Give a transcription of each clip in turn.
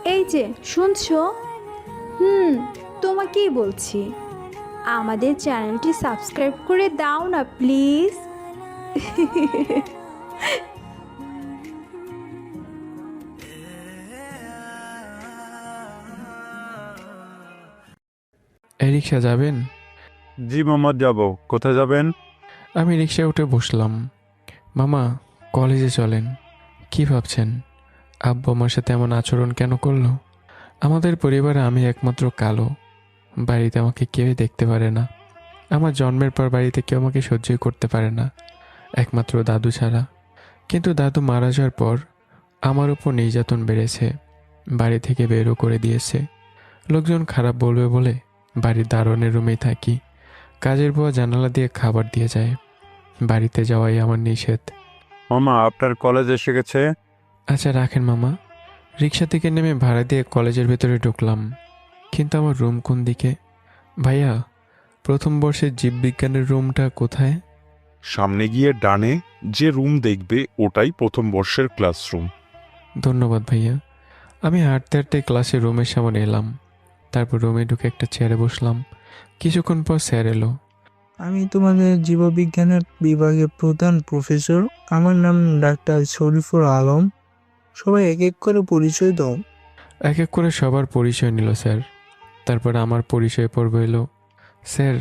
এই যে শুনছো? হুম, তোমাকেই বলছি। আমাদের চ্যানেলটি সাবস্ক্রাইব করে দাও না প্লিজ। এই রিক্সা যাবেন? জি মোহাম্মদ, যাব। কোথায় যাবেন? আমি রিক্সায় উঠে বসলাম। মামা, কলেজে চলেন। কি ভাবছেন? আব্বু আমার সাথে এমন আচরণ কেন করলো? আমাদের পরিবারে আমি একমাত্র কালো। বাড়িতে আমাকে কেউই দেখতে পারে না। আমার জন্মের পর বাড়িতে কেউ আমাকে সহ্যই করতে পারে না, একমাত্র দাদু ছাড়া। কিন্তু দাদু মারা যাওয়ার পর আমার উপর নির্যাতন বেড়েছে। বাড়ি থেকে বেরও করে দিয়েছে। লোকজন খারাপ বলবে বলে বাড়ির দারোয়ানের রুমেই থাকি। কাজের বুয়া জানালা দিয়ে খাবার দিয়ে যায়। বাড়িতে যাওয়াই আমার নিষেধ। মামা, আপনার কলেজ এসে গেছে। আচ্ছা রাখেন মামা। রিক্সা থেকে নেমে ভাড়া দিয়ে কলেজের ভেতরে ঢুকলাম। কিন্তু আমার রুম কোন দিকে? ভাইয়া, প্রথম বর্ষের জীববিজ্ঞানের রুমটা কোথায়? সামনে গিয়ে ডানে যে রুম দেখবে ওটাই প্রথম বর্ষের ক্লাসরুম। ধন্যবাদ ভাইয়া। আমি হাঁটতে হাঁটতে ক্লাসের রুমের সামনে এলাম। তারপর রুমে ঢুকে একটা চেয়ারে বসলাম। কিছুক্ষণ পর স্যার এলো। আমি তোমাদের জীববিজ্ঞানের বিভাগের প্রধান প্রফেসর। আমার নাম ডাক্তার শরীফুল আলম। সবাই এক এক করে পরিচয় দাও। এক এক করে সবার পরিচয় নিল স্যার। তারপর আমার পরিচয় পর্ব এলো। স্যার,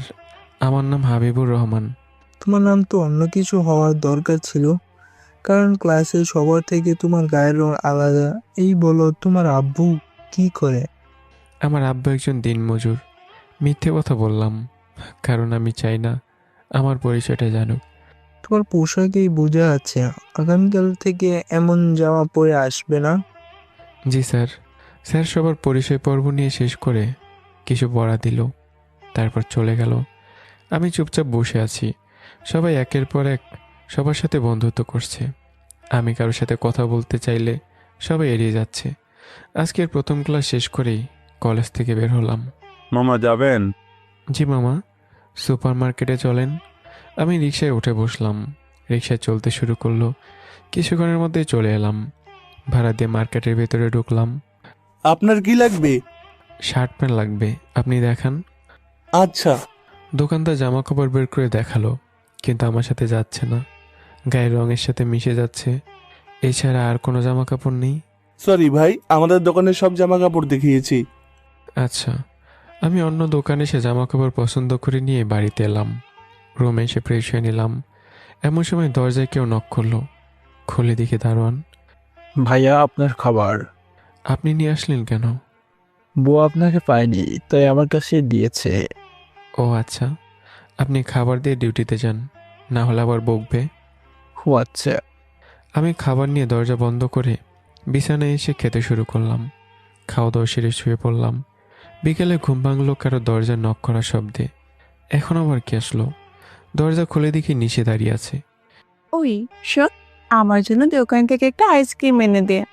আমার নাম হাবিবুর রহমান। তোমার নাম তো অন্য কিছু হওয়ার দরকার ছিল, কারণ ক্লাসে সবার থেকে তোমার গায়ের রং আলাদা। এই বলো, তোমার আব্বু কি করে? আমার আব্বু একজন দিনমজুর। মিথ্যে কথা বললাম, কারণ আমি চাই না আমার পরিচয়টা জানুক। তোমার পোশাকেই বোঝা যাচ্ছে আগামীকাল থেকে এমন জামা পরে আসবে না। জি স্যার। স্যার সবার পরিচয় পর্ব নিয়ে শেষ করে কিছু পড়া দিল, তারপর চলে গেল। আমি চুপচাপ বসে আছি। সবাই একের পর এক সবার সাথে বন্ধুত্ব করছে। আমি কারোর সাথে কথা বলতে চাইলে সবাই এড়িয়ে যাচ্ছে। আজকের প্রথম ক্লাস শেষ করেই কলেজ থেকে বের হলাম। মামা, যাবেন? জি মামা, সুপার মার্কেটে চলেন। আমি রিকশায় উঠে বসলাম। রিকশা চলতে শুরু করলো। কিছুক্ষণের মধ্যেই চলে এলাম। ভাড়া দিয়ে মার্কেটের ভেতরে ঢুকলাম। আপনার কি লাগবে? শার্ট প্যান্ট লাগবে, আপনি দেখান। আচ্ছা। দোকানদার জামা কাপড় বের করে দেখালো, কিন্তু আমার সাথে যাচ্ছে না। গায়ের রঙের সাথে মিশে যাচ্ছে। এছাড়া আর কোনো জামা কাপড় নেই। সরি ভাই, আমাদের দোকানে সব জামা কাপড় দেখিয়েছি। আচ্ছা। আমি অন্য দোকানে এসে জামা কাপড় পছন্দ করে নিয়ে বাড়িতে এলাম। রুমে এসে ফ্রেশ হয়ে নিলাম। এমন সময় দরজায় কেউ নক করলো। খুলে দেখি দারোয়ান। ভাইয়া, আপনার খাবার। আপনি নিয়ে আসলেন কেন? বউ আপনাকে পায়নি, তাই আমার কাছে দিয়েছে। ও আচ্ছা, আপনি খাবার দিয়ে ডিউটিতে যান, না হলে আবার বকবে। ও আচ্ছা। আমি খাবার নিয়ে দরজা বন্ধ করে বিছানায় এসে খেতে শুরু করলাম। খাওয়া দাওয়া সেরে শুয়ে পড়লাম। বিকেলে ঘুম ভাঙলো কারো দরজা নক করার শব্দে। এখন আবার কে আসলো? দরজা খুলে দেখি নিচে দাঁড়িয়ে আছে। ওই শোন, আমার জন্য দোকান থেকে একটা আইসক্রিম এনে দে।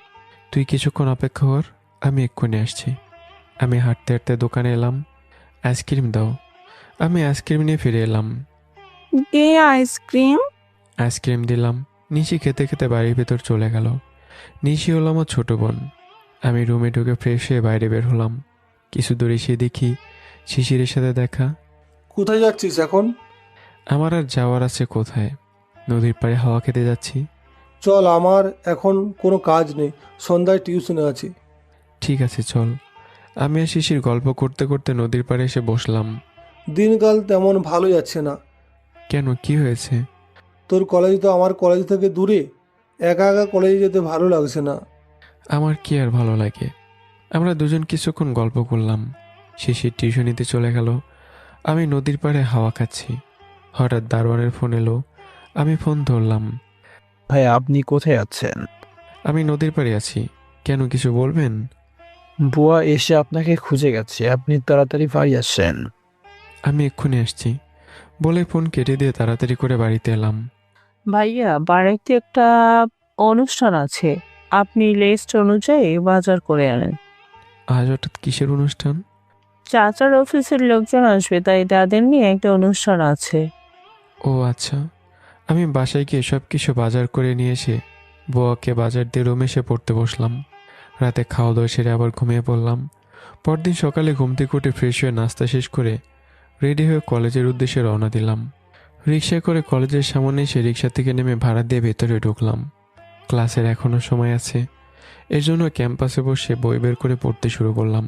তুই কিছুক্ষণ অপেক্ষা কর, আমি এক্ষুনি আসছি। আমি হাঁটতে হাঁটতে দোকানে এলাম। আইসক্রিম দাও। আমি আইসক্রিম নিয়ে ফিরে এলাম। দে আইসক্রিম। আইসক্রিম দিলাম। নিশি খেতে খেতে বাড়ির ভেতর চলে গেল। নিশি হলো আমার ছোট বোন। আমি রুমে ঢুকে ফ্রেশ হয়ে বাইরে বের হলাম। কিছু দূর এসে দেখি শিশিরের সাথে দেখা। কোথায় যাচ্ছিস এখন? আমার আর যাওয়ার আছে কোথায়? নদীর পাড়ে হাওয়া খেতে যাচ্ছি। চল, আমার এখন কোনো কাজ নেই, সন্ধ্যায় টিউশনে আছি। ঠিক আছে চল। আমি আর শিশির গল্প করতে করতে নদীর পাড়ে এসে বসলাম। দিনকাল তেমন ভালো যাচ্ছে না। কেন, কি হয়েছে? তোর কলেজ তো আমার কলেজ থেকে দূরে, একা একা কলেজে যেতে ভালো লাগছে না। আমার কি আর ভালো লাগে। আমরা দুজন কিছুক্ষণ গল্প করলাম। শিশির টিউশনিতে চলে গেল। আমি নদীর পাড়ে হাওয়া খাচ্ছি। হঠাৎ দারোয়ানের ফোন এলো। আমি ফোন ধরলাম। ভাই, আপনি কোথায় আছেন? আমি নদীর পাড়ে আছি। কেন, কিছু বলবেন? বুয়া এসে আপনাকে খুঁজে গেছে, আপনি তাড়াতাড়ি বাড়ি আসেন। আমি এক্ষুনি আসছি বলে ফোন কেটে দিয়ে তাড়াতাড়ি করে বাড়িতে এলাম। ভাইয়া, বাড়িতে একটা অনুষ্ঠান আছে, আপনি লিস্ট অনুযায়ী বাজার করে আনেন। আজ হঠাৎ কিসের অনুষ্ঠান? চাচার অফিসের লোকজন আসবে, তাই তাদের নিয়ে একটা অনুষ্ঠান আছে। ও আচ্ছা। আমি বাসায় গিয়ে সব কিছু বাজার করে নিয়ে এসে বুয়াকে বাজার দিয়ে রুমে এসে পড়তে বসলাম। রাতে খাওয়া দাওয়া সেরে আবার ঘুমিয়ে পড়লাম। পরদিন সকালে ঘুম থেকে উঠে ফ্রেশ হয়ে নাস্তা শেষ করে রেডি হয়ে কলেজের উদ্দেশ্যে রওনা দিলাম। রিক্সায় করে কলেজের সামনে এসে রিক্সা থেকে নেমে ভাড়া দিয়ে ভেতরে ঢুকলাম। ক্লাসের এখনও সময় আছে, এর জন্য ক্যাম্পাসে বসে বই বের করে পড়তে শুরু করলাম।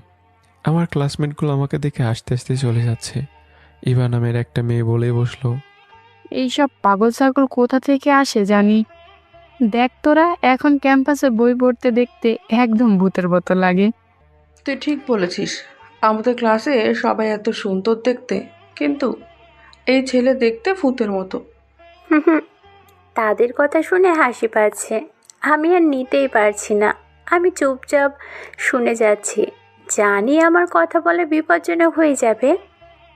আমার ক্লাসমেটগুলো আমাকে দেখে হাসতে হাসতে চলে যাচ্ছে। ইভা নামের একটা মেয়ে বলেই বসলো, এইসব পাগল ছাগল কোথা থেকে আসে জানি। দেখ তোরা এখন ক্যাম্পাসে বই পড়তে দেখতে একদম ভূতের মতো লাগে। তুই ঠিক বলেছিস, আমাদের ক্লাসে সবাই এত সুন্দর দেখতে, কিন্তু এই ছেলে দেখতে ভূতের মতো। তাদের কথা শুনে হাসি পাচ্ছে, আমি আর নিতেই পারছি না। আমি চুপচাপ শুনে যাচ্ছি, জানি আমার কথা বলে বিপজ্জনক হয়ে যাবে।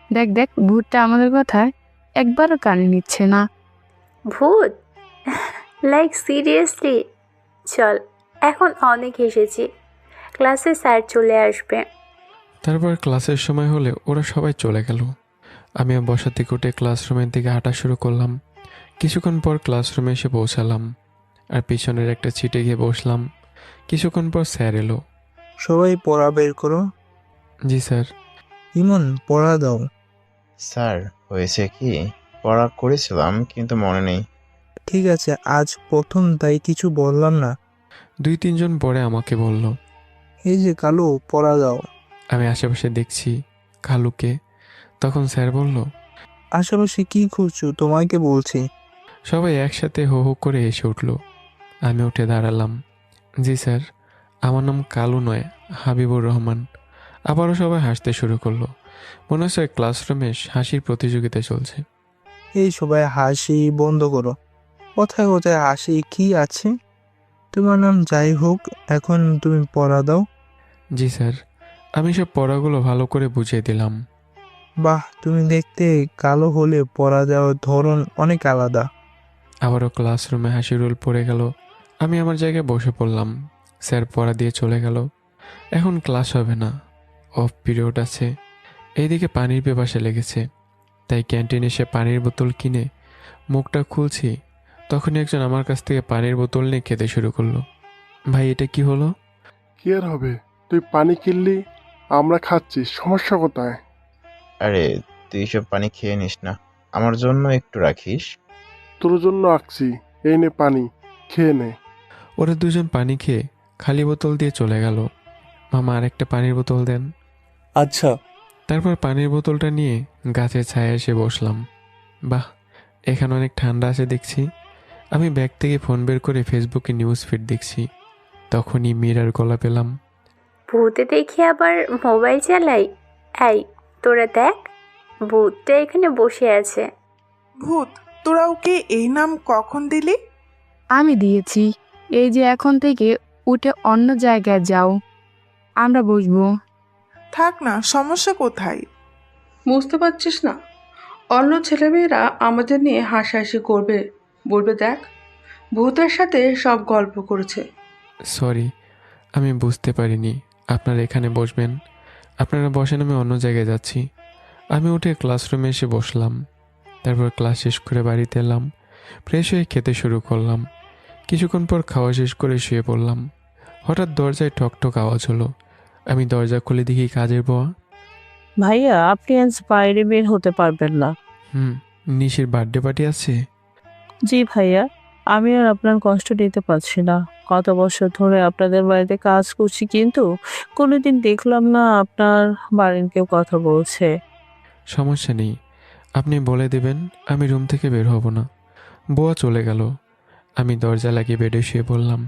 দেখ দেখ ভূতটা আমাদের কথা একবারও কানে নিচ্ছে না। ভূত? Like seriously? চল, এখন অনেক হেসেছি, ক্লাসে স্যার চলে আসবে। তারপর ক্লাসের সময় হলে ওরা সবাই চলে গেল। আমি বসা থেকে উঠে ক্লাসরুমের দিকে হাঁটা শুরু করলাম। কিছুক্ষণ পর ক্লাসরুমে এসে পৌঁছালাম আর পিছনের একটা সিটে গিয়ে বসলাম। কিছুক্ষণ পর স্যার এলো। সবাই পড়া বের করো। জি স্যার। ইমন, পড়া দাও। স্যার, হয়েছে কি, পড়া করেছিলাম কিন্তু মনে নেই। ঠিক আছে, আজ প্রথম তাই কিছু বললাম না। 2-3 জন পরে আমাকে বলল। এই যে কালু, পড়া দাও। আমি আশেপাশে দেখছি কালুকে। তখন স্যার বলল, আশেপাশে কি খুঁজছো, তোমাকে বলছি। সবাই একসাথে হো হো করে এসে উঠল। আমি উঠে দাঁড়ালাম। জি স্যার, আমার নাম কালু নয়, হাবিবুর রহমান। আবারও সবাই হাসতে শুরু করলো। মনে হচ্ছে ক্লাসরুমে হাসির প্রতিযোগিতা চলছে। এই সবাই হাসি বন্ধ করো। কোথায় কোথায় হাসি কি আছে? তোমার নাম যাই হোক, এখন তুমি পড়া দাও। জি স্যার। আমি সব পড়াগুলো ভালো করে বুঝিয়ে দিলাম। বাহ, তুমি দেখতে কালো হলে পড়া দেওয়ার ধরন অনেক আলাদা। আবারও ক্লাসরুমে হাসি রোল পড়ে গেল। আমি আমার জায়গায় বসে পড়লাম। স্যার পড়া দিয়ে চলে গেল। এখন ক্লাস হবে না, অফ পিরিয়ড আছে। এইদিকে পানির পিপাসা লেগেছে, তাই ক্যান্টিনে এসে পানির বোতল কিনে মুখটা খুলছি, তখনই একজন আমার কাছ থেকে পানির বোতল নিয়ে খেতে শুরু করলো। ভাই, এটা কি হলো? কি আর হবে, তুই পানি কিনলি, আমরা খাচ্ছি, সমস্যা কোথায়? আরে তুই সব পানি খেয়ে নিস না, আমার জন্য একটু রাখিস। তোর জন্য আঁকছি, এই নে পানি, খেয়ে নে। ওরা দুজন পানি খেয়ে খালি বোতল দিয়ে চলে গেল। মামা আরেকটা পানির বোতল দেন। আচ্ছা। তারপর পানির বোতলটা নিয়ে গাছের ছায়ায় এসে বসলাম। বাহ, এখানে অনেক ঠান্ডা আছে দেখছি। আমি ব্যাগ থেকে ফোন বের করে ফেসবুকে নিউজ ফিড দেখছি। তখনই মিরার গলা পেলাম। ভূতে দেখি আবার মোবাইল চালাই? এই তোরা দেখ, ভূতটা এখানে বসে আছে। ভূত? তোরা ওকে এই নাম কখন দিলি? আমি দিয়েছি। এই যে এখন থেকে উঠে অন্য জায়গায় যাও, আমরা বসবো। থাক না, সমস্যা কোথায়? বুঝতে পারছিস না? অন্য ছেলেমেয়েরা আমাদের নিয়ে হাসাহাসি করবে, বলবে দেখ ভূতের সাথে সব গল্প করেছে। সরি, আমি বুঝতে পারিনি আপনারা এখানে বসবেন। আপনারা বসেন, আমি অন্য জায়গায় যাচ্ছি। আমি উঠে ক্লাসরুমে এসে বসলাম। তারপর ক্লাস শেষ করে বাড়িতে এলাম। ফ্রেশ হয়ে খেতে শুরু করলাম। কিছুক্ষণ পর খাওয়া শেষ করে শুয়ে পড়লাম। হঠাৎ দরজায় ঠকঠক আওয়াজ হলো। আমি দরজা খুলে দেখি কাজের বুয়া। ভাইয়া, আপনি আজ বাইরে বের হতে পারবেন না। নিশির বার্থডে পার্টি আছে? জি ভাইয়া, আমি আর আপনার কষ্ট দিতে পারছি না। কত বছর ধরে আপনাদের বাড়িতে কাজ করছি, কিন্তু কোনোদিন দেখলাম না আপনার বাড়ির কেউ কথা বলছে। সমস্যা নেই, আপনি বলে দেবেন, আমি রুম থেকে বের হব না। বুয়া চলে গেল। আমি দরজা লাগিয়ে বেডে শুয়ে পড়লাম।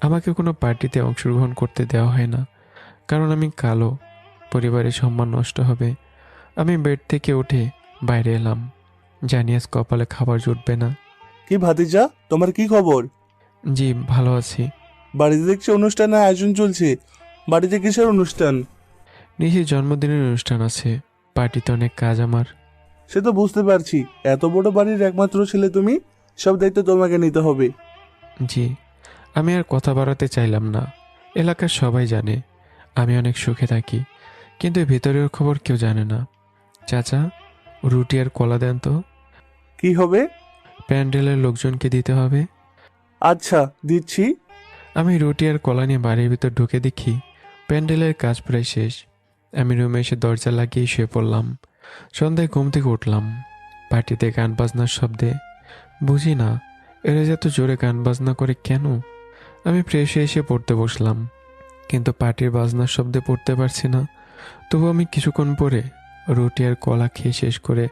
আমাকে কোনো পার্টিতে অংশগ্রহণ করতে দেওয়া হয় না, কারণ আমি কালো। পরিবারের সম্মান নষ্ট হবে। আমি বেড থেকে উঠে বাইরে এলাম। জানি আজ কপালে খাবার জুটবে না। কি ভাতিজা, তোমার কি খবর? জি ভালো আছি। বাড়িতে দেখছি অনুষ্ঠানের আয়োজন চলছে। বাড়িতে কিসের অনুষ্ঠান? নিশির জন্মদিনের অনুষ্ঠান আছে, পার্টিতে অনেক কাজ আমার। সে তো বুঝতে পারছি, এত বড় বাড়ির একমাত্র ছেলে তুমি, সব দায়িত্ব তোমাকে নিতে হবে। জি, আমি আর কথা বাড়াতে চাইলাম না। এলাকার সবাই জানে আমি অনেক সুখে থাকি, কিন্তু ভিতরের খবর কেউ জানে না। চাচা, রুটি আর কলা দেন তো। কি হবে? প্যান্ডেলের লোকজনকে দিতে হবে। আচ্ছা, দিচ্ছি। আমি রুটি আর কলা নিয়ে বাড়ির ভিতর ঢুকে দেখি প্যান্ডেলের কাজ প্রায় শেষ। আমি রুমে এসে দরজা লাগিয়ে শুয়ে পড়লাম। সন্ধ্যায় ঘুম থেকে উঠলাম পার্টিতে গান বাজনার শব্দে। বুঝি না এরা এত জোরে গান বাজনা করে কেন। আমি ফ্রেশ হয়ে এসে পড়তে বসলাম, কিন্তু পার্টির বাজনার শব্দে পড়তে পারছি না। তবু আমি কিছুক্ষণ পরে রুটি আর কলা খেয়ে শেষ করে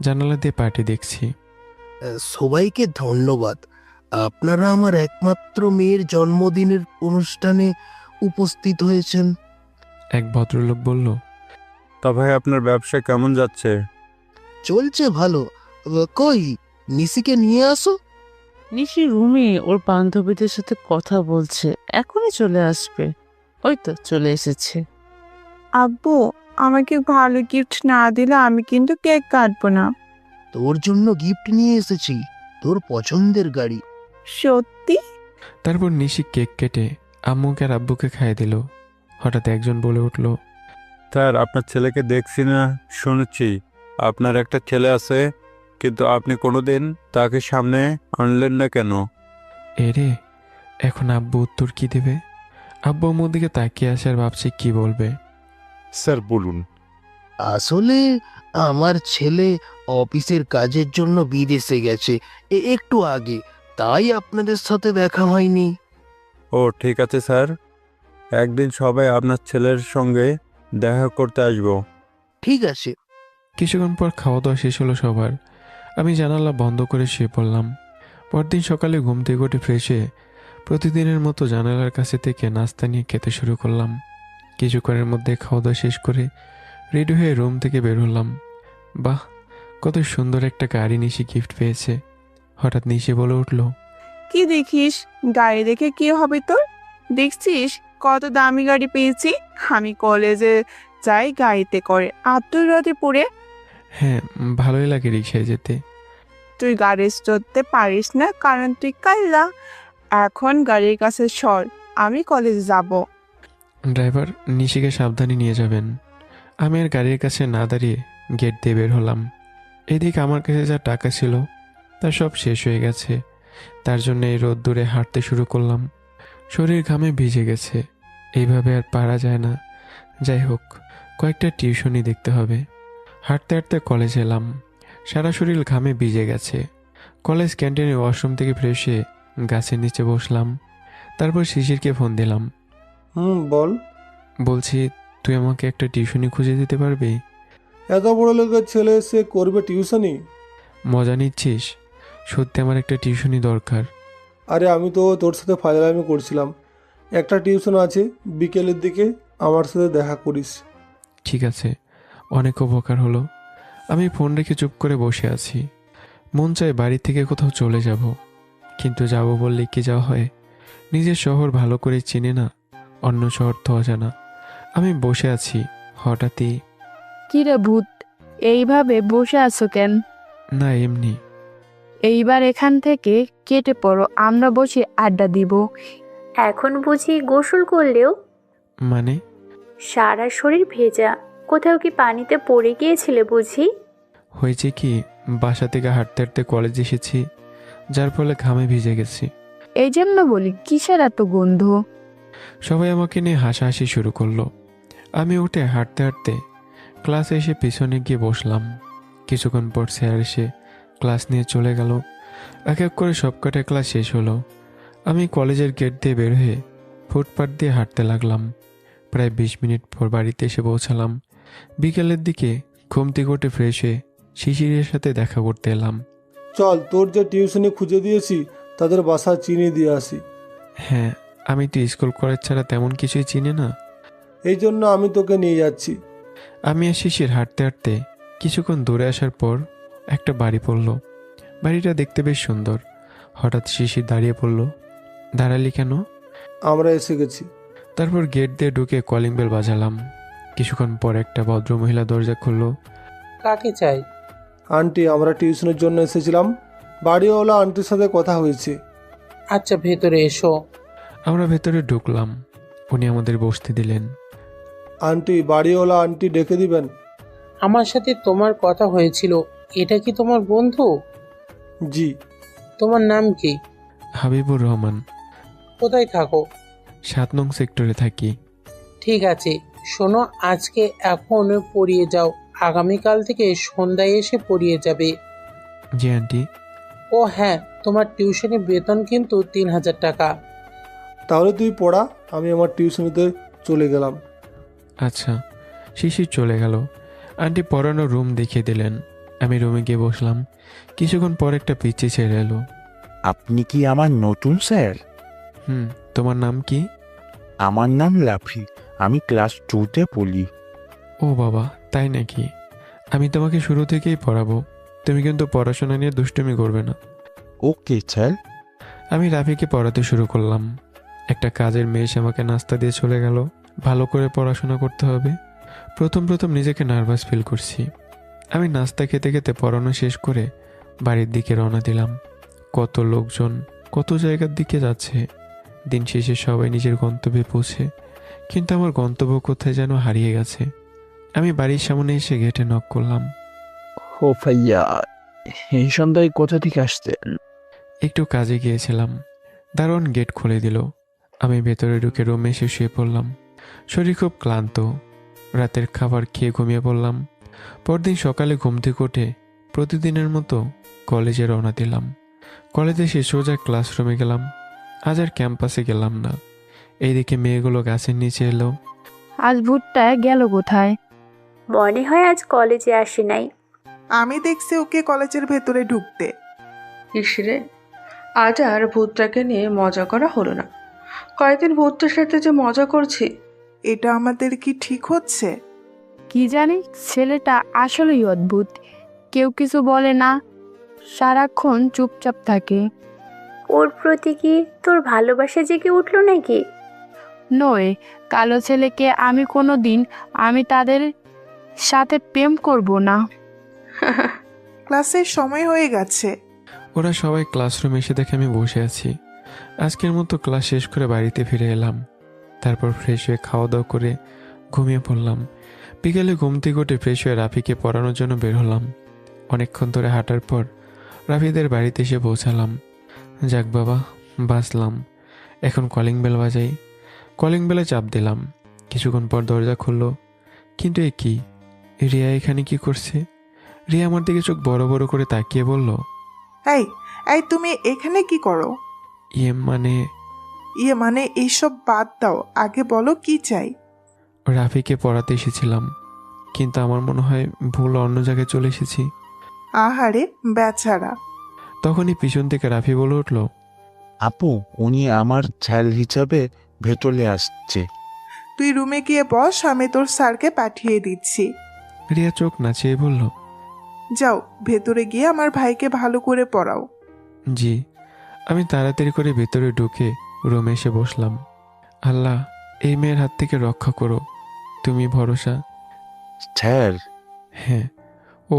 জানালা দিয়ে পার্টি দেখছি। সবাইকে ধন্যবাদ, আপনারা আমার একমাত্র মেয়ের জন্মদিনের অনুষ্ঠানে উপস্থিত হয়েছেন। এক ভদ্রলোক বলল, তা ভাই আপনার ব্যবসা কেমন যাচ্ছে? চলছে ভালো। কই নিশিকে নিয়ে আসো। নিশি রুমে ওর বান্ধবীদের সাথে কথা বলছে, এখনই চলে আসবে। ওই তো চলে এসেছে। আব্বু, আমাকে ভালো গিফট না দিলে আমি কিন্তু কেক কাটবো না। তোর জন্য গিফট নিয়ে এসেছি, তোর পছন্দের গাড়ি। সত্যি? তারপর নিশি কেক কেটে আম্মুকে আর আব্বুকে খাইয়ে দিল। হঠাৎ একজন বলে উঠল, স্যার আপনার ছেলেকে দেখছি না, শুনেছি আপনার একটা ছেলে আছে, কিন্তু আপনি কোনোদিন তাকে সামনে আনলেন না কেন? এরে এখন আব্বু উত্তর কি দেবে? আব্বু আম্মুর দিকে তাকিয়ে আসে আর ভাবছে কি বলবে। স্যার বলুন। আসলে আমার ছেলে অফিসের কাজের জন্য বিদেশে গেছে একটু আগে, তাই আপনাদের সাথে দেখা হয়নি। ও ঠিক আছে স্যার, একদিন সবাই আপনার ছেলের সঙ্গে দেখা করতে আসবো। ঠিক আছে। কিছুক্ষণ পর খাওয়া দাওয়া শেষ হলো সবার। আমি জানালা বন্ধ করে শুয়ে পড়লাম। পরদিন সকালে ঘুম থেকে উঠে ফ্রেশ হয়ে প্রতিদিনের মতো জানালার কাছে থেকে নাস্তা নিয়ে খেতে শুরু করলাম। কিছুক্ষণের মধ্যে খাওয়া দাওয়া শেষ করে রেডি হয়ে রুম থেকে বের হলাম। বাহ, কত সুন্দর একটা গাড়ি নিশি গিফট পেয়েছে। হঠাৎ নিশি বলে উঠল, কি দেখিস? গাড়ি দেখে কি হবে তোর? দেখছিস কত দামি গাড়ি পেয়েছি? আমি কলেজে যাই গাড়িতে করে, আব্দুল রাতে হ্যাঁ ভালোই লাগে রিক্সায় যেতে। তুই গাড়ি চড়তে পারিস না কারণ তুই কাল্লা। এখন গাড়ির কাছে সর, আমি কলেজে যাব। ড্রাইভার নিশিকে সাবধানে নিয়ে যাবেন। আমি আর গাড়ির কাছে না দাঁড়িয়ে গেট দিয়ে বের হলাম। এদিকে আমার কাছে যা টাকা ছিল তা সব শেষ হয়ে গেছে। তার জন্য এই রোদ্দুরে হাঁটতে শুরু করলাম। শরীর ঘামে ভিজে গেছে, এইভাবে আর পারা যায় না। যাই হোক, কয়েকটা টিউশনই দেখতে হবে। হাঁটতে হাঁটতে কলেজে এলাম। সারা শরীর ঘামে ভিজে গেছে। কলেজ ক্যান্টিনে ওয়াশরুম থেকে ফ্রেশ হয়ে গাছের নিচে বসলাম। তারপর শিশিরকে ফোন দিলাম। বল। বলছি, তুই আমাকে একটা টিউশনি খুঁজে দিতে পারবি? এত বড় লোকের ছেলে সে করবে টিউশনি? মজা নিচ্ছিস? সত্যি আমার একটা টিউশনি দরকার। আরে আমি তো তোর সাথে ফাজলামি করছিলাম। একটা টিউশন আছে বিকেলের দিকে, আমার সাথে দেখা করিস। ঠিক আছে, অনেক উপকার হলো। আমি ফোন রেখে চুপ করে বসে আছি। মন চায় বাড়ি থেকে কোথাও চলে যাব, কিন্তু যাব বললে কি যাওয়া হয়? নিজের শহর ভালো করে চিনি না, অন্য শহর তো অজানা। আমি বসে আছি, হঠাৎই। কিরে ভূত, এইভাবে বসে আছো কেন? না এমনি। এইবার এখান থেকে কেটে পড়ো, আমরা বসে আড্ডা দিব। এখন বুঝি গোসল করলেও? মানে? সারা শরীর ভেজা, কোথাও কি পানিতে পড়ে গিয়েছিলে বুঝি? হয়েছে কি, বাসা থেকে হাঁটতে হাঁটতে কলেজ এসেছি, যার ফলে ঘামে ভিজে গেছি। এই জন্য বলি কিসের এত গন্ধ? সবাই আমাকে নিয়ে হাসাহাসি শুরু করলো। আমি উঠে হাঁটতে হাঁটতে ক্লাসে এসে পিছনে গিয়ে বসলাম। কিছুক্ষণ পর স্যার এসে ক্লাস নিয়ে চলে গেল। এক এক করে সবকটা ক্লাস শেষ হলো। আমি কলেজের গেট দিয়ে বের হয়ে ফুটপাথ দিয়ে হাঁটতে লাগলাম। প্রায় 20 মিনিট পর বাড়িতে এসে পৌঁছালাম। বিকেলের দিকে ঘুম থেকে উঠে ফ্রেশ হয়ে শিশিরের সাথে দেখা করতে এলাম। চল, তোর যে টিউশনি খুঁজে দিয়েছি তাদের বাসা চিনি দিয়ে আসি। হ্যাঁ, আমি তো স্কুল কলেজ ছাড়া তেমন কিছুই চিনি না, এই জন্য আমি তোকে নিয়ে যাচ্ছি। আমি আর শিশির হাঁটতে হাঁটতে কিছুক্ষণ দূরে আসার পর একটা বাড়ি পড়ল। বাড়িটা দেখতে বেশ সুন্দর। হঠাৎ শিশির দাঁড়িয়ে পড়ল। দাঁড়ালি কেন? আমরা এসে গেছি। তারপর গেট দিয়ে ঢুকে কলিং বেল বাজালাম। কিছুক্ষণ পর একটা ভদ্রমহিলা দরজা খুললো। কাকে চাই? আন্টি, আমরা টিউশনের জন্য এসেছিলাম, বাড়িওয়ালা আন্টির সাথে কথা হয়েছে। আচ্ছা, ভেতরে এসো। আমরা ভেতরে ঢুকলাম। উনি আমাদের বসতে দিলেন। আন্টি, বাড়িওয়ালা আন্টি ডেকে দিবেন। আমার সাথে তোমার কথা হয়েছিল, এটা কি তোমার বন্ধু? জি। তোমার নাম কি? হাবিবুর রহমান। ও কোথায় থাকো? 7 নং সেক্টরে থাকি। ঠিক আছে, শোনো, আজকে এখন পড়িয়ে যাও, আগামীকাল থেকে সন্ধ্যায় এসে পড়িয়ে যাবে। জি আন্টি। ও হ্যাঁ, তোমার টিউশনি বেতন কিন্তু 3000 টাকা। তাহলে তুই পড়া, আমি আমার টিউশনিতে চলে গেলাম। আচ্ছা। শিশির চলে গেল। আন্টি পড়ানোর রুম দেখিয়ে দিলেন। আমি রুমে গিয়ে বসলাম। কিছুক্ষণ পর একটা পিচ্চি ছেড়ে এলো। আপনি কি আমার নতুন স্যার? তোমার নাম কি? আমার নাম লাফি, আমি ক্লাস 2-তে পড়ি। ও বাবা, তাই নাকি? আমি তোমাকে শুরু থেকেই পড়াবো। তুমি কিন্তু পড়াশোনা নিয়ে দুষ্টুমি করবে না। Okay sir. আমি রাফিকে পড়াতে শুরু করলাম। একটা কাজের মেয়ে এসে আমাকে নাস্তা দিয়ে চলে গেল। ভালো করে পড়াশোনা করতে হবে। প্রথম নিজেকে নার্ভাস ফিল করছি। আমি নাস্তা খেতে খেতে পড়ানো শেষ করে বাড়ির দিকে রওনা দিলাম। কত লোকজন, কত জায়গার দিকে যাচ্ছে। দিন শেষে সবাই নিজের গন্তব্যে পৌঁছে, কিন্তু আমার গন্তব্য কোথায় যেন হারিয়ে গেছে। আমি বাড়ির সামনে এসে গেটে নক করলাম। ও ভাইয়া, এই সন্ধ্যায় কোথা থেকে আসতেন? একটু কাজে গিয়েছিলাম। দারোয়ান গেট খুলে দিল। আমি ভেতরে ঢুকে রুমে এসে শুয়ে পড়লাম। শরীর খুব ক্লান্ত। রাতের খাবার খেয়ে ঘুমিয়ে পড়লাম। পরদিন সকালে ঘুম থেকে উঠে প্রতিদিনের মতো কলেজে রওনা দিলাম। কলেজে এসে সোজা ক্লাসরুমে গেলাম। আজ আর ক্যাম্পাসে গেলাম না। এইদিকে মেয়েগুলো গাছের নিচে এলো। আজ ভূতটা গেল কোথায়? মনে হয় আজ কলেজে আসে নাই। আমি দেখছি ওকে কলেজের ভেতরে ঢুকতে। ইসরে, আজ আর ভূতটাকে নিয়ে মজা করা হলো না। কয়েকদিন ভূতটার সাথে যে মজা করছি। এটা আমাদের কি ঠিক হচ্ছে? কি জানি, ছেলেটা আসলেই অদ্ভুত। কেউ কিছু বলে না, সারাক্ষণ চুপচাপ থাকে। ওর প্রতি কি তোর ভালোবাসা জেগে উঠলো নাকি? নয়, কালো ছেলেকে আমি তাদের সাথে প্রেম করব না। ক্লাসের সময় হয়ে গেছে। ওরা সবাই ক্লাসরুমে এসে দেখে আমি বসে আছি। আজকের মতো ক্লাস শেষ করে বাড়িতে ফিরে এলাম। তারপর ফ্রেশ হয়ে খাওয়া দাওয়া করে ঘুমিয়ে পড়লাম। বিকেলে ঘুম থেকে উঠে ফ্রেশ হয়ে রাফিকে পড়ানোর জন্য বের হলাম। অনেকক্ষণ ধরে হাঁটার পর রাফিদের বাড়িতে এসে পৌঁছালাম। যাক বাবা, বাঁচলাম। এখন কলিং বেল বাজাই। কলিং বেলে চাপ দিলাম। কিছুক্ষণ পর দরজা খুললো। কিন্তু এ কি, রিয়া এখানে কি করছে? রিয়া আমার দিকে চোখ বড় বড় করে তাকিয়ে বলল, এই তুমি এখানে কি করো? ইয়ে মানে এইসব বাদ দাও, আগে বলো কি চাই? রাফিকে পড়াতে এসেছিলাম, কিন্তু আমার মনে হয় ভুল অন্য জায়গায় চলে এসেছি। আহারে বেচারা। তখনই পিছন থেকে রাফি বলে উঠল, আপু, উনি আমার ছেলে হিসাবে ভেতরে আসছে। তুই রুমে গিয়ে বস, আমি তোর স্যারকে পাঠিয়ে দিচ্ছি। রিয়া চোখ নাচিয়ে বলল, যাও, ভেতরে গিয়ে আমার ভাইকে ভালো করে পড়াও। জি। আমি তাড়াতাড়ি করে ভেতরে ঢুকে রুমে এসে বসলাম। আল্লাহ, এই মেয়ের হাত থেকে রক্ষা করো, তুমি ভরসা। স্যার? হ্যাঁ। ও,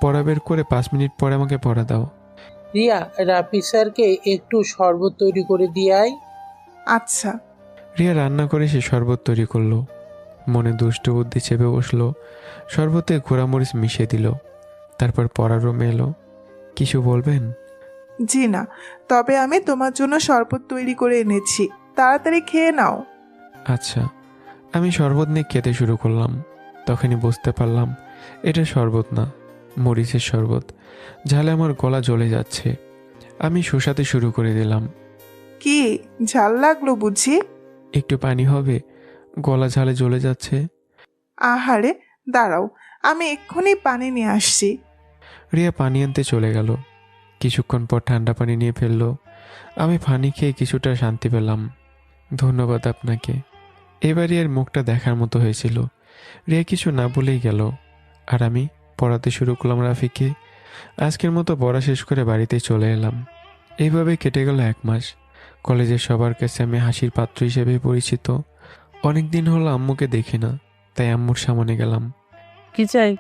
পড়া বের করে 5 মিনিট পরে আমাকে পড়া দাও। রিয়া, রাফি স্যারকে একটু শরবত তৈরি করে দিয়ে আয়। আচ্ছা। রিয়া রান্না করে সে শরবত তৈরি করলো। মনে দুষ্ট বুদ্ধি চেপে বসলো। শরবতে ঘোড়ামরিচ মিশিয়ে দিল। তারপর পড়ার রুমে এলো। কিছু বলবেন? জি না, তবে আমি তোমার জন্য শরবত তৈরি করে এনেছি, তাড়াতাড়ি খেয়ে নাও। আচ্ছা। আমি শরবত নিয়ে খেতে শুরু করলাম। তখনই বুঝতে পারলাম এটা শরবত না, মরিচের শরবত। ঝালে আমার গলা জ্বলে যাচ্ছে। আমি শোষাতে শুরু করে দিলাম। কি ঝাল লাগলো বুঝি? একটু পানি হবে, গলা ঝালে জ্বলে যাচ্ছে। আহারে, দাঁড়াও, আমি এক্ষুনি পানি নিয়ে আসছি। রিয়া পানি আনতে চলে গেল। কিছুক্ষণ পর ঠান্ডা পানি নিয়ে ফেললো। আমি পানি খেয়ে কিছুটা শান্তি পেলাম। ধন্যবাদ আপনাকে। এবারই এর মুখটা দেখার মতো হয়েছিল। রিয়া কিছু না বলেই গেল, আর আমি পড়াতে শুরু করলাম রাফিকে। আজকের মতো পড়া শেষ করে বাড়িতে চলে এলাম। এইভাবে কেটে গেল 1 মাস। কলেজের সবার কাছে আমি হাসির পাত্র হিসেবে পরিচিত। অনেক দিন হলো আম্মুকে দেখি না, তাই আম্মুর সামনে গেলাম। কি চাই?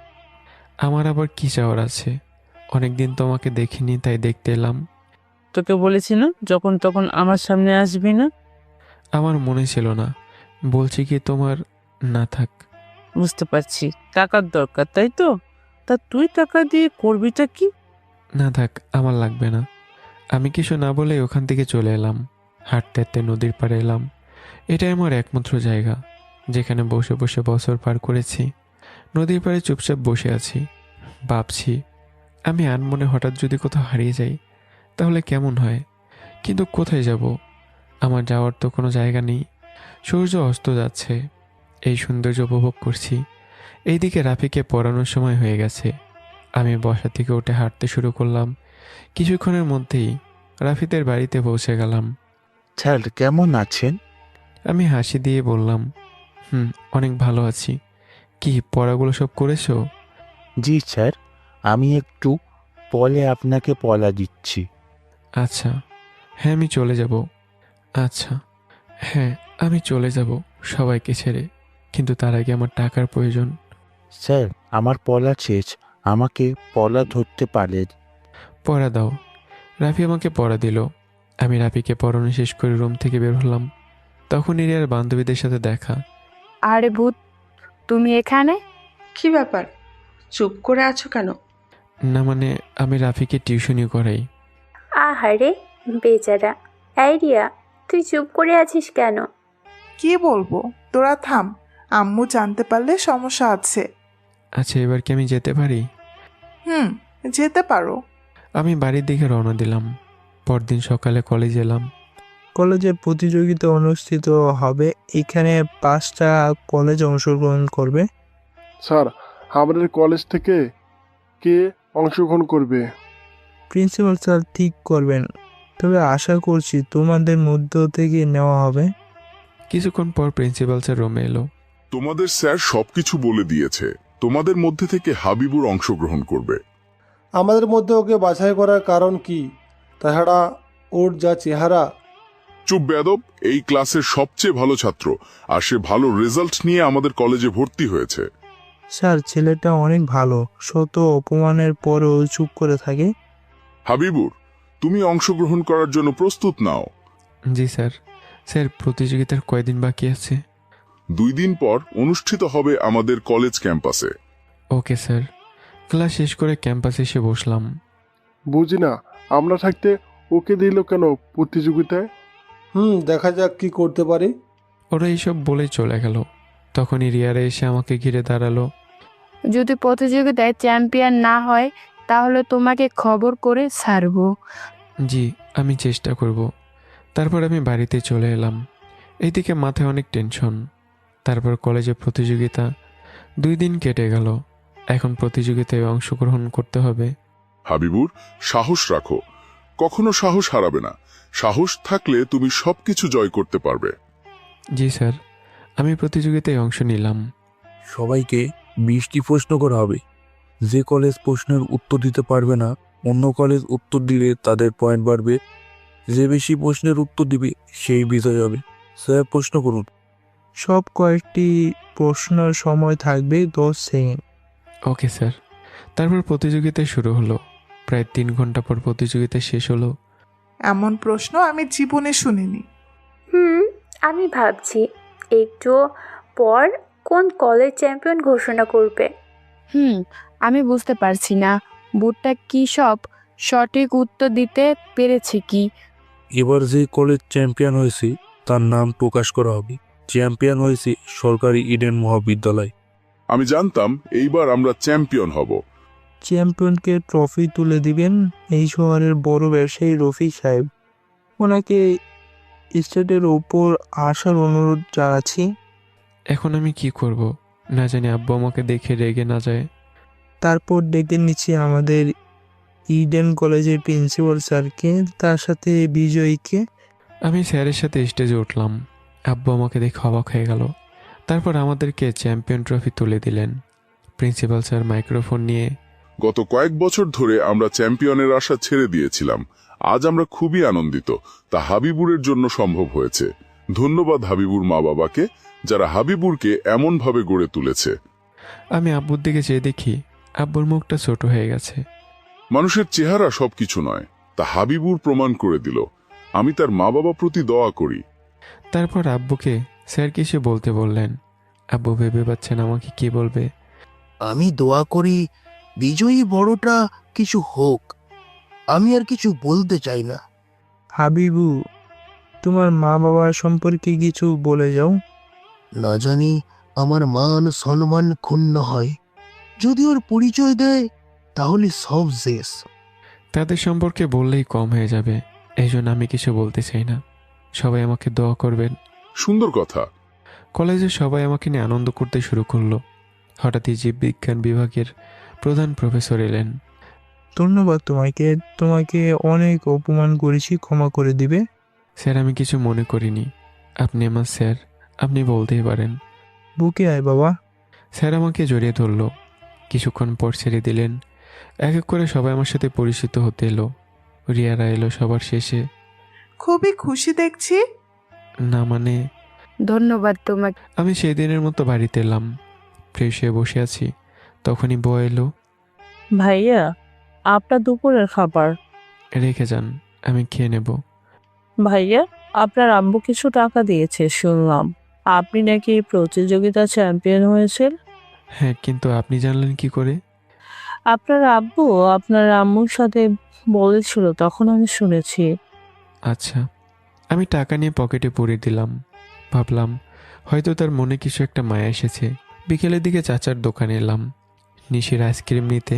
আমার আবার কি চাওয়ার আছে? অনেকদিন তোমাকে দেখিনি, তাই দেখতে এলাম। তোকে বলেছি না যখন তখন আমার সামনে আসবি না? আমার মনে ছিল না। বলছি কি তোমার না থাক। বুঝতে পারছি, টাকার দরকার তাই তো? তা তুই টাকা দিয়ে করবিটা কি? না থাক, আমার লাগবে না। আমি কিছু না বলে ওখান থেকে চলে এলাম। হাঁটতে হাঁটতে নদীর পাড়ে এলাম। এটাই আমার একমাত্র জায়গা যেখানে বসে বসে বছর পার করেছি। নদীর পাড়ে চুপচাপ বসে আছি, ভাবছি আমি আনমনে হঠাৎ যদি কোথাও হারিয়ে যাই তাহলে কেমন হয়। কিন্তু কোথায় যাব? আমার যাওয়ার তো কোনো জায়গা নেই। সূর্য অস্ত যাচ্ছে, এই সৌন্দর্য উপভোগ করছি। এইদিকে রাফিকে পড়ানোর সময় হয়ে গেছে। আমি বসা থেকে উঠে হাঁটতে শুরু করলাম। কিছুক্ষণের মধ্যেই রাফিদের বাড়িতে পৌঁছে গেলাম। স্যার কেমন আছেন? আমি হাসি দিয়ে বললাম, অনেক ভালো আছি। কি পড়াগুলো সব করেছো? জি স্যার, আমি একটু পরে আপনাকে পড়া দিচ্ছি। আচ্ছা, হ্যাঁ আমি চলে যাব। আচ্ছা, হ্যাঁ আমি চলে যাব সবাইকে ছেড়ে, কিন্তু তার আগে আমার টাকার প্রয়োজন। স্যার আমার পড়া শেষ, আমাকে পড়া ধরতে পারেন। পড়া দাও। রাফি আমাকে পড়া দিল। আমি রাফিকে পড়ানো শেষ করে রুম থেকে বের হলাম। তখন এরিয়ার বান্ধবীদের সাথে দেখা। আরে ভূত, তুমি এখানে? কি ব্যাপার, চুপ করে আছো কেন? না মানে আমি রাফিকে টিউশনই করাই। আহারে বেচারা। আইডিয়া, তুই চুপ করে আছিস কেন? কি বলবো, তোরা থাম, আম্মু জানতে পারলে সমস্যা আছে। আচ্ছা, এবার কি আমি যেতে পারি? যেতে পারো। আমি বাড়ির দিকে রওনা দিলাম। পরদিন সকালে কলেজ এলাম। কলেজে প্রতিযোগিতা অনুষ্ঠিত হবে। এখানে 5টা কলেজ অংশগ্রহণ করবে। স্যার আমাদের কলেজ থেকে কে অংশগ্রহণ করবে? প্রিন্সিপাল স্যার ঠিক করবেন, তবে আশা করছি তোমাদের মধ্য থেকে নেওয়া হবে। কিছুক্ষণ পর প্রিন্সিপাল স্যার রুমে এলো। তোমাদের স্যার সবকিছু বলে দিয়েছে। তোমাদের মধ্যে থেকে হাবিবুর অংশগ্রহণ করবে। আমাদের মধ্যে ওকে বাছাই করার কারণ কি? তাছাড়া ওর যা চেহারা। চুপ বেয়াদব, এই ক্লাসের সবচেয়ে ভালো ছাত্র, আর সে ভালো রেজাল্ট নিয়ে আমাদের কলেজে ভর্তি হয়েছে। স্যার ছেলেটা অনেক ভালো, শত অপমানের পরেও চুপ করে থাকে। হাবিবুর, তুমি অংশগ্রহণ করার জন্য প্রস্তুত নাও। জি স্যার। স্যার প্রতিযোগিতার কয়দিন বাকি আছে? 2 দিন পর অনুষ্ঠিত হবে আমাদের কলেজ ক্যাম্পাসে। Okay sir. ক্লাস শেষ করে ক্যাম্পাসে এসে বসলাম। বুঝি না, আমরা থাকতে ওকে দিল কেন প্রতিযোগিতায়? দেখা যাক কি করতে পারি। ওরা এইসব বলে চলে গেল। তখনই রিয়ারা এসে আমাকে ঘিরে দাঁড়ালো। যদি প্রতিযোগিতায় চ্যাম্পিয়ন না হয় তাহলে তোমাকে খবর করে ছাড়বো। জি, আমি চেষ্টা করব। তারপর আমি বাড়িতে চলে এলাম। এইদিকে মাথায় অনেক টেনশন। তারপর কলেজে প্রতিযোগিতা। 2 দিন কেটে গেল। এখন প্রতিযোগিতায় অংশগ্রহণ করতে হবে। হাবিবুর, সাহস রাখো, কখনো সাহস হারাবে না। সাহস থাকলে তুমি সবকিছু জয় করতে পারবে। জি স্যার, আমি প্রতিযোগিতায় অংশ নিলাম। সবাইকে 20টি প্রশ্ন করা হবে। যে কলেজ প্রশ্নের উত্তর দিতে পারবে না, অন্য কলেজ উত্তর দিলে তাদের পয়েন্ট বাড়বে। যে বেশি প্রশ্নের উত্তর দিবে সেই বিজয় হবে। স্যার প্রশ্ন করুন। সব কয়েকটি প্রশ্নের সময় থাকবে 10 সেকেন্ড। Okay sir. তারপর প্রতিযোগিতা শুরু হলো। প্রায় 3 ঘন্টা পর প্রতিযোগিতা শেষ হলো। এমন প্রশ্ন আমি জীবনে শুনিনি। আমি ভাবছি একটু পর কোন কলেজ চ্যাম্পিয়ন ঘোষণা করবে। আমি বুঝতে পারছি না বুটটা কি সব সঠিক উত্তর দিতে পেরেছে কি। এবার যে কলেজ চ্যাম্পিয়ন হয়েছে তার নাম প্রকাশ করা হবে। চ্যাম্পিয়ন হয়েছে সরকারি ইডেন মহাবিদ্যালয়। আমি জানতাম এইবার আমরা চ্যাম্পিয়ন হব। চ্যাম্পিয়নকে ট্রফি তুলে দিবেন এই শহরের বড় ব্যবসায়ী রফিক সাহেব। ওনাকে স্টেজের উপর আসার অনুরোধ জানাচ্ছি। এখন আমি কি করব? না জানি আব্বু আমাকে দেখে রেগে না যায়। তারপর ডেকে নিচ্ছি আমাদের ইডেন কলেজের প্রিন্সিপাল স্যারকে, তার সাথে বিজয়ীকে। আমি স্যারের সাথে স্টেজে উঠলাম। আব্বু আমাকে দেখে অবাক হয়ে গেল। তারপর আমাদেরকে চ্যাম্পিয়ন ট্রফি তুলে দিলেন। প্রিন্সিপাল স্যার মাইক্রোফোন নিয়ে, গত কয়েক বছর ধরে আমরা চ্যাম্পিয়নের আশা ছেড়ে দিয়েছিলাম। আজ আমরা খুবই আনন্দিত, তা হাবিবুরের জন্য সম্ভব হয়েছে। ধন্যবাদ হাবিবুর মা বাবাকে, যারা হাবিবুরকে এমনভাবে গড়ে তুলেছে। আমি আব্বুর দিকে চেয়ে দেখি আব্বুর মুখটা ছোট হয়ে গেছে। মানুষের চেহারা সবকিছু নয়, তা হাবিবুর প্রমাণ করে দিল। আমি তার মা বাবা প্রতি দোয়া করি। তারপর আব্বুকে স্যার কিছু বলতে বললেন। আব্বু ভেবে পাচ্ছেন আমাকে কি বলবে। আমি দোয়া করি বিজয়ী বড়টা কিছু হোক। আমি আর কিছু বলতে চাই না। হাবিবু, তোমার মা বাবার সম্পর্কে কিছু বলে যাও। না জানি আমার মান সম্মান ক্ষুণ্ণ হয়। যদি ওর পরিচয় দেয় তাহলে সব শেষ। তাদের সম্পর্কে বললেই কম হয়ে যাবে, এই জন্য আমি কিছু বলতে চাই না। সবাই আমাকে দোয়া করবেন। সুন্দর কথা। কলেজে সবাই আমাকে নিয়ে আনন্দ করতে শুরু করলো। হঠাৎই জীববিজ্ঞান বিভাগের প্রধান প্রফেসর এলেন। ধন্যবাদ তোমাকে, তোমাকে অনেক অপমান করেছি, ক্ষমা করে দিবে। স্যার, আমি কিছু মনে করিনি। আপনি আমার স্যার, আপনি বলতেই পারেন। বুকে আয় বাবা। স্যার আমাকে জড়িয়ে ধরল, কিছুক্ষণ পর ছেড়ে দিলেন। এক এক করে সবাই আমার সাথে পরিচিত হতে এলো। রিয়ারা এলো সবার শেষে। খুবই খুশি দেখছি। না মানে, ধন্যবাদ তোমাকে। আমি সেই দিনের মতো বাড়িতে এলাম। ফ্রেশ হয়ে বসে আছি, তখনই বউ এলো। ভাইয়া, আপনার দুপুরের খাবার। রেখে যান, আমি খেয়ে নেব। ভাইয়া, আপনার আব্বু কিছু টাকা দিয়েছে শুনলাম। আপনি নাকি প্রতিযোগিতা চ্যাম্পিয়ন হয়েছেন। হ্যাঁ, কিন্তু আপনি জানলেন কি করে? আপনার আব্বু আপনার আম্মুর সাথে বলেছিল, তখন আমি শুনেছি। আচ্ছা, আমি টাকা নিয়ে পকেটে পুরে দিলাম। ভাবলাম হয়তো তার মনে কিছু একটা মায়া এসেছে। বিকেলের দিকে চাচার দোকানে এলাম নিশির আইসক্রিম নিতে।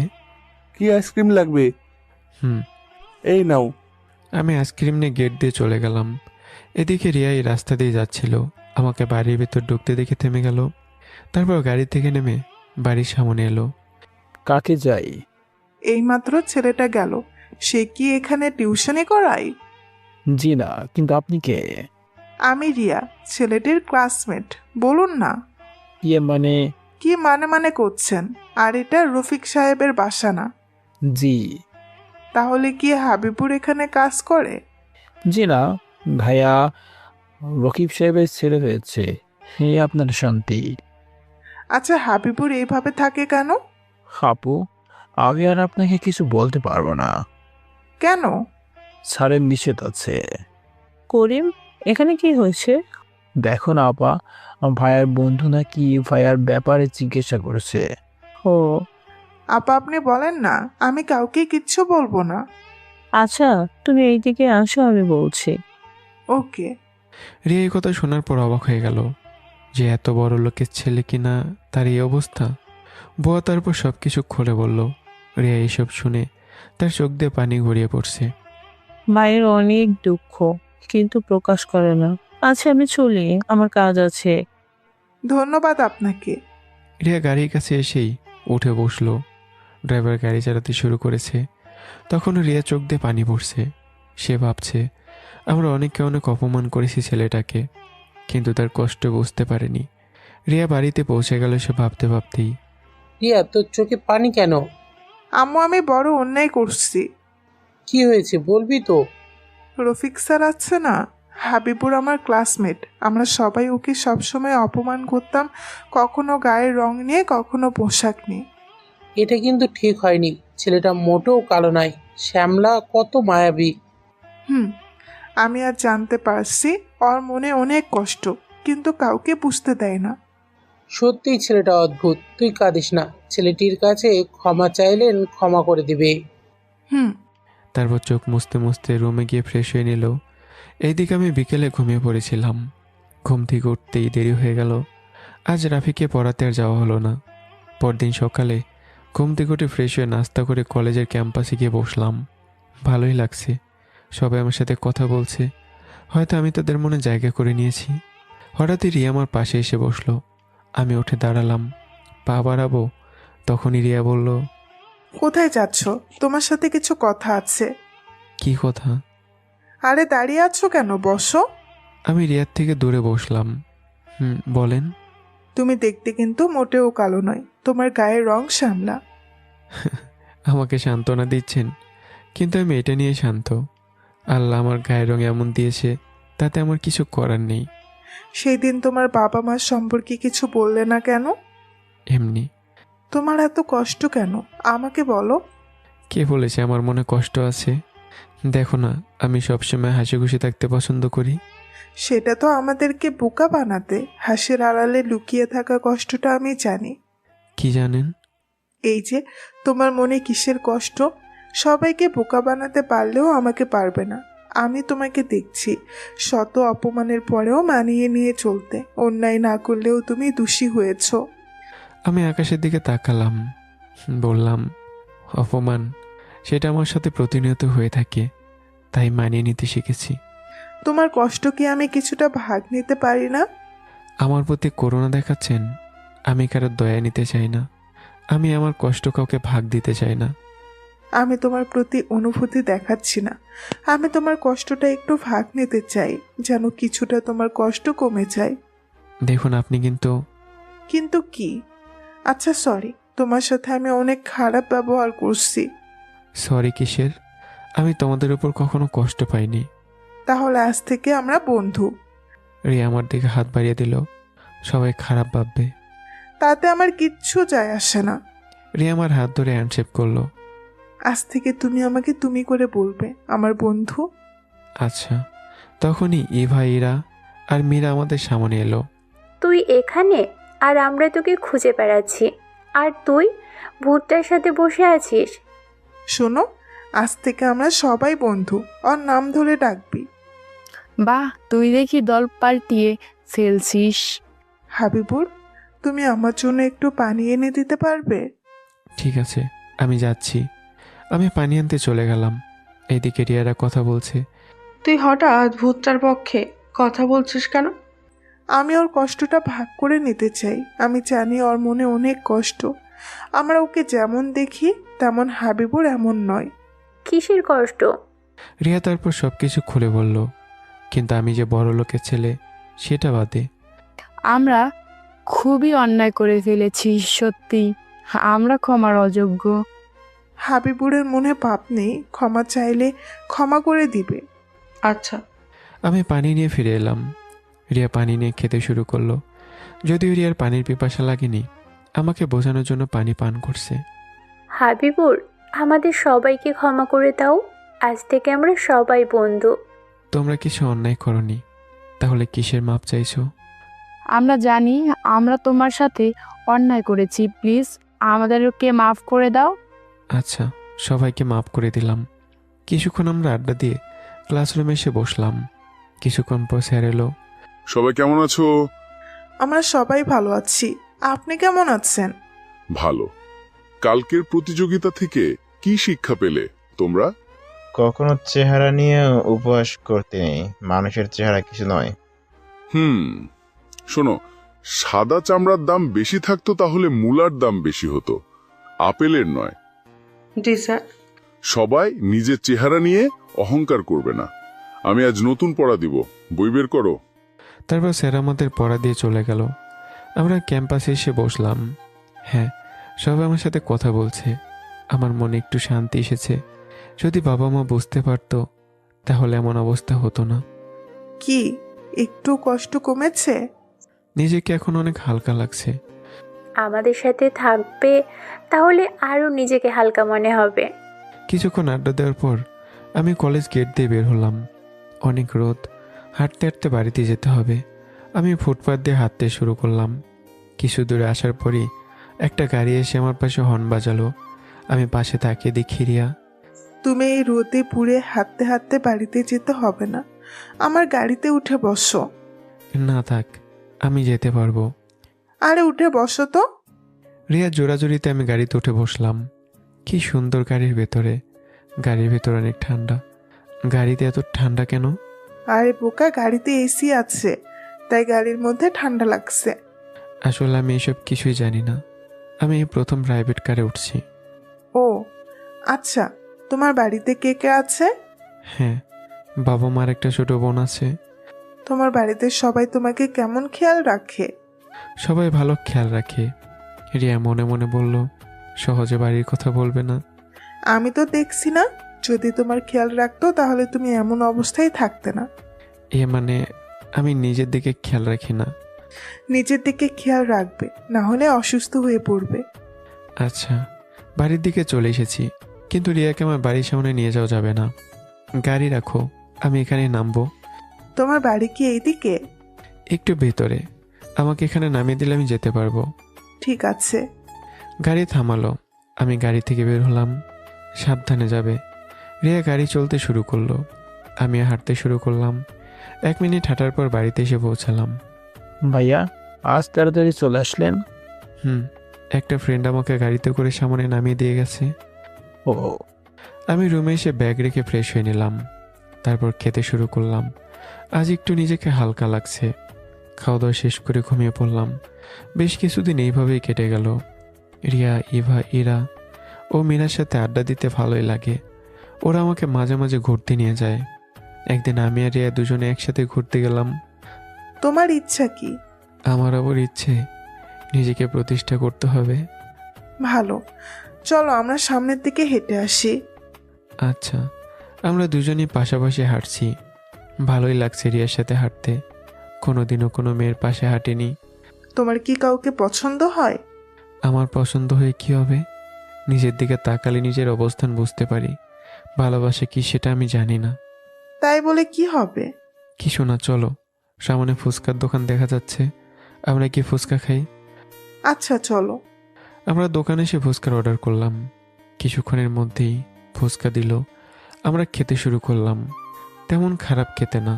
কি আইসক্রিম লাগবে? এই নাও। আমি আইসক্রিম নিয়ে গেট দিয়ে চলে গেলাম। এদিকে রিয়া এই রাস্তা দিয়ে যাচ্ছিল, আমাকে বাড়ির ভেতর ঢুকতে দেখে থেমে গেল। তারপর গাড়ি থেকে নেমে বাড়ির সামনে এলো। কাকে যাই? এইমাত্র ছেলেটা গেল, সে কি এখানে টিউশনি করায়? জি না, কিন্তু আপনি কে? আমি রিয়া, ছেলেটির ক্লাসমেট। বলুন না। ইয়ে মানে? কি মানে করছেন? আর এটা রফিক সাহেবের বাসা না? জি। তাহলে কি হাবিবুর এখানে কাজ করে? জি না ভাইয়া, রকিব সাহেবের ছেলে হয়েছে। হে আপনার শান্তি। আচ্ছা, হাবিবুর এইভাবে থাকে কেন? আপু, আমি আর আপনাকে কিছু বলতে পারবো না। কেন? স্যারের নিষেধ আছে। করিম, এখানে কি হয়েছে? দেখো না আপা, ভাইয়ার বন্ধু নাকি ভাইয়ার ব্যাপারে জিজ্ঞাসা করেছে। ও আপা, আপনি বলেন না, আমি কাউকে কিচ্ছু বলবো না। আচ্ছা, তুমি এইদিকে আসো, আমি বলছি। ওকে। রিয়া এই কথা শোনার পর অবাক হয়ে গেল যে এত বড় লোকের ছেলে কিনা তার এই অবস্থা। বুয়া তারপর সব কিছু খুলে বলল। রিয়া এইসব শুনে তার চোখ দিয়ে পানি গড়িয়ে পড়ছে। ভাইয়ের অনেক দুঃখ, কিন্তু প্রকাশ করে না। আচ্ছা, আমি চলি, আমার কাজ আছে। ধন্যবাদ আপনাকে। রিয়া গাড়ির কাছে এসেই উঠে বসলো। ড্রাইভার গাড়ি চালাতে শুরু করেছে। তখন রিয়া চোখ দিয়ে পানি পড়ছে। সে ভাবছে আমরা অনেকে অনেক অপমান করেছি ছেলেটাকে, কিন্তু তার কষ্ট বুঝতে পারেনি। রিয়া বাড়িতে পৌঁছে গেল সে ভাবতে ভাবতেই। রিয়া, তোর চোখে পানি কেন? আম্মু, আমি বড় অন্যায় করছি। কি হয়েছে বলবি তো? রফিক স্যার আছে না, হাবিবুর আমার ক্লাসমেট। আমরা সবাই ওকে সবসময় অপমান করতাম, কখনো গায়ের রং নিয়ে, কখনো পোশাক নিয়ে। এটা কিন্তু ঠিক হয়নি। ছেলেটা মোটেও কালো নয়, শ্যামলা, কত মায়াবী। আমি আর জানতে পারছি ওর মনে অনেক কষ্ট, কিন্তু কাউকে বুঝতে দেয় না। সত্যিই ছেলেটা অদ্ভুত। তুই কাঁদিস না, ছেলেটির কাছে ক্ষমা চাইলেন ক্ষমা করে দিবে। তারপর চোখ মুছতে মুছতে রুমে গিয়ে ফ্রেশ হয়ে নিল। এইদিকে আমি বিকেলে ঘুমিয়ে পড়েছিলাম। ঘুম থেকে উঠতেই দেরি হয়ে গেল। আজ রাফিকে পড়াতে আর যাওয়া হলো না। পরদিন সকালে ঘুম থেকে উঠে ফ্রেশ হয়ে নাস্তা করে কলেজের ক্যাম্পাসে গিয়ে বসলাম। ভালোই লাগছে, সবাই আমার সাথে কথা বলছে। হয়তো আমি তাদের মনে জায়গা করে নিয়েছি। হঠাৎই রিয়া আমার পাশে এসে বসলো। আমি উঠে দাঁড়ালাম, পা বাড়াবো, তখনই রিয়া বলল, কোথায় যাচ্ছ? তোমার সাথে কিছু কথা আছে। কি কথা? আরে দাঁড়িয়ে আছো কেন, বসো। আমি রিয়ার থেকে দূরে বসলাম। বলেন। তুমি দেখতে কিন্তু মোটেও কালো নয়, তোমার গায়ের রং শ্যামলা। আমাকে সান্ত্বনা দিচ্ছেন, কিন্তু আমি এটা নিয়ে শান্ত। আল্লাহ আমার গায়ের রং এমন দিয়েছে, তাতে আমার কিছু করার নেই। সেই দিন তোমার বাবা মার সম্পর্কে কিছু বললে না কেন? এমনি। তোমার এত কষ্ট কেন, আমাকে বলো। কে বলেছে আমার মনে কষ্ট আছে? দেখো না, আমি সবসময় হাসি খুশি থাকতে পছন্দ করি। সেটা তো আমাদেরকে বোকা বানাতে। হাসির আড়ালে লুকিয়ে থাকা কষ্টটা আমি জানি। কি জানেন? এই যে তোমার মনে কিসের কষ্ট। সবাইকে বোকা বানাতে পারলেও আমাকে পারবে না। আমি তোমাকে দেখছি শত অপমানের পরেও মানিয়ে নিয়ে চলতে। অন্যায় না করলেও তুমি দোষী হয়েছো। আমি আকাশের দিকে তাকালাম, বললাম, অপমান সেটা আমার সাথে প্রতিনিয়ত হয়ে থাকে, তাই মানিয়ে নিতে শিখেছি। তোমার কষ্ট কি আমি কিছুটা ভাগ নিতে পারি না? আমার প্রতি করুণা দেখাচ্ছেন? আমি কারো দয়া নিতে চাই না, আমি আমার কষ্ট কাউকে ভাগ দিতে চাই না। আমি তোমার প্রতি অনুভূতি দেখাচ্ছি না, আমি তোমার কষ্টটা একটু ভাগ নিতে চাই, যেন কিছুটা তোমার কষ্ট কমে যায়। দেখুন আপনি কিন্তু কিন্তু কি? আচ্ছা সরি, তোমার সাথে আমি অনেক খারাপ ব্যবহার করছি। সরি কিসের? আমি তোমাদের উপর কখনো কষ্ট পাইনি। তাহলে আজ থেকে আমরা বন্ধু। রিয়া আমার দিকে হাত বাড়িয়ে দিল। সবাই খারাপ ভাববে। তাতে আমার কিচ্ছু যায় আসে না। রিয়া আমার হাত ধরে হ্যান্ডশেক করলো। আজ থেকে তুমি আমাকে তুমি করে বলবে, আমার বন্ধু। আচ্ছা। তখনই ইভা, ইরা আর মীরা আমাদের সামনে এলো। তুই এখানে, আর আমরা তোকে খুঁজে বেড়াচ্ছি, আর তুই ভূতটার সাথে বসে আছিস। শোনো, আজ থেকে আমরা সবাই বন্ধু। ওর নাম ধরে ডাকবি। বাহ, তুই দেখি দল পাল্টিয়ে ফেলছিস। হাবিবুর, তুমি আমার জন্য একটু পানি এনে দিতে পারবে? ঠিক আছে, আমি যাচ্ছি। আমি পানি আনতে চলে গেলাম। এইদিকে রিয়ারা কথা বলছে। তুই হঠাৎ ভূতটার পক্ষে কথা বলছিস কেন? আমি ওর কষ্টটা ভাগ করে নিতে চাই। আমি জানি ওর মনে অনেক কষ্ট। আমরা ওকে যেমন দেখি তেমন হাবিবুর এমন নয়। কিসের কষ্ট? রিয়া তারপর সবকিছু খুলে বলল। কিন্তু আমি যে বড় লোকের ছেলে সেটা বাদে। আমরা খুবই অন্যায় করে ফেলেছি, সত্যি আমরা ক্ষমার অযোগ্য। হাবিবুরের মনে পাপ নেই, ক্ষমা চাইলে ক্ষমা করে দিবে। আচ্ছা। আমি পানি নিয়ে ফিরে এলাম। রিয়া পানি নিয়ে খেতে শুরু করলো। যদিও রিয়ার পানির পিপাসা লাগেনি, আমাকে বোঝানোর জন্য পানি পান করছে। হাবিবুর, আমাদের সবাইকে ক্ষমা করে দাও, আজ থেকে আমরা সবাই বন্ধু। তোমরা কিছু অন্যায় করনি, তাহলে কিসের মাপ চাইছো? আমরা জানি আমরা তোমার সাথে অন্যায় করেছি, প্লিজ আমাদেরকে মাফ করে দাও। আচ্ছা, সবাইকে মাপ করে দিলাম। কিছুক্ষণ আমরা আড্ডা দিয়ে ক্লাসরুমে এসে বসলাম। কিছুক্ষণ পর স্যার এলো। সবাই কেমন আছো? আমরা সবাই ভালো আছি। আপনি কেমন আছেন? ভালো। কালকের প্রতিযোগিতা থেকে কি শিক্ষা পেলে তোমরা? কখনো চেহারা নিয়ে উপহাস করতে নেই, মানুষের চেহারা কিছু নয়। শোনো, সাদা চামড়ার দাম বেশি থাকতো তাহলে মূলার দাম বেশি হতো, আপেলের নয়। জি স্যার। সবাই নিজের চেহারা নিয়ে অহংকার করবে না। আমি আজ নতুন পড়া দিব, বই বের করো। তারপর স্যার আমাদের পড়া দিয়ে চলে গেল। আমরা ক্যাম্পাসে এসে বসলাম। হ্যাঁ, সবাই আমার সাথে কথা বলছে। আমার মনে একটু শান্তি এসেছে। যদি বাবা মা বুঝতে পারতো তাহলে এমন অবস্থা হতো না। কি একটু কষ্ট কমেছে? নিজেকে এখন অনেক হালকা লাগছে। আমাদের সাথে থাকবে, তাহলে আরো নিজেকে হালকা মনে হবে। কিছুক্ষণ আড্ডা দেওয়ার পর আমি কলেজ গেট দিয়ে বের হলাম। অনেক রোদ, হাঁটতে হাঁটতে বাড়িতে যেতে হবে। আমি ফুটপাথ দিয়ে হাঁটতে শুরু করলাম। কিছু দূরে আসার পরই একটা গাড়ি এসে আমার পাশে হর্ন বাজালো। আমি পাশে তাকিয়ে দেখি রিয়া। তুমি এই রোদে পুড়ে হাঁটতে হাঁটতে বাড়িতে যেতে হবে না, আমার গাড়িতে উঠে বসো। না থাক, আমি যেতে পারবো। আরে উঠে বসো তো। রিয়া জোরাজুরিতে আমি গাড়িতে উঠে বসলাম। কি সুন্দর গাড়ির ভেতরে। গাড়ির ভেতর অনেক ঠান্ডা। গাড়িতে এত ঠান্ডা কেন? আরে বোকা, গাড়িতে এসি আছে, তাই গাড়ির মধ্যে ঠান্ডা লাগছে। আসলে আমি এসব কিছুই জানি না। আমি এই প্রথম প্রাইভেট কারে উঠছি। ও আচ্ছা, তোমার বাড়িতে কে কে আছে? হ্যাঁ, বাবা মার একটা ছোট বোন আছে। তোমার বাড়িতে সবাই তোমাকে কেমন খেয়াল রাখে? সবাই ভালো খেয়াল রাখে। রিয়া মনে মনে বলল, সহজে বাড়ির কথা বলবে না। আমি তো দেখছি না, যদি তোমার খেয়াল রাখতো তাহলে তুমি এমন অবস্থায় থাকতে না। এ মানে আমি নিজের দিকে খেয়াল রাখি না। নিজের দিকে খেয়াল রাখবে, না হলে অসুস্থ হয়ে পড়বে। আচ্ছা, বাড়ির দিকে চলে এসেছি, কিন্তু রিয়াকে আমার বাড়ির সামনে নিয়ে যাওয়া যাবে না। গাড়ি রাখো, আমি এখানে নামবো। তোমার বাড়ি কি এইদিকে? একটু ভেতরে, আমাকে এখানে নামিয়ে দিলে আমি যেতে পারবো। ঠিক আছে। গাড়ি থামালো। আমি গাড়ি থেকে বের হলাম। সাবধানে যাবে। রিয়া গাড়ি চলতে শুরু করলো। আমি হাঁটতে শুরু করলাম। 1 মিনিট হাঁটার পর বাড়িতে এসে পৌঁছালাম। ভাইয়া আজ তাড়াতাড়ি চলে আসলেন। একটা ফ্রেন্ড আমাকে গাড়িতে করে সামনে নামিয়ে দিয়ে গেছে। ও আমি রুমে এসে ব্যাগ রেখে ফ্রেশ হয়ে নিলাম, তারপর খেতে শুরু করলাম। আজ একটু নিজেকে হালকা লাগছে। খাওয়া দাওয়া শেষ করে ঘুমিয়ে পড়লাম। বেশ কিছুদিন এইভাবেই কেটে গেল। রিয়া, ইভা, ইরা ও মীরার সাথে আড্ডা দিতে ভালোই লাগে। ওরা আমাকে মাঝে মাঝে ঘুরতে নিয়ে যায়। একদিন আমি আর রিয়া দুজনে একসাথে ঘুরতে গেলাম। তোমার ইচ্ছা কি? আমার আবার ইচ্ছে, নিজেকে প্রতিষ্ঠা করতে হবে। ভালো, চলো আমরা সামনের দিকে হেঁটে আসি। আচ্ছা। আমরা দুজনেই পাশাপাশি হাঁটছি। ভালোই লাগছে রিয়ার সাথে হাঁটতে। কোনোদিনও কোনো মেয়ের পাশে হাঁটিনি। তোমার কি কাউকে পছন্দ হয়? আমার পছন্দ হয়ে কি হবে? নিজের দিকে তাকালে নিজের অবস্থান বুঝতে পারি। ভালোবাসা কি সেটা আমি জানি না। তাই বলে কি হবে? কিছু না, চলো। সামনে ফুচকার দোকান দেখা যাচ্ছে, আমরা কি ফুচকা খাই? আচ্ছা চলো। আমরা দোকানে এসে ফুচকার অর্ডার করলাম। কিছুক্ষণের মধ্যেই ফুচকা দিল। আমরা খেতে শুরু করলাম। তেমন খারাপ খেতে না।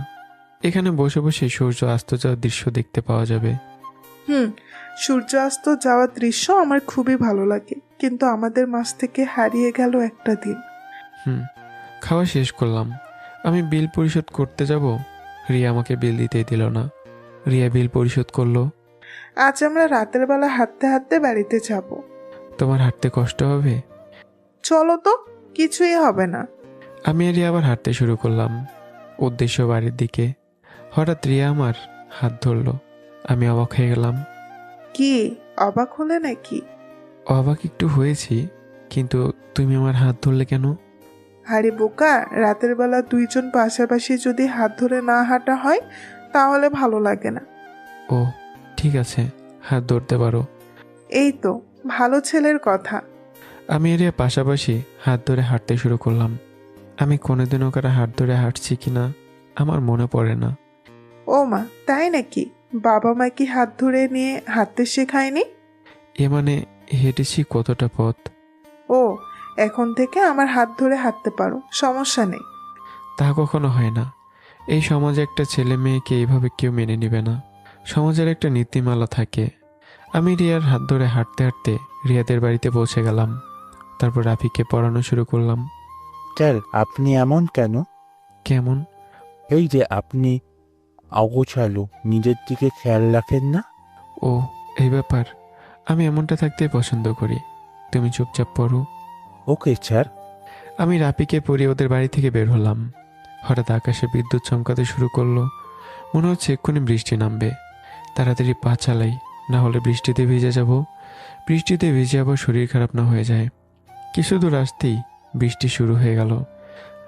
এখানে বসে বসে সূর্য অস্ত যাওয়ার দৃশ্য দেখতে পাওয়া যাবে। সূর্যাস্ত যাওয়ার দৃশ্য আমার খুবই ভালো লাগে, কিন্তু আমাদের মাঝ থেকে হারিয়ে গেল একটা দিন। খাওয়া শেষ করলাম। আমি বিল পরিশোধ করতে যাব, রিয়া আমাকে বিল দিতেই দিল না। রিয়া বিল পরিশোধ করলো। আজ আমরা রাতের বেলা হাঁটতে হাঁটতে বাড়িতে যাব। তোমার হাঁটতে কষ্ট হবে? চলো তো, কিছুই হবে না। আমি আর রিয়া আবার হাঁটতে শুরু করলাম, উদ্দেশ্য বাড়ির দিকে। হঠাৎ রিয়া আমার হাত ধরলো। আমি অবাক হয়ে গেলাম। কি অবাক হলে নাকি? অবাক একটু হয়েছি, কিন্তু তুমি আমার হাত ধরলে কেন? আরে বোকা, রাতের বেলা দুইজন পাশাপাশি যদি হাত ধরে না হাঁটা হয় তাহলে ভালো লাগে না। ও ঠিক আছে, হাত ধরতে পারো। এই তো ভালো ছেলের কথা। আমি আর রিয়া পাশাপাশি হাত ধরে হাঁটতে শুরু করলাম। আমি কোনোদিনও কারো হাত ধরে হাঁটছি কিনা আমার মনে পড়ে না। ও মা, তাই নাকি? বাবা মা কি হাত ধরে নিয়ে হাঁটতে শেখায়নি? এ মানে হেঁটেছি কতটা পথ। ও, এখন থেকে আমার হাত ধরে হাঁটতে পারো, সমস্যা নেই। তা কখনো হয় না। এই সমাজে একটা ছেলে মেয়েকে এইভাবে কেউ মেনে নেবে না। সমাজের একটা নীতিমালা থাকে। আমি রিয়ার হাত ধরে হাঁটতে হাঁটতে রিয়াদের বাড়িতে পৌঁছে গেলাম। তারপর রাফিকে পড়ানো শুরু করলাম। স্যার আপনি এমন কেন? কেমন? এই যে আপনি অগোছালো, নিজের দিকে খেয়াল রাখেন না। ও এই ব্যাপার। আমি এমনটা থাকতে পছন্দ করি। তুমি চুপচাপ পড়ো। Okay sir. আমি রাফিকে পড়িয়ে ওদের বাড়ি থেকে বের হলাম। হঠাৎ আকাশে বিদ্যুৎ চমকাতে শুরু করলো। মনে হচ্ছে এক্ষুনি বৃষ্টি নামবে। তাড়াতাড়ি পা চালাই, না হলে বৃষ্টিতে ভিজে যাব। বৃষ্টিতে ভিজে আবার শরীর খারাপ না হয়ে যায়। কিছু দূর আসতেই বৃষ্টি শুরু হয়ে গেল।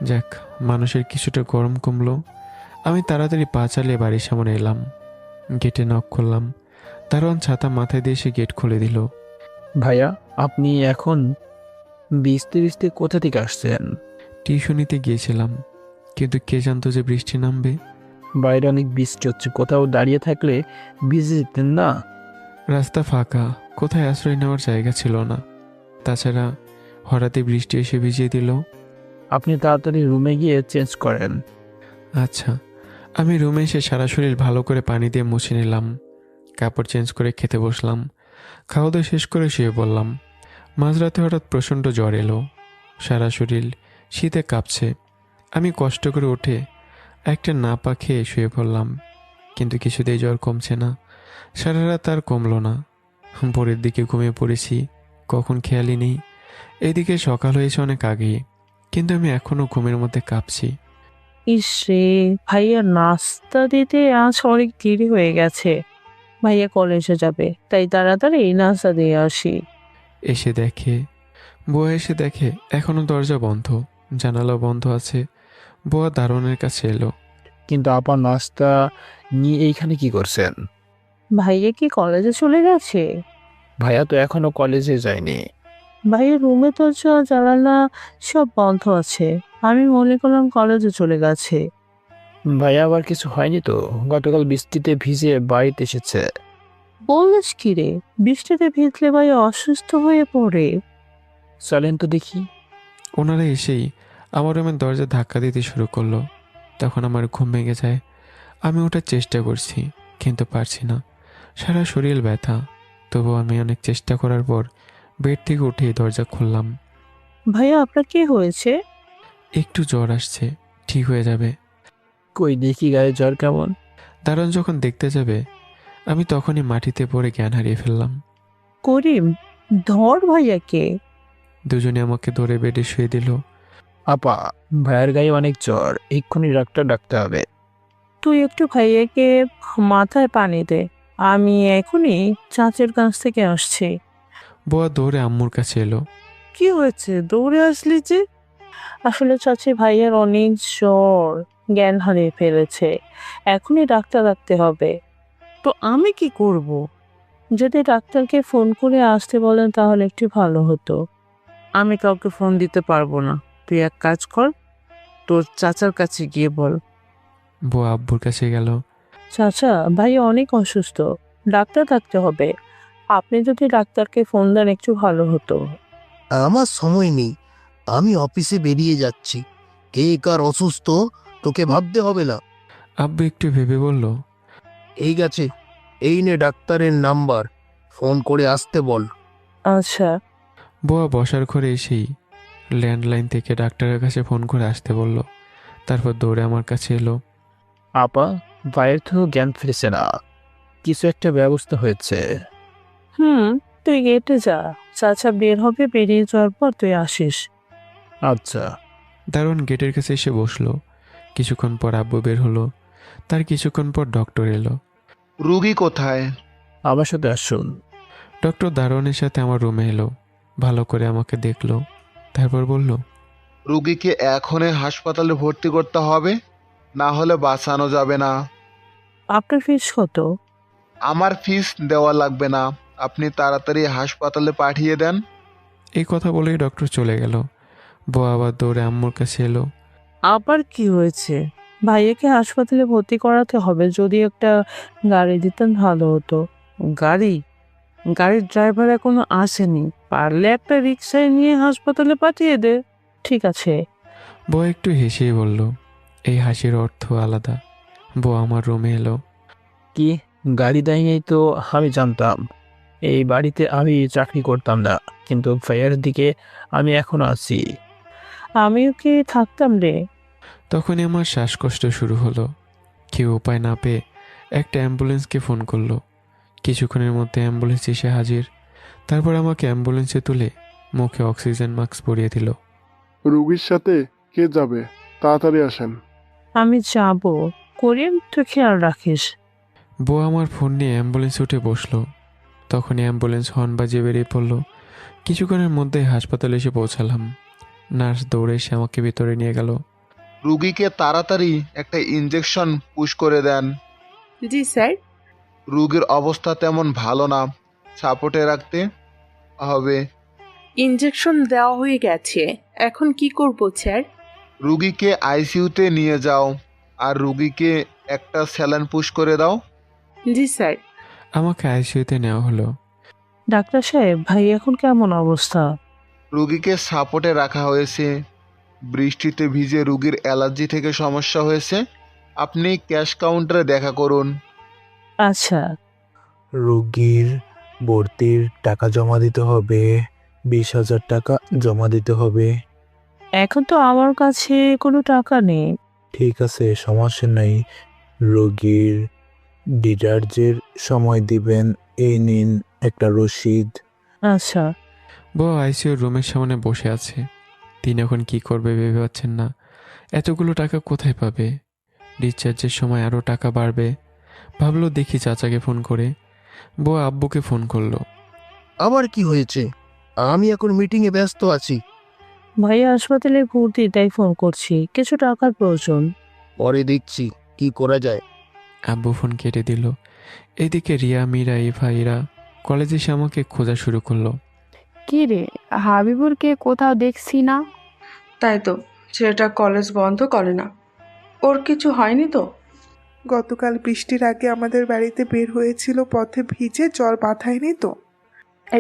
যাক, মানুষের কিছুটা গরম কমলো। আমি তাড়াতাড়ি পা চালিয়ে বাড়ির সামনে এলাম। গেটে নক করলাম। দারোয়ান ছাতা মাথায় দিয়ে এসে গেট খুলে দিল। ভাইয়া আপনি এখন বৃষ্টি বৃষ্টি কোথা থেকে আসছেন? টিউশনিতে গিয়েছিলাম, কিন্তু কে জানতো যে বৃষ্টি নামবে। বাইরে অনেক বৃষ্টি হচ্ছে, কোথাও দাঁড়িয়ে থাকলে ভিজে যেতেন না? রাস্তা ফাঁকা, কোথায় আশ্রয় নেওয়ার জায়গা ছিল না। তাছাড়া হঠাৎই বৃষ্টি এসে ভিজিয়ে দিল। আপনি তাড়াতাড়ি রুমে গিয়ে চেঞ্জ করেন। আচ্ছা। আমি রুমে এসে সারা শরীর ভালো করে পানি দিয়ে মুছে নিলাম। কাপড় চেঞ্জ করে খেতে বসলাম। খাওয়া দাওয়া শেষ করে শুয়ে পড়লাম। মাঝরাতে হঠাৎ প্রচণ্ড জ্বর এলো। সারা শরীর শীতে কাঁপছে। আমি কষ্ট করে উঠে একটা নাপা খেয়ে শুয়ে পড়লাম, কিন্তু কিছুতেই জ্বর কমছে না। সারা রাত আর কমলো না। ভোরের দিকে ঘুমিয়ে পড়েছি, কখন খেয়ালই নেই। এদিকে সকাল হয়েছে অনেক আগেই, কিন্তু আমি এখনো ঘুমের মধ্যে কাঁপছি। ইসরে, ভাইয়া নাস্তা দিতে আজ অনেক দেরি হয়ে গেছে। ভাইয়া কলেজে যাবে, তাই তাড়াতাড়ি নাস্তা দিয়ে আসি। বুয়া এসে দেখে এখনো দরজা বন্ধ, জানালা বন্ধ আছে। বুয়া দারোয়ানের কাছে এলো। কিন্তু আপা নাস্তা নিয়ে এইখানে কি করছেন? ভাইয়া কি কলেজে চলে গেছে? ভাইয়া তো এখনো কলেজে যায়নি। ভাইয়ের রুমে তো জানালা সব বন্ধ আছে, আমি মনে করলাম কলেজে চলে গেছে। ভাইয়া আবার কিছু হয়নি তো? গতকাল বৃষ্টিতে ভিজে বাড়িতে এসেছে। বলিস কি রে, বৃষ্টিতে ভিজলে ভাইয়া অসুস্থ হয়ে পড়ে। চলেন তো দেখি। ওনারা এসেই আমার রুমের দরজা ধাক্কা দিতে শুরু করলো। তখন আমার ঘুম ভেঙে যায়। আমি ওঠার চেষ্টা করছি কিন্তু পারছি না, সারা শরীর ব্যথা। তবুও আমি অনেক চেষ্টা করার পর বেড থেকে উঠে দরজা খুললাম। ভাইয়া আপনার কি হয়েছে? একটু জ্বর আসছে, ঠিক হয়ে যাবে। কই দেখি গায়ে জ্বর কেমন? দারুণ যখন দেখতে যাবে আমি তখনই মাটিতে পড়ে জ্ঞান হারিয়ে ফেললাম। করিম, ধর ভাইয়াকে। দুজনে আমাকে ধরে বেডে শুয়ে দিল। আপা, ভাইয়ের গায়ে অনেক জ্বর, এক্ষুনি ডাক্তার ডাকতে হবে। তুই একটু ভাইয়াকে মাথায় পানি দে, আমি এখনই চাচের কাছ থেকে আসছি। বুয়া দৌড়ে আম্মুর কাছে এলো। কি হয়েছে, দৌড়ে আসলি যে? আসলে চাচি ভাইয়ার অনেক জ্বর, জ্ঞান হারিয়ে ফেলেছে, এখনই ডাক্তার ডাকতে হবে। তো আমি কি করব? যদি ডাক্তারকে ফোন করে আসতে বলেন তাহলে একটু ভালো হতো। আমি কাউকে ফোন দিতে পারবো না, তুই এক কাজ কর, তোর চাচার কাছে গিয়ে বল। বুয়া আব্বুর কাছে গেল। চাচা, ভাইয়া অনেক অসুস্থ, ডাক্তার ডাকতে হবে, আপনি যদি ডাক্তারকে ফোন দেন একটু ভালো হতো। আমার সময় নেই, আমি অফিসে বেরিয়ে যাচ্ছি। কে কার অসুস্থ তোকে ভাবতে হবে না। আব্বু একটু ভেবে বলল, ঠিক আছে, এই নে ডাক্তারের নাম্বার, ফোন করে আসতে বল। আচ্ছা। বুয়া বসার ঘরে এসেই ল্যান্ডলাইন থেকে ডাক্তারের কাছে ফোন করে আসতে বলল। তারপর দৌড়ে আমার কাছে এলো। আপা, ভাইয়ের তো জ্ঞান ফিরেছে না, কিছু একটা ব্যবস্থা হয়েছে। তুই গেটে যা, চাচা বের হবে, বেরিয়ে যাওয়ার পর তুই আসিস। আচ্ছা। দারুণ গেটের কাছে এসে বসলো। কিছুক্ষণ পর আব্বু বের হলো। তার কিছুক্ষণ পর ডক্টর এলো। রুগী কোথায়? আমার সাথে আসুন। ডক্টর দারোয়ানের সাথে আমার রুমে এলো, ভালো করে আমাকে দেখলো, তারপর বলল, রুগীকে এখনই হাসপাতালে ভর্তি করতে হবে, না হলে বাঁচানো যাবে না। আপনার ফিস কত? আমার ফিস দেওয়া লাগবে না, আপনি তাড়াতাড়ি হাসপাতালে পাঠিয়ে দেন। এই কথা বলেই ডক্টর চলে গেল। বউ আবার দৌড়ে আম্মুর কাছে এলো। আবার কি হয়েছে? ভাইয়াকে হাসপাতালে ভর্তি করাতে হবে, যদি একটা গাড়ি দিতেন ভালো হতো। গাড়ি? গাড়ির ড্রাইভার এখনো আসেনি, পারলে একটা রিক্সায় নিয়ে হাসপাতালে পাঠিয়ে দে। ঠিক আছে। বউ একটু হেসেই বলল, এই হাসির অর্থ আলাদা। বউ আমার রুমে এলো। কি গাড়ি দেয়নি তো আমি জানতাম। এই বাড়িতে আমি চাকরি করতাম না, কিন্তু ভাইয়ের দিকে আমি এখনো আছি। আমিও কি থাকতাম রে। তখনই আমার শ্বাসকষ্ট শুরু হলো। কেউ উপায় না পেয়ে একটা অ্যাম্বুলেন্সকে ফোন করলো। কিছুক্ষণের মধ্যে অ্যাম্বুলেন্স এসে হাজির। তারপর আমাকে অ্যাম্বুলেন্সে তুলে মুখে অক্সিজেন মাস্ক পরিয়ে দিল। রুগীর সাথে কে যাবে? তাড়াতাড়ি আসেন। আমি যাব, করিম তুই খেয়াল রাখিস। বউ আমার ফোন নিয়ে অ্যাম্বুলেন্সে উঠে বসলো। তখনই অ্যাম্বুলেন্স হর্ন বাজিয়ে বেরিয়ে পড়লো। কিছুক্ষণের মধ্যে হাসপাতালে এসে পৌঁছালাম। নার্স দৌড়ে এসে আমাকে ভিতরে নিয়ে গেল। রুগীকে তাড়াতাড়ি একটা ইনজেকশন পুশ করে দেন। জি স্যার। রুগীর অবস্থা তেমন ভালো না, সাপোর্টে রাখতে হবে। ইনজেকশন দেওয়া হয়ে গেছে, এখন কি করব স্যার? রুগীকে আইসিইউতে নিয়ে যাও, আর রুগীকে একটা স্যালাইন পুশ করে দাও। জি স্যার। আমাকে আইসিইউতে নেওয়া হলো। ডাক্তার সাহেব, ভাই এখন কেমন অবস্থা? রুগীকে সাপোর্টে রাখা হয়েছে। বৃষ্টিতে ভিজে রুগীর অ্যালার্জি থেকে সমস্যা হয়েছে। আপনি ক্যাশ কাউন্টারে দেখা করুন। আচ্ছা। রোগীর ভর্তির টাকা জমা দিতে হবে, 20,000 টাকা জমা দিতে হবে। এখন তো আমার কাছে কোনো টাকা নেই। ঠিক আছে, সমস্যা নেই। রোগীর ডিসচার্জের সময় দিবেন, এই নিন একটা রসিদ। আচ্ছা। বউ আইসিইউর রুমের সামনে বসে আছে। তিনি এখন কি করবে ভেবে পাচ্ছেন না। এতগুলো টাকা কোথায় পাবে? ডিসচার্জের সময় আরও টাকা বাড়বে। ভাবলো দেখি চাচাকে ফোন করে। বউ আব্বুকে ফোন করলো। আবার কি হয়েছে? আমি এখন মিটিংয়ে ব্যস্ত আছি। ভাইয়া হাসপাতালে ভর্তি, তাই ফোন করছি, কিছু টাকার প্রয়োজন। পরে দেখছি কি করা যায়। আব্বু ফোন কেটে দিল। এদিকে রিয়া, মীরা, ইভা এরা কলেজে এসে আমাকে খোঁজা শুরু করলো। কি রে, হাবিবুরকে কোথাও দেখছি না। তাই তো, ছেলেটা কলেজ বন্ধ করে না। ওর কিছু হয়নি তো? গতকাল বৃষ্টির আগে আমাদের বাড়িতে বের হয়েছিল, পথে ভিজে জ্বর বাঁধায়নি তো?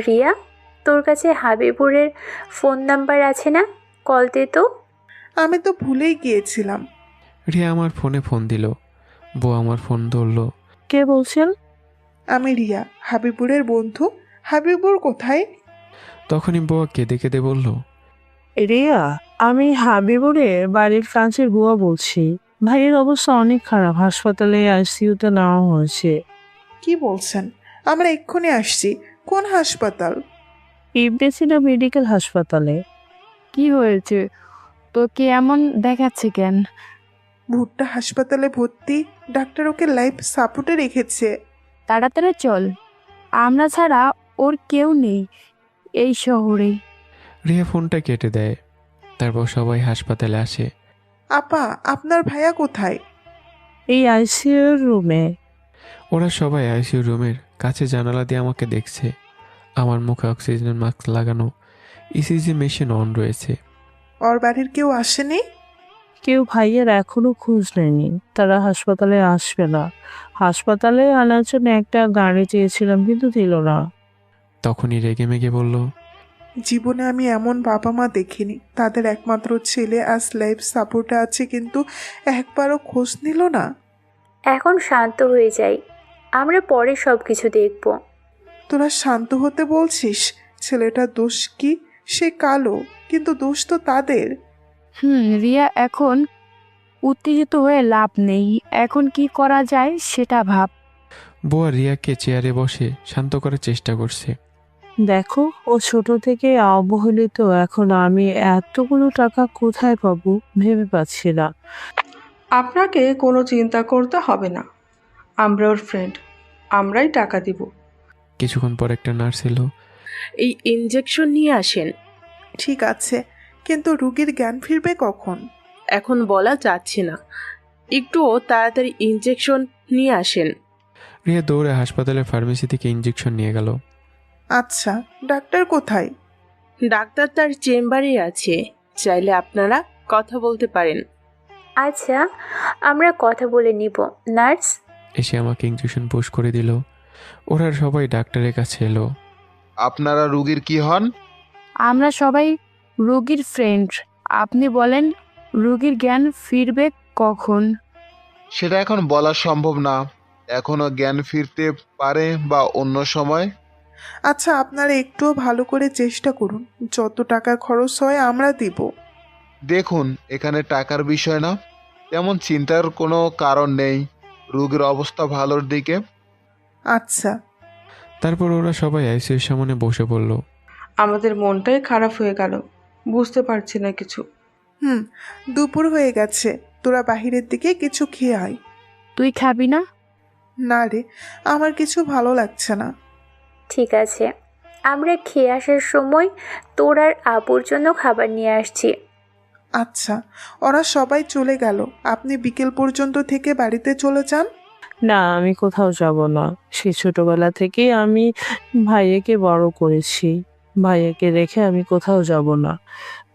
রিয়া, তোর কাছে হাবিবুরের ফোন নাম্বার আছে না? কল দে তো। আমি তো ভুলেই গিয়েছিলাম। রিয়া আমার ফোনে ফোন দিল। বউ আমার ফোন ধরলো। কে বলছেন? আমি রিয়া, হাবিবুরের বন্ধু। হাবিবুর কোথায়? তখনই বউ কেঁদে কেঁদে বলল, রিয়া, আমি হাবিবুরের বাড়ির কাছের বুয়া বলছি। ভাইয়ের অবস্থা অনেক খারাপ, হাসপাতালে আইসিইউতে নেওয়া হয়েছে। কি বলছেন? আমরা এক্ষুনি আসছি। কোন হাসপাতাল? ইবনে সিনা মেডিকেল হাসপাতালে। কি হয়েছে? তোকে এমন দেখাচ্ছে কেন? ভুট্টা হাসপাতালে ভর্তি, ডাক্তার ওকে লাইফ সাপোর্টে রেখেছে। তাড়াতাড়ি চল, আমরা ছাড়া ওর কেউ নেই এই শহরে। রিয়া ফোনটা কেটে দেয়। তারপর সবাই হাসপাতালে আসে। আপা, আপনার ভাইয়া কোথায়? এই আইসিইউর রুমে। ওরা সবাই আইসিইউ রুমের কাছে জানালা দিয়ে আমাকে দেখছে। আমার মুখে অক্সিজেন মাস্ক লাগানো, ইসিজি মেশিন অন রয়েছে। ওর বাড়ির কেউ আসেনি? কেউ ভাইয়ের এখনো খোঁজ নেয়নি। তারা হাসপাতালে আসবে না। হাসপাতালে আনার জন্য একটা গাড়ি চেয়েছিলাম, কিন্তু দিল না। তখনই রেগে মেগে বলল, জীবনে আমি এমন বাবা মা দেখিনি। তাদের একমাত্র ছেলে আজ লাইফ সাপোর্টে আছে, কিন্তু একবারও খোঁজ নিল না। এখন শান্ত হয়ে যাই, আমরা পরে সব কিছু দেখব। তোরা শান্ত হতে বলছিস? ছেলেটার দোষ কি? সে কালো, কিন্তু দোষ তো তাদের। রিয়া, এখন উত্তেজিত হয়ে লাভ নেই। এখন কি করা যায় সেটা ভাব। বউ রিয়াকে চেয়ারে বসে শান্ত করার চেষ্টা করছে। দেখো, ও ছোট থেকে অবহেলিত। এখন আমি এতগুলো টাকা কোথায় পাবো ভেবে পাচ্ছি না। আপনাকে কোনো চিন্তা করতে হবে না, আমরা ওর ফ্রেন্ড, আমরাই টাকা দিব। কিছুক্ষণ পর একটা নার্স এলো। এই ইনজেকশন নিয়ে আসেন। ঠিক আছে, কিন্তু রুগীর জ্ঞান ফিরবে কখন? এখন বলা যাচ্ছে না, একটু তাড়াতাড়ি ইনজেকশন নিয়ে আসেন। রিয়া দৌড়ে হাসপাতালের ফার্মেসি থেকে ইনজেকশন নিয়ে গেল। আচ্ছা, ডাক্তার কোথায়? ডাক্তার তার চেম্বারে আছে, চাইলে আপনারা কথা বলতে পারেন। আচ্ছা, আমরা কথা বলে নিব। নার্স এসে আমাকে ইনজেকশন পুশ করে দিল। ওরা সবাই ডাক্তারের কাছে এলো। আপনারা রুগীর কি হন? আমরা সবাই রোগীর ফ্রেন্ড। আপনি বলেন, রোগীর জ্ঞান ফিরবে কখন? সেটা এখন বলা সম্ভব না। এখনো জ্ঞান ফিরতে পারে বা অন্য সময়। আচ্ছা, আপনারা একটুও ভালো করে চেষ্টা করুন। যত টাকা খরচ হয় আমরা দিব। দেখুন, এখানে টাকার বিষয় না, তেমন চিন্তার কোনো কারণ নেই। রোগীর অবস্থা ভালোর দিকে। আচ্ছা। তারপর ওরা সবাই আইসিইউর সামনে বসে পড়ল। আমাদের মনটাই খারাপ হয়ে গেল, বুঝতে পারছি না কিছু। দুপুর হয়ে গেছে, তোরা বাহিরের দিকে কিছু খেয়ে আয়। তুই খাবি না? না রে, আমার কিছু ভালো লাগছে না। ঠিক আছে, আমরা খেয়ে আসার সময় তোর আর আপুর জন্য খাবার নিয়ে আসছি। আচ্ছা, ওরা সবাই চলে গেল। আপনি বিকেল পর্যন্ত থেকে বাড়িতে চলে যান। না, আমি কোথাও যাব না। সেই ছোটবেলা থেকেই আমি ভাইয়াকে বড় করেছি। ভাইয়াকে রেখে আমি কোথাও যাব না।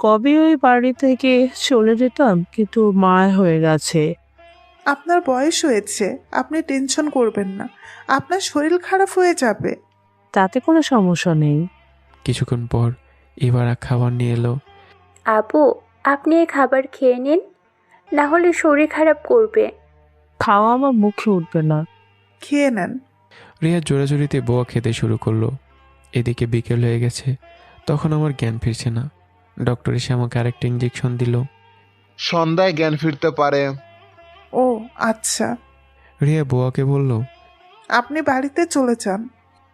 কবে ওই বাড়ি থেকে চলে যেতাম, কিন্তু মা হয়ে গেছে। আপনার বয়স হয়েছে, আপনি টেনশন করবেন না। আপনার শরীর খারাপ হয়ে যাবে। তাতে কোনো সমস্যা নেই। কিছুক্ষণ পর এবার খাবার নিয়ে এলো। আপু, আপনি এই খাবার খেয়ে নিন, না হলে শরীর খারাপ করবে। খাওয়া আমার মুখে উঠবে না। খেয়ে নেন। রিয়া জোরাজুরিতে বোয়া খেতে শুরু করলো। এদিকে বিকেল হয়ে গেছে, তখন আমার জ্ঞান ফিরছে না। ডক্টর এসে আমাকে আরেকটা ইঞ্জেকশন দিল। সন্ধ্যায় জ্ঞান ফিরতে পারে। ও আচ্ছা। রিয়া বোয়াকে বলল, আপনি বাড়িতে চলে যান।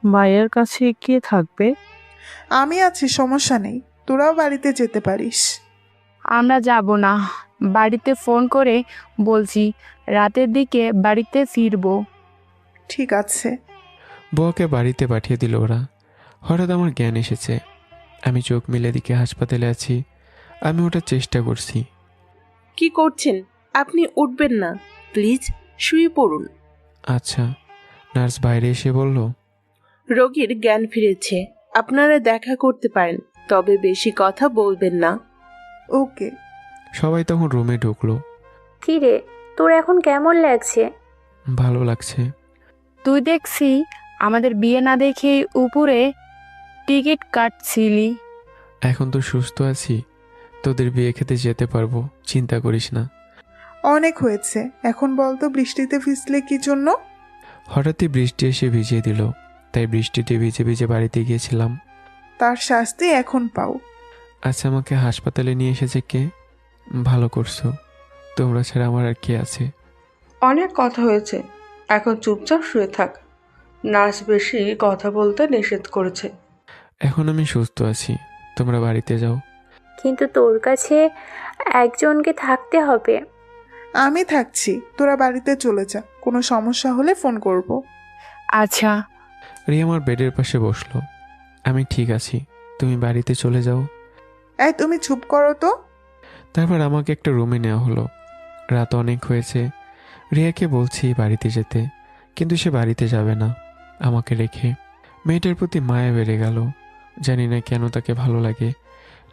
মায়ের কাছে কে থাকবে? আমি আছি, সমস্যা নেই। তোরাও বাড়িতে যেতে পারিস। আমরা যাব না। বাড়িতে ফোন করে বলছি রাতের দিকে বাড়িতে ফিরবো। ঠিক আছে। বোয়াকে বাড়িতে পাঠিয়ে দিল ওরা। হঠাৎ আমার জ্ঞান এসেছে। আমি চোখ মিলে দিকে হাসপাতালে আছি। আমি ওঠার চেষ্টা করছি। কি করছেন? আপনি উঠবেন না, প্লিজ শুয়ে পড়ুন। আচ্ছা। নার্স বাইরে এসে বলল, রোগীর জ্ঞান ফিরেছে, আপনারা দেখা করতে পারেন, তবে বেশি কথা বলবেন না। ওকে। সবাই তখন রুমে ঢুকলো। কি রে, তোর এখন কেমন লাগছে? ভালো লাগছে। তুই দেখছি আমাদের বিয়ে না দেখে উপরে টিকিট কাটছিলি। এখন তো সুস্থ আছি, তোদের বিয়ে খেতে যেতে পারবো, চিন্তা করিস না। অনেক হয়েছে, এখন বলতো বৃষ্টিতে ভিজলে কি জন্য? হঠাৎই বৃষ্টি এসে ভিজিয়ে দিল, তাই বৃষ্টিতে ভিজে ভিজে বাড়িতে গিয়েছিলাম। তার শাস্তি এখন পাও। আচ্ছা, আমাকে হাসপাতালে নিয়ে এসেছে কে? ভালো করছো, তোমরা ছাড়া আমার আর কে আছে? অনেক কথা হয়েছে, এখন চুপচাপ শুয়ে থাক। নার্স বেশি কথা বলতে নিষেধ করেছে। এখন আমি সুস্থ আছি, তোমরা বাড়িতে যাও। কিন্তু তোর কাছে একজনকে থাকতে হবে। আমি থাকছি, তোরা বাড়িতে চলে যা, কোনো সমস্যা হলে ফোন করব। আচ্ছা। রিয়া আমার বেডের পাশে বসলো। আমি ঠিক আছি, তুমি বাড়িতে চলে যাও। এই তুমি চুপ করো তো। তারপর আমাকে একটা রুমে নেওয়া হলো। রাত অনেক হয়েছে। রিয়াকে বলছি বাড়িতে যেতে, কিন্তু সে বাড়িতে যাবে না আমাকে রেখে। মেয়েটার প্রতি মায়া বেড়ে গেল, জানি না কেন তাকে ভালো লাগে।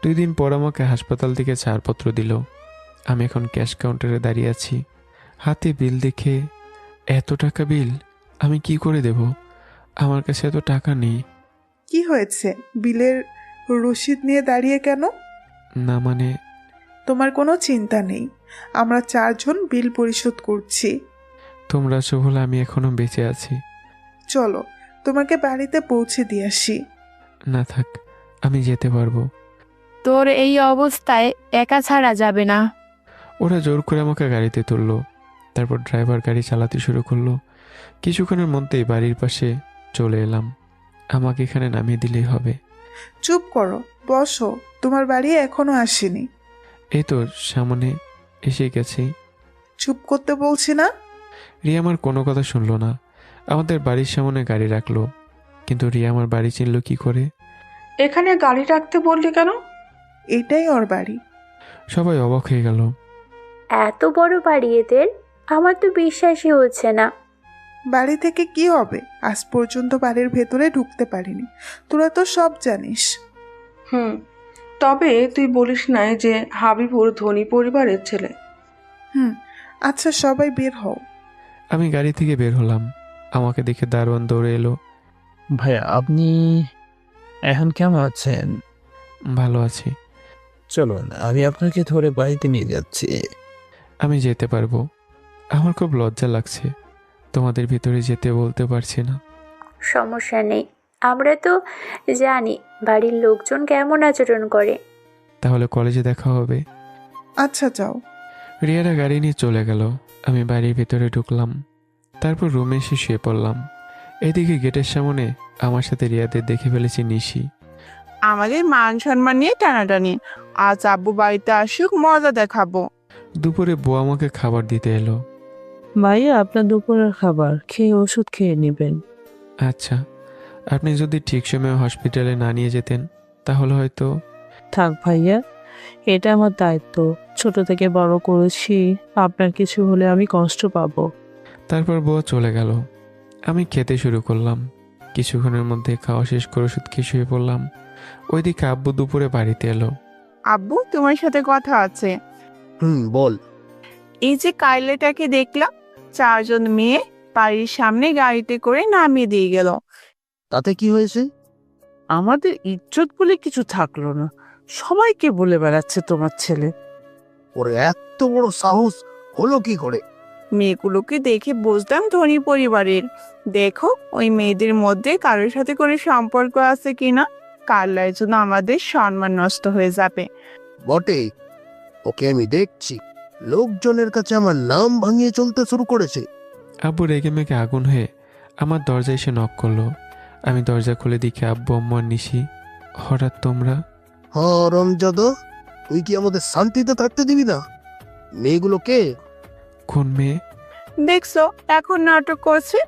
2 দিন পর আমাকে হাসপাতাল থেকে ছাড়পত্র দিল। আমি এখন ক্যাশ কাউন্টারে দাঁড়িয়ে আছি, হাতে বিল দেখে এত টাকা বিল আমি কি করে দেব? আমার কাছে এত টাকা নেই। কি হয়েছে? বিলের রসিদ নিয়ে দাঁড়িয়ে কেন? না মানে, তোমার কোনো চিন্তা নেই, আমরা 4 জন বিল পরিশোধ করছি। তোমরা আছো বলে আমি এখনো বেঁচে আছি। চলো তোমাকে বাড়িতে পৌঁছে দিয়ে আসি। না থাক, আমি যেতে পারবো। তোর এই অবস্থায় একা ছাড়া যাবে না। ওরা জোর করে আমাকে গাড়িতে তুললো। তারপর ড্রাইভার গাড়ি চালাতে শুরু করলো। কিছুক্ষণের মধ্যেই বাড়ির পাশে চলে এলাম। আমাকে এখানে নামিয়ে দিলেই হবে। চুপ করো, বসো, তোমার বাড়ি এখনো আসেনি। এই তো সামনে এসে গেছি। চুপ করতে বলছি না? রিয়া আমার কোনো কথা শুনলো না। আমাদের বাড়ির সামনে গাড়ি রাখলো, কিন্তু রিয়া আমার বাড়ি চিনল কি করে? এখানে গাড়ি রাখতে বললি কেন? এটাই ওর বাড়ি। সবাই অবাক হয়ে গেল। এত বড় বাড়ি এদের, আমার তো বিশ্বাসই হচ্ছে না। বাড়ি থেকে কি হবে? আজ পর্যন্ত বাড়ির ভেতরে ঢুকতে পারিনি, তোরা তো সব জানিস। তবে তুই বলিস না যে হাবিবুর ধনী পরিবারের ছেলে। আচ্ছা সবাই বের হও। আমি গাড়ি থেকে বের হলাম। আমাকে দেখে দারোয়ান দৌড়ে এলো। ভাইয়া, আপনি এখন কেমন আছেন? ভালো আছি। চলুন, আমি আপনাকে ধরে বাড়িতে নিয়ে যাচ্ছি। আমি যেতে পারবো। আমার খুব লজ্জা লাগছে, তোমাদের ভিতরে যেতে বলতে পারছি না। সমস্যা নেই, আমরা তো জানি বাড়ির লোকজন কেমন আচরণ করে। তাহলে কলেজে দেখা হবে। আচ্ছা যাও। রিয়ারা গাড়ি নিয়ে চলে গেল। আমি বাড়ির ভিতরে ঢুকলাম, তারপর রুমে এসে শুয়ে পড়লাম। এদিকে গেটের সামনে আমার সাথে রিয়াদের দেখে ফেলেছি নিশি। আমাদের মান সম্মান নিয়ে টানাটানি, আজ আব্বু বাড়িতে আসুক, মজা দেখাবো। দুপুরে বউ আমাকে খাবার দিতে এলো। ভাইয়া, আপনার দুপুরের খাবার খেয়ে ওষুধ খেয়ে নেবেন। আচ্ছা, আপনি যদি ঠিক সময়ে হসপিটালে না নিয়ে যেতেন তাহলে হয়তো। থাক ভাইয়া, এটা আমার দায়িত্ব, ছোট থেকে বড় করেছি, আপনার কিছু হলে আমি কষ্ট পাবো। তারপর বউ চলে গেল। আমি খেতে শুরু করলাম। কিছুক্ষণের মধ্যে খাওয়া শেষ করে ওষুধ খেয়ে শুয়ে পড়লাম। ওইদিকে আব্বু দুপুরে বাড়িতে এলো। আব্বু, তোমার সাথে কথা আছে। বল। এই যে কাইলেটাকে দেখলাম, 4 জন মেয়ে বাড়ির সামনে গাড়িতে করে নামিয়ে দিয়ে গেল। তাতে কি হয়েছে? আমাদের ইজ্জত বলে কিছু থাকলো না, সবাইকে বলে বেড়াচ্ছে তোমার ছেলে। ওর এত বড় সাহস হলো কি করে? মেয়েগুলোকে দেখে বুঝলাম ধনী পরিবারের। দেখো ওই মেয়েদের মধ্যে কারোর সাথে কোনো সম্পর্ক আছে কিনা, কারলার জন্য আমাদের সম্মান নষ্ট হয়ে যাবে। বটে, ওকে আমি দেখছি লোকজনের কাছে আমার নাম ভাঙিয়ে চলতে শুরু করেছে। আব্বু রেগে মেগে আগুন হয়ে আমার দরজায় এসে নক করলো। আমি দরজা খুলে দেখি আব্বু, আম্মু আর নিশি। হঠাৎ তোমরা? রমজাদা, তুই কি আমাদের শান্তিতে থাকতে দিবি না? মেয়েগুলো কে? কোন মেয়ে? দেখছো এখন নাটক করছে।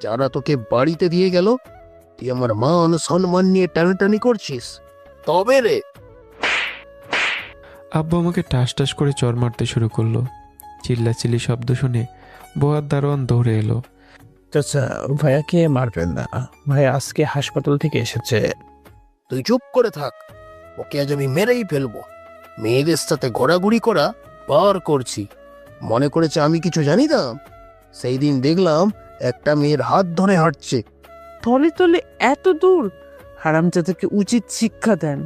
যারা তোকে বাড়িতে দিয়ে গেল, তুই আমার মান সম্মান নিয়ে টানাটানি করছিস? তবে রে। আব্বু আমাকে টাস টাস করে চর মারতে শুরু করলো। চিল্লাচিল্লি শব্দ শুনে বউয়ার দারোয়ান দৌড়ে এলো। চাচা, ভাইয়াকে মারবেন না, ভাইয়া আজকে হাসপাতাল থেকে এসেছে। তুই চুপ করে থাক, ওকে আজ আমি মেরেই ফেলবো। মেয়েদের সাথে ঘোরাঘুরি করা বার করছি, মনে করেছে আমি কিছু জানি না? সেই দিন দেখলাম একটা মেয়ের হাত ধরে হাঁটছে। তলে তলে এত দূর, হারামজাদাকে উচিত শিক্ষা দেন।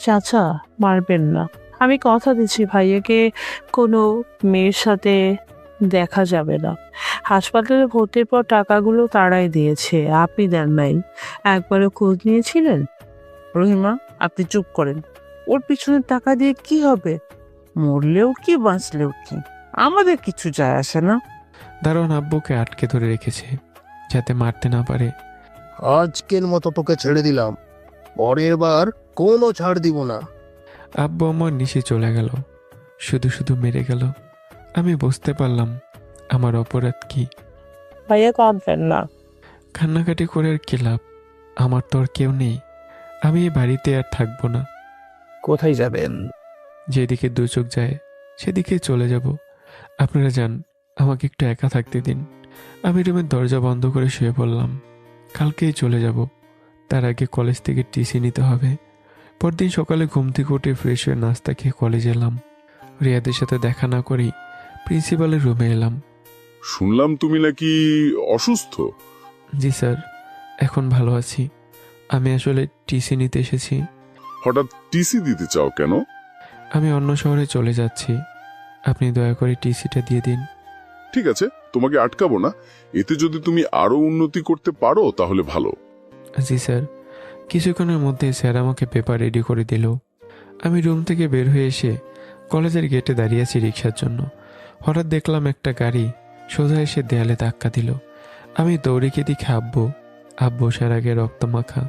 চাচা, মারবেন না, আমি কথা দিচ্ছি ভাইয়াকে কোনো মেয়ের সাথে দেখা যাবে না। হাসপাতালে ভর্তির পর টাকাগুলো তারাই দিয়েছে, আপনি দেন নাই। একবারও খোঁজ নিয়েছিলেন? রহিমা, আপনি চুপ করেন। ওর পিছনে টাকা দিয়ে কি হবে? মরলেও কি বাঁচলেও কি, আমাদের কিছু যায় আসে না। দারোয়ান আব্বুকে আটকে ধরে রেখেছে যাতে মারতে না পারে। আজকের মতো তোকে ছেড়ে দিলাম, পরের বার কোনো ছাড় দিব না। আব্বু আমার নিচে চলে গেল, শুধু শুধু মেরে গেল। আমি বুঝতে পারলাম আমার অপরাধ কি। ভাইয়া কাঁদবেন না। কান্নাকাটি করে আর কি লাভ? আমার তো আর কেউ নেই। আমি এই বাড়িতে আর থাকবো না। কোথায় যাবেন? যেদিকে দু চোখ যায় সেদিকে চলে যাব। আপনারা যান, আমাকে একটু একা থাকতে দিন। আমি রুমের দরজা বন্ধ করে শুয়ে পড়লাম। কালকেই চলে যাব, তার আগে কলেজ থেকে টিসি নিতে হবে। পরদিন সকালে ঘুম থেকে উঠে ফ্রেশ হয়ে নাস্তা খেয়ে কলেজে এলাম। রিয়াদের সাথে দেখা না করেই প্রিন্সিপালের রুমে এলাম। শুনলাম তুমি নাকি অসুস্থ। জি স্যার, এখন ভালো আছি। আমি আসলে টিসি নিতে এসেছি। হঠাৎ টিসি দিতে চাও কেন? আমি অন্য শহরে চলে যাচ্ছি, আপনি দয়া করে টিসিটা দিয়ে দিন। ঠিক আছে, তোমাকে আটকাবো না। এতে যদি তুমি আরো উন্নতি করতে পারো তাহলে ভালো। জি স্যার। কিছুক্ষণের মধ্যে স্যার আমাকে পেপার রেডি করে দিল। আমি রুম থেকে বের হয়ে এসে কলেজের গেটে দাঁড়িয়ে আছি রিক্সার জন্য। হঠাৎ দেখলাম একটা গাড়ি সোজা এসে দেয়ালে ধাক্কা দিল। আমি দৌড়ে গিয়ে দেখি আব্বু। আব্বু সার আগে রক্ত মাখা।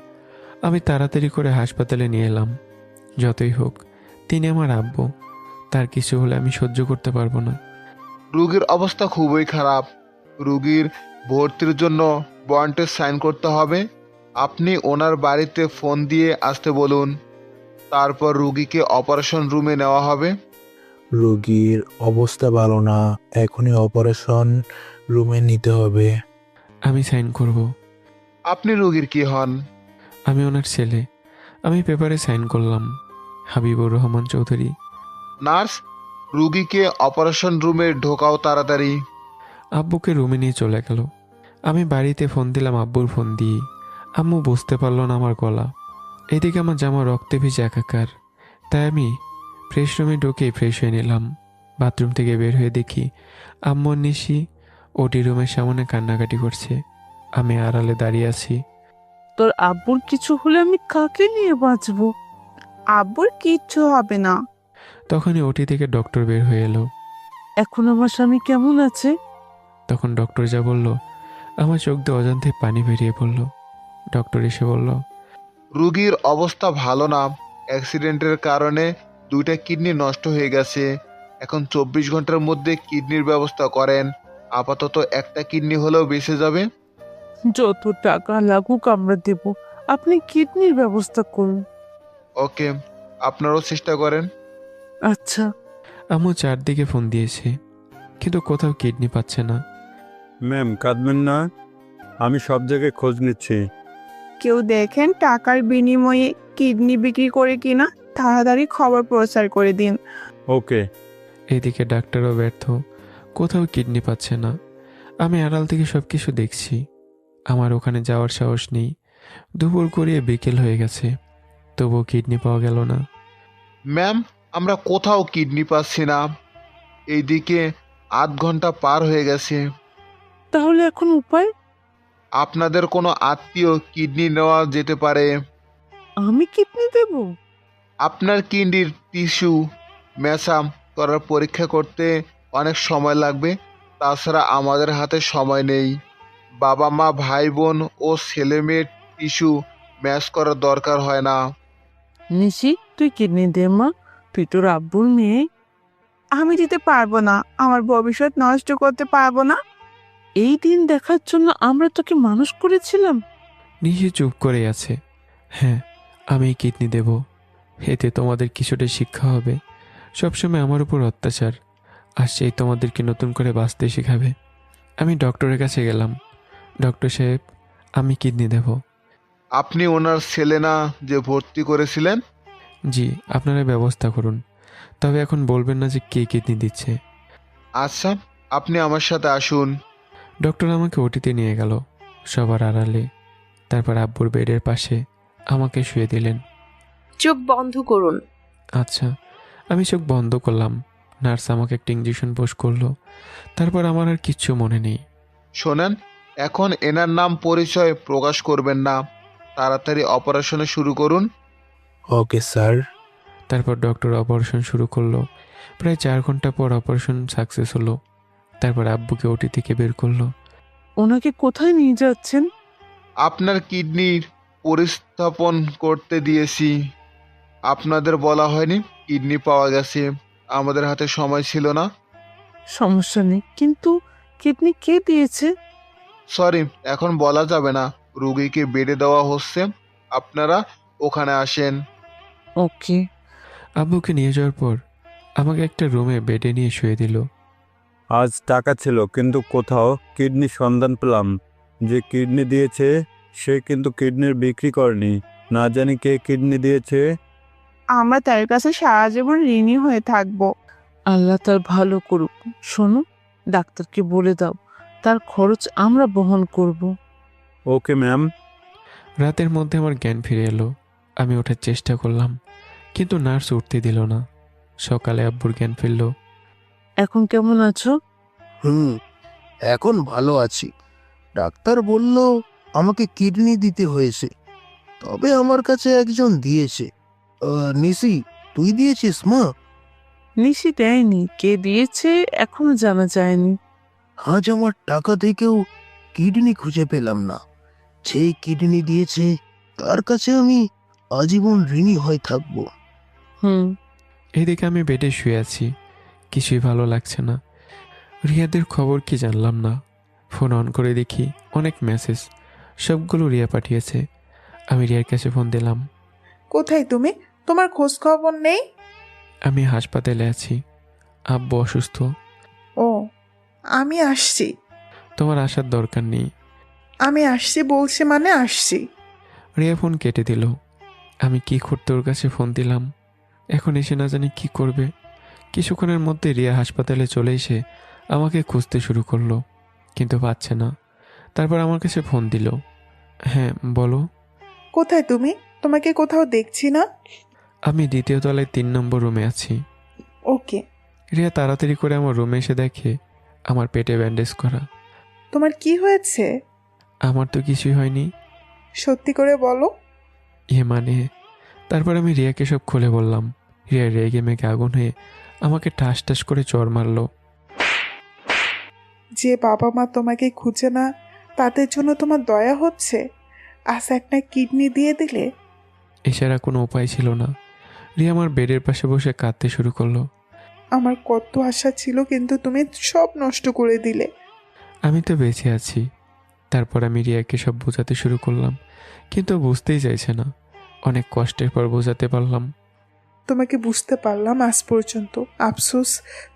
আমি তাড়াতাড়ি করে হাসপাতালে নিয়ে এলাম। যতই হোক তিনি আমার আব্বু, তার কিছু হলে আমি সহ্য করতে পারবো না। রুগীর অবস্থা খুবই খারাপ। রুগীর ভর্তির জন্য বন্ডে সাইন করতে হবে। আপনি ওনার বাড়িতে ফোন দিয়ে আসতে বলুন, তারপর রুগীকে অপারেশন রুমে নেওয়া হবে। রোগীর অবস্থা ভালো না, এখনই অপারেশন রুমে নিতে হবে। আমি সাইন করব। আপনি রুগীর কি হন? আমি ওনার ছেলে। আমি পেপারে সাইন করলাম। হাবিবুর রহমান চৌধুরী। নার্স, রুগীকে অপারেশন রুমে ঢোকাও তাড়াতাড়ি। আব্বুকে রুমে নিয়ে চলে গেল। আমি বাড়িতে ফোন দিলাম আব্বুর ফোন দিয়ে। আম্মু বুঝতে পারল না আমার গলা। এদিকে আমার জামা রক্তে ভিজে একাকার। তাই আমি ফ্রেশ রুমে ঢুকে ফ্রেশ হয়ে নিলাম। বাথরুম থেকে বের হয়ে দেখি আম্মু নিশি ওটি রুমের সামনে কান্নাকাটি করছে। আমি আড়ালে দাঁড়িয়ে আছি। তোর আব্বুর কিছু হলে আমি কাকে নিয়ে বাঁচবো? আব্বুর কিচ্ছু হবে না। তখনই ওটি থেকে ডক্টর বের হয়ে এলো। এখন আমার স্বামী কেমন আছে? তখন ডক্টর যা বলল, আমার চোখ দিয়ে অজান্তে পানি বেরিয়ে পড়ল। ডক্টর এসে বলল, রুগীর অবস্থা ভালো না। অ্যাক্সিডেন্টের কারণে 2টা কিডনি নষ্ট হয়ে গেছে। এখন 24 ঘন্টার মধ্যে কিডনির ব্যবস্থা করেন। আপাতত একটা কিডনি হলেও বেঁচে যাবে। যত টাকা লাগুক আমরা দেব, আপনি কিডনির ব্যবস্থা করুন। ওকে, আপনারাও চেষ্টা করেন। আচ্ছা। আম্মু চারদিকে ফোন দিয়েছে, কিন্তু কোথাও কিডনি পাচ্ছে না। ম্যাম কাঁদবেন না, আমি সব জায়গায় খোঁজ নিচ্ছি। কেউ দেখেন টাকার বিনিময়ে কিডনি বিক্রি করে কিনা, তাড়াতাড়ি খবর প্রচার করে দিন। ওকে। এইদিকে ডাক্তারও ব্যর্থ, কোথাও কিডনি পাচ্ছে না। আমি আড়াল থেকে সব কিছু দেখছি। আমার ওখানে যাওয়ার সাহস নেই। দুপুর করিয়ে বিকেল হয়ে গেছে, তবুও কিডনি পাওয়া গেল না। ম্যাম, আমরা কোথাও কিডনি পাচ্ছি না। এইদিকে 8 ঘন্টা পার হয়ে গেছে। তাহলে এখন উপায়? আপনাদের কোনো আত্মীয় কিডনি নেওয়া যেতে পারে। আমি কিডনি দেব? আপনার কিডনির টিস্যু ম্যাচাম করার পরীক্ষা করতে অনেক সময় লাগবে। তাছাড়া আমাদের হাতে সময় নেই। বাবা মা, ভাই বোন ও ছেলে মেয়ের টিস্যু ম্যাচ করার দরকার হয় না। নিশি, তুই কিডনি দে মা, তুই তোর আব্বুর মেয়ে। আমি দিতে পারবো না, আমার ভবিষ্যৎ নষ্ট করতে পারবো না। এই দিন দেখার জন্য আমরা তোকে মানুষ করেছিলাম। নিশি চুপ করে আছে। হ্যাঁ, আমি কিডনি দেব। এতে তোমাদের কিছুটা শিক্ষা হবে। সবসময় আমার উপর অত্যাচার, আর সেই তোমাদেরকে নতুন করে বাঁচতে শেখাবে। আমি ডক্টরের কাছে গেলাম। ডক্টর সাহেব, আমি কিডনি দেব। আপনি ওনার ছেলে না যে ভর্তি করেছিলেন? জি, আপনারা ব্যবস্থা করুন। তবে এখন বলবেন না যে কে কিডনি দিচ্ছে। আচ্ছা, আপনি আমার সাথে আসুন। ডক্টর আমাকে ওটিতে নিয়ে গেল সবার আড়ালে। তারপর আব্বুর বেডের পাশে আমাকে শুয়ে দিলেন। চোখ বন্ধ করুন। আচ্ছা। আমি চোখ বন্ধ করলাম। নার্স আমাকে একটা ইঞ্জেকশন পোষ করলো। তারপর আমার আর কিচ্ছু মনে নেই। শোনেন, এখন এনার নাম পরিচয় প্রকাশ করবেন না, তাড়াতাড়ি অপারেশনে শুরু করুন। Okay sir. তারপর ডক্টর অপারেশন শুরু করলো। প্রায় 4 ঘন্টা পর অপারেশন সাকসেস হলো। তারপর আব্বুকে ওটি থেকে বের করলো। ওনাকে কোথায় নিয়ে যাচ্ছেন? আপনার কিডনির পরিস্থাপন করতে দিয়েছি। আপনাদের বলা হয়নি কিডনি পাওয়া গেছে, আমাদের হাতে সময় ছিল না। সমস্যা নেই, কিন্তু কিডনি কে দিয়েছে? সরি, এখন বলা যাবে না। রোগীকে বেডে দেওয়া হচ্ছে, আপনারা ওখানে আসেন। ওকে। আব্বুকে নিয়ে যাওয়ার পর আমাকে একটা রুমে বেডে নিয়ে শুয়ে দিল। আজ টাকা ছিল, কিন্তু কোথাও কিডনি সন্ধান পেলাম। যে কিডনি দিয়েছে সে কিন্তু কিডনির বিক্রি করেনি। না জানি কে কিডনি দিয়েছে। আমরা তার কাছে সারা জীবন ঋণী হয়ে থাকবো। আল্লাহ তার ভালো করুক। শোনো, ডাক্তারকে বলে দাও তার খরচ আমরা বহন করব। Okay ma'am. রাতের মধ্যে আমার জ্ঞান ফিরে এলো। আমি ওঠার চেষ্টা করলাম, কিন্তু নার্স উঠতে দিল না। সকালে আব্বুর জ্ঞান ফিরল। এখন কেমন আছো? এখন ভালো আছি। ডাক্তার বলল আমাকে কিডনি দিতে হয়েছে, তবে আমার কাছে একজন দিয়েছে। নিশি, তুই দিয়েছিস মা? নিশি দেয়নি, কে দিয়েছে এখনো জানা যায়নি। আজ আমার টাকা থেকেও কিডনি খুঁজে পেলাম না। যে কিডনি দিয়েছে তার কাছে আমি আজীবন ঋণী হয়ে থাকবো। এদিকে আমি বেডে শুয়ে আছি, কিছুই ভালো লাগছে না। রিয়াদের খবর কি জানলাম না। ফোন অন করে দেখি অনেক মেসেজ, সবগুলো রিয়া পাঠিয়েছে। আমি রিয়ার কাছে ফোন দিলাম। কোথায় তুমি? তোমার খোঁজ খবর নেই। আমি হাসপাতালে আছি, আব্বু অসুস্থ। ও, আমি আসছি। তোমার আসার দরকার নেই। আমি আসছি বলছি মানে আসছি। রিয়া ফোন কেটে দিল। আমি কি করতে ওর কাছে ফোন দিলাম। এখন এসে না জানি কি করবে। কিছুক্ষণের মধ্যে রিয়া হাসপাতালে চলে এসে আমাকে খুঁজতে শুরু করলো, কিন্তু পাচ্ছে না। তারপর আমার কাছে ফোন দিল। হ্যাঁ বলো। কোথায় তুমি? তোমাকে কোথাও দেখছি না। আমি 2য় তলায় 3 নম্বর রুমে আছি। ওকে। রিয়া তাড়াতাড়ি করে আমার রুমে এসে দেখে আমার পেটে ব্যান্ডেজ করা। তোমার কি হয়েছে? আমার তো কিছুই হয়নি। সত্যি করে বলো। মানে। তারপর আমি রিয়াকে সব খুলে বললাম। রিয়া রেগে মেগে আগুন হয়ে আমাকে ঠাস ঠাস করে চড় মারলো। যে বাবা মা তোমাকে খুঁজে না, তাদের জন্য তোমার দয়া হচ্ছে, আজ একটা কিডনি দিয়ে দিলে। এছাড়া কোনো উপায় ছিল না। রিয়া আমার বেডের পাশে বসে কাঁদতে শুরু করলো। আমার কত আশা ছিল, কিন্তু তুমি সব নষ্ট করে দিলে। আমি তো বেঁচে আছি। তারপর আমি রিয়াকে সব বোঝাতে শুরু করলাম, কিন্তু বুঝতেই চাইছে না। অনেক কষ্টের পর বোঝাতে পারলাম। তোমাকে বুঝতে পারলাম আজ পর্যন্ত, আফসোস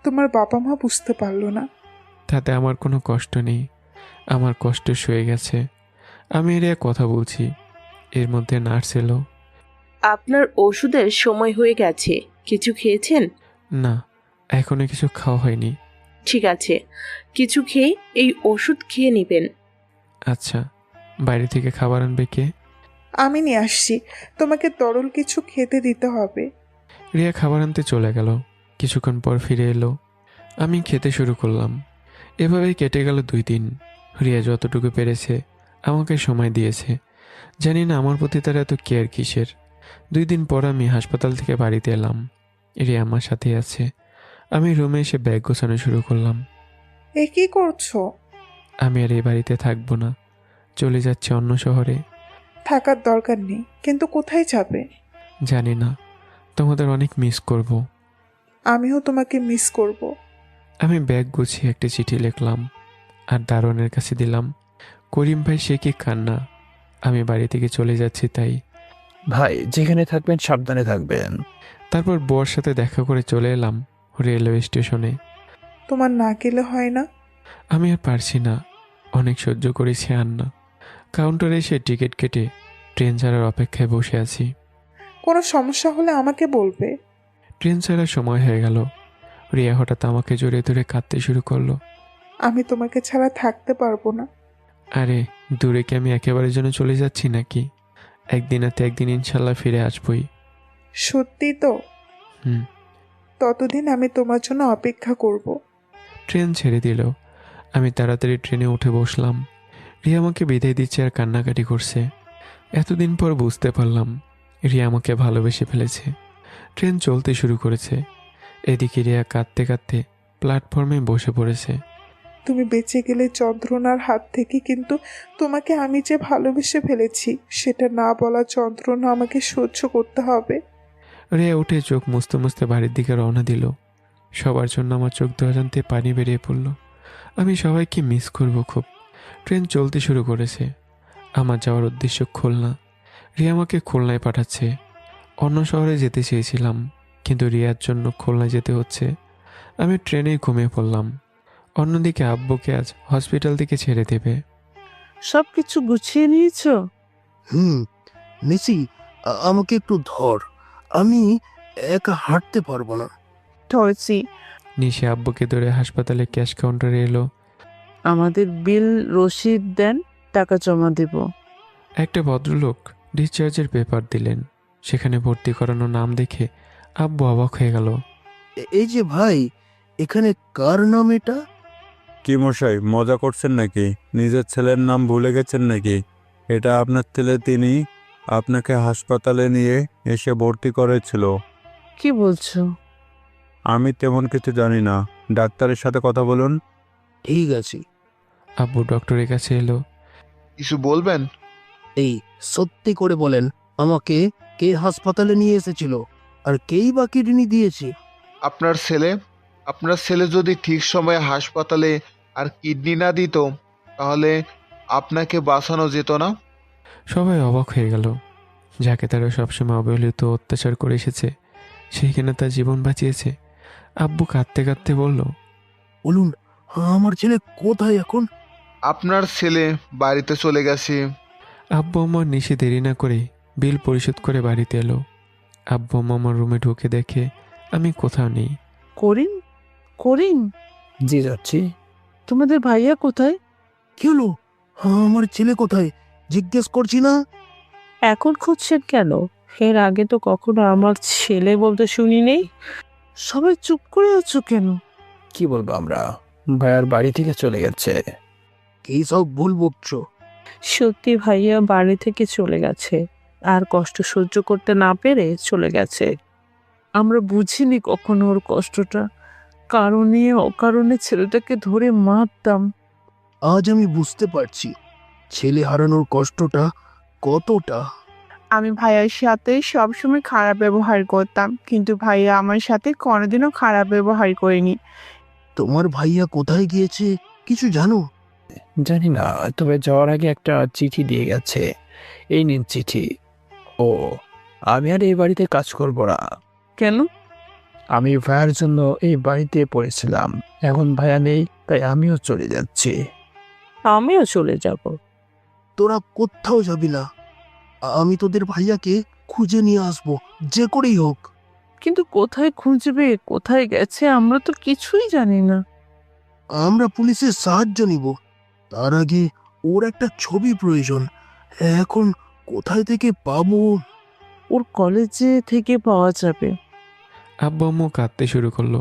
তোমার বাবা মা বুঝতে পারলো না। তাতে আমার কোনো কষ্ট নেই, আমার কষ্ট সয়ে গেছে। আমি রিয়া কথা বলছি, এর মধ্যে নার্স এলো। আপনার ওষুধের সময় হয়ে গেছে, কিছু খেয়েছেন? না, এখনো কিছু খাওয়া হয়নি। ঠিক আছে, কিছু খেয়ে এই ওষুধ খেয়ে নেবেন। আচ্ছা, বাইরে থেকে খাবার আনবে কে? আমি নিয়ে আসছি, তোমাকে তরল কিছু খেতে দিতে হবে। রিয়া খাবার আনতে চলে গেল। কিছুক্ষণ পর ফিরে এলো। আমি খেতে শুরু করলাম। এভাবেই কেটে গেল 2 দিন। রিয়া যতটুকু পেরেছে আমাকে সময় দিয়েছে। জানি না আমার প্রতি তার এত কেয়ার কিসের। 2 দিন পর আমি হাসপাতাল থেকে বাড়িতে এলাম। রিয়া আমার সাথে আছে। আমি রুমে এসে ব্যাগ গোছানো শুরু করলাম। এ কি করছো? আমি আর এই বাড়িতে থাকবো না, চলে যাচ্ছি অন্য শহরে। থাকার দরকার নেই, কিন্তু কোথায় যাবে? জানি না, তোমাদের অনেক মিস করব। আমিও তোমাকে মিস করব। আমি ব্যাগ গুছিয়ে একটা চিঠি লিখলাম আর দারোয়ানের কাছে দিলাম। করিম ভাই সে কি কান্না। আমি বাড়ি থেকে চলে যাচ্ছি তাই। ভাই যেখানে থাকবেন সাবধানে থাকবেন। তারপর বউর সাথে দেখা করে চলে এলাম রেলওয়ে স্টেশনে। তোমার না গেলে হয় না? আমি আর পারছি না, অনেক সহ্য করেছি আর না। কাউন্টারে এসে টিকিট কেটে ট্রেন ছাড়ার অপেক্ষায় বসে আছি। কোনো সমস্যা হলে আমাকে বলবে। ট্রেন ছাড়ার সময় হয়ে গেল। রিয়া হঠাৎ আমাকে জড়িয়ে ধরে কাঁদতে শুরু করলো। আমি তোমাকে ছাড়া থাকতে পারবো না। আরে দূরে কি আমি একেবারে জন্য চলে যাচ্ছি নাকি? একদিন ইনশাল্লাহ ফিরে আসবই। সত্যি তো? ততদিন আমি তোমার জন্য অপেক্ষা করব। ট্রেন ছেড়ে দিল। আমি তাড়াতাড়ি ট্রেনে উঠে বসলাম। রিয়া আমাকে বিদায় দিচ্ছে আর কান্নাকাটি করছে। এতদিন পর বুঝতে পারলাম রিয়া আমাকে ভালোবেসে ফেলেছে। ট্রেন চলতে শুরু করেছে। এদিকে রিয়া কাঁদতে কাঁদতে প্ল্যাটফর্মে বসে পড়েছে। তুমি বেঁচে গেলে যন্ত্রণার হাত থেকে, কিন্তু তোমাকে আমি যে ভালোবেসে ফেলেছি সেটা না বলা যন্ত্রণা আমাকে সহ্য করতে হবে। রিয়া উঠে চোখ মুছতে মুছতে বাড়ির দিকে রওনা দিল। সবার জন্য আমার চোখ দিয়ে অজান্তে পানি বেরিয়ে পড়ল। আমি সবাইকে মিস করব খুব। ট্রেন চলতে শুরু করেছে। আমার যাওয়ার উদ্দেশ্য খুলনা। রিয়া আমাকে খুলনায় পাঠাচ্ছে। অন্য শহরে যেতে চেয়েছিলাম, কিন্তু রিয়ার জন্য খুলনায় যেতে হচ্ছে। আমি ট্রেনেই ঘুমিয়ে পড়লাম। অন্যদিকে আব্বুকে আজ হসপিটাল থেকে ছেড়ে দেবে। সবকিছু গুছিয়ে নিয়েছো? নিসি, আমাকে একটু ধর, আমি একা হাঁটতে পারবো না। ধরছি। নিশে আব্বুকে ধরে হাসপাতালে ক্যাশ কাউন্টারে এলো। আমাদের বিল রসিদ দেন, টাকা জমা দেব। একটা ভদ্রলোক ডিসচার্জের পেপার দিলেন। সেখানে ভর্তি করানো নাম দেখে আব্বু অবাক হয়ে গেল। এই যে ভাই, এখানে কার নাম এটা? কি মশাই, মজা করছেন নাকি? নিজের ছেলের নাম ভুলে গেছেন নাকি? এটা আপনার ছেলে, তিনি আপনাকে হাসপাতালে নিয়ে এসে ভর্তি করেছিল। কি বলছো? আমি তেমন কিছু জানি না, ডাক্তারের সাথে কথা বলুন। ঠিক আছে। আব্বু ডক্টরের কাছে এলো। কিছু বলবেন? এই সত্যি করে বলেন, আমাকে কে হাসপাতালে নিয়ে এসেছিল আর কেই বা কিডনি দিয়েছে? আপনার ছেলে যদি ঠিক সময়ে হাসপাতালে আর কিডনি না দিত, তাহলে আপনাকে বাঁচানো যেত না। সবাই অবাক হয়ে গেল। যাকে তারা সবসময় অবহেলিত অত্যাচার করে এসেছে, সেই কিনা তার জীবন বাঁচিয়েছে। আব্বু কাঁদতে কাঁদতে বলল, বলুন, আমার ছেলে কোথায় এখন? আপনার ছেলে বাড়িতে চলে গেছে। আব্বু আমার নিশে দেরি না করে বিল পরিশোধ করে বাড়িতে এলো। আব্বু আমার রুমে ঢুকে দেখে আমি কোথাও নেই। করিম, করিম। জি যাচ্ছি। তোমাদের ভাইয়া কোথায়? কি হলো? আমার ছেলে কোথায় জিজ্ঞেস করছি না? এখন খুঁজছেন কেন? এর আগে তো কখনো আমার ছেলে বলতে শুনি নেই। সবাই চুপ করে আছো কেন? কি বলবো আমরা, ভাইয়ার বাড়ি থেকে চলে গেছে। কি সব ভুল বকছো? সত্যি ভাইয়া বাড়ি থেকে চলে গেছে, আর কষ্ট সহ্য করতে না পেরে চলে গেছে। আমরা বুঝিনি কখনো ওর কষ্টটা। কারণে অকারণে ছেলেটাকে ধরে মারতাম। আজ আমি বুঝতে পারছি ছেলে হারানোর কষ্টটা কতটা। আমি ভাইয়ার সাথে সবসময় খারাপ ব্যবহার করতাম, কিন্তু ভাইয়া আমার সাথে কোনোদিনও খারাপ ব্যবহার করেনি। তোমার ভাইয়া কোথায় গিয়েছে কিছু জানো? জানি না, তবে যাওয়ার আগে একটা চিঠি দিয়ে গেছে। এই নিন চিঠি। ও, আমি আর এই বাড়িতে কাজ করব না। কেন? আমি ভাইয়ার জন্য এই বাড়িতে পড়েছিলাম। এখন ভাইয়া নেই, তাই আমিও চলে যাচ্ছি। আমিও চলে যাব। তোরা কোথাও যাবি না, আমি তোদের ভাইয়াকে খুঁজে নিয়ে আসবো যে করেই হোক। কিন্তু কোথায় খুঁজবে, কোথায় গেছে, আমরা তো কিছুই জানি না। আমরা পুলিশের সাহায্য নিব। তার আগে ওর একটা ছবি প্রয়োজন। এখন কোথায় থেকে পাবো? ওর কলেজে থেকে পাওয়া যাবে। আব্বু আম্মু কাঁদতে শুরু করলো।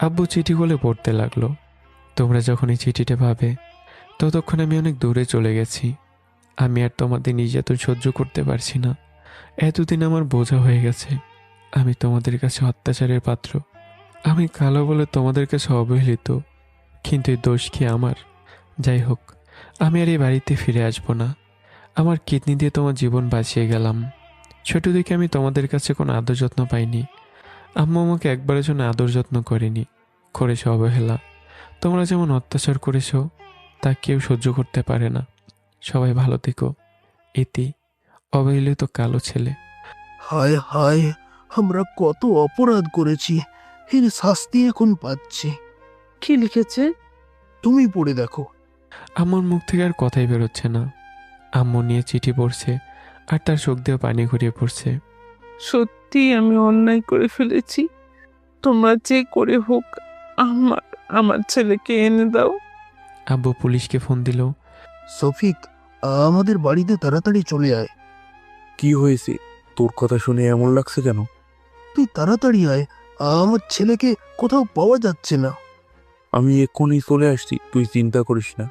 আব্বু চিঠি খুলে পড়তে লাগলো। তোমরা যখন এই চিঠিটা পাবে, ততক্ষণ আমি অনেক দূরে চলে গেছি। আমি আর তোমাদের নির্যাতন সহ্য করতে পারছি না। এতদিন আমার বোঝা হয়ে গেছে। আমি তোমাদের কাছে অত্যাচারের পাত্র। আমি কালো বলে তোমাদের কাছে অবহেলিত, কিন্তু এই দোষ কি আমার? যাই হোক, আমি আর এই বাড়িতে ফিরে আসবো না। আমার কিডনি দিয়ে তোমার জীবন বাঁচিয়ে গেলাম। ছোট থেকে আমি তোমাদের কাছে কোনো আদর যত্ন পাইনি। আম্মু আমাকে একবারের জন্য আদর যত্ন করেনি, করেছে অবহেলা। তোমরা যেমন অত্যাচার করেছো, তা কেউ সহ্য করতে পারে না। সবাই ভালো থেকো। ইতি, অবহেলিত কালো ছেলে। হায় হায়, আমরা কত অপরাধ করেছি, এর শাস্তি এখন পাচ্ছি। কি লিখেছে? তুমি পড়ে দেখো। আমার মুখ থেকে আর কথাই বেরোচ্ছে না। আম্মু নিয়ে চিঠি পড়ছে, আর তার চোখ দিয়ে পানি গড়িয়ে পড়ছে। সত্যি আমি অন্যায় করে ফেলেছি। তোমরা যে করে হোক আমার ছেলেকে এনে দাও। আব্বু পুলিশকে ফোন দিল। সফিক, আমাদের বাড়িতে তাড়াতাড়ি চলে আয়। কি হয়েছে? তোর কথা শুনে এমন লাগছে কেন? তুই তাড়াতাড়ি আয়, আমার ছেলেকে কোথাও পাওয়া যাচ্ছে না। আমি এক্ষুনি চলে আসছি, তুই চিন্তা করিস না।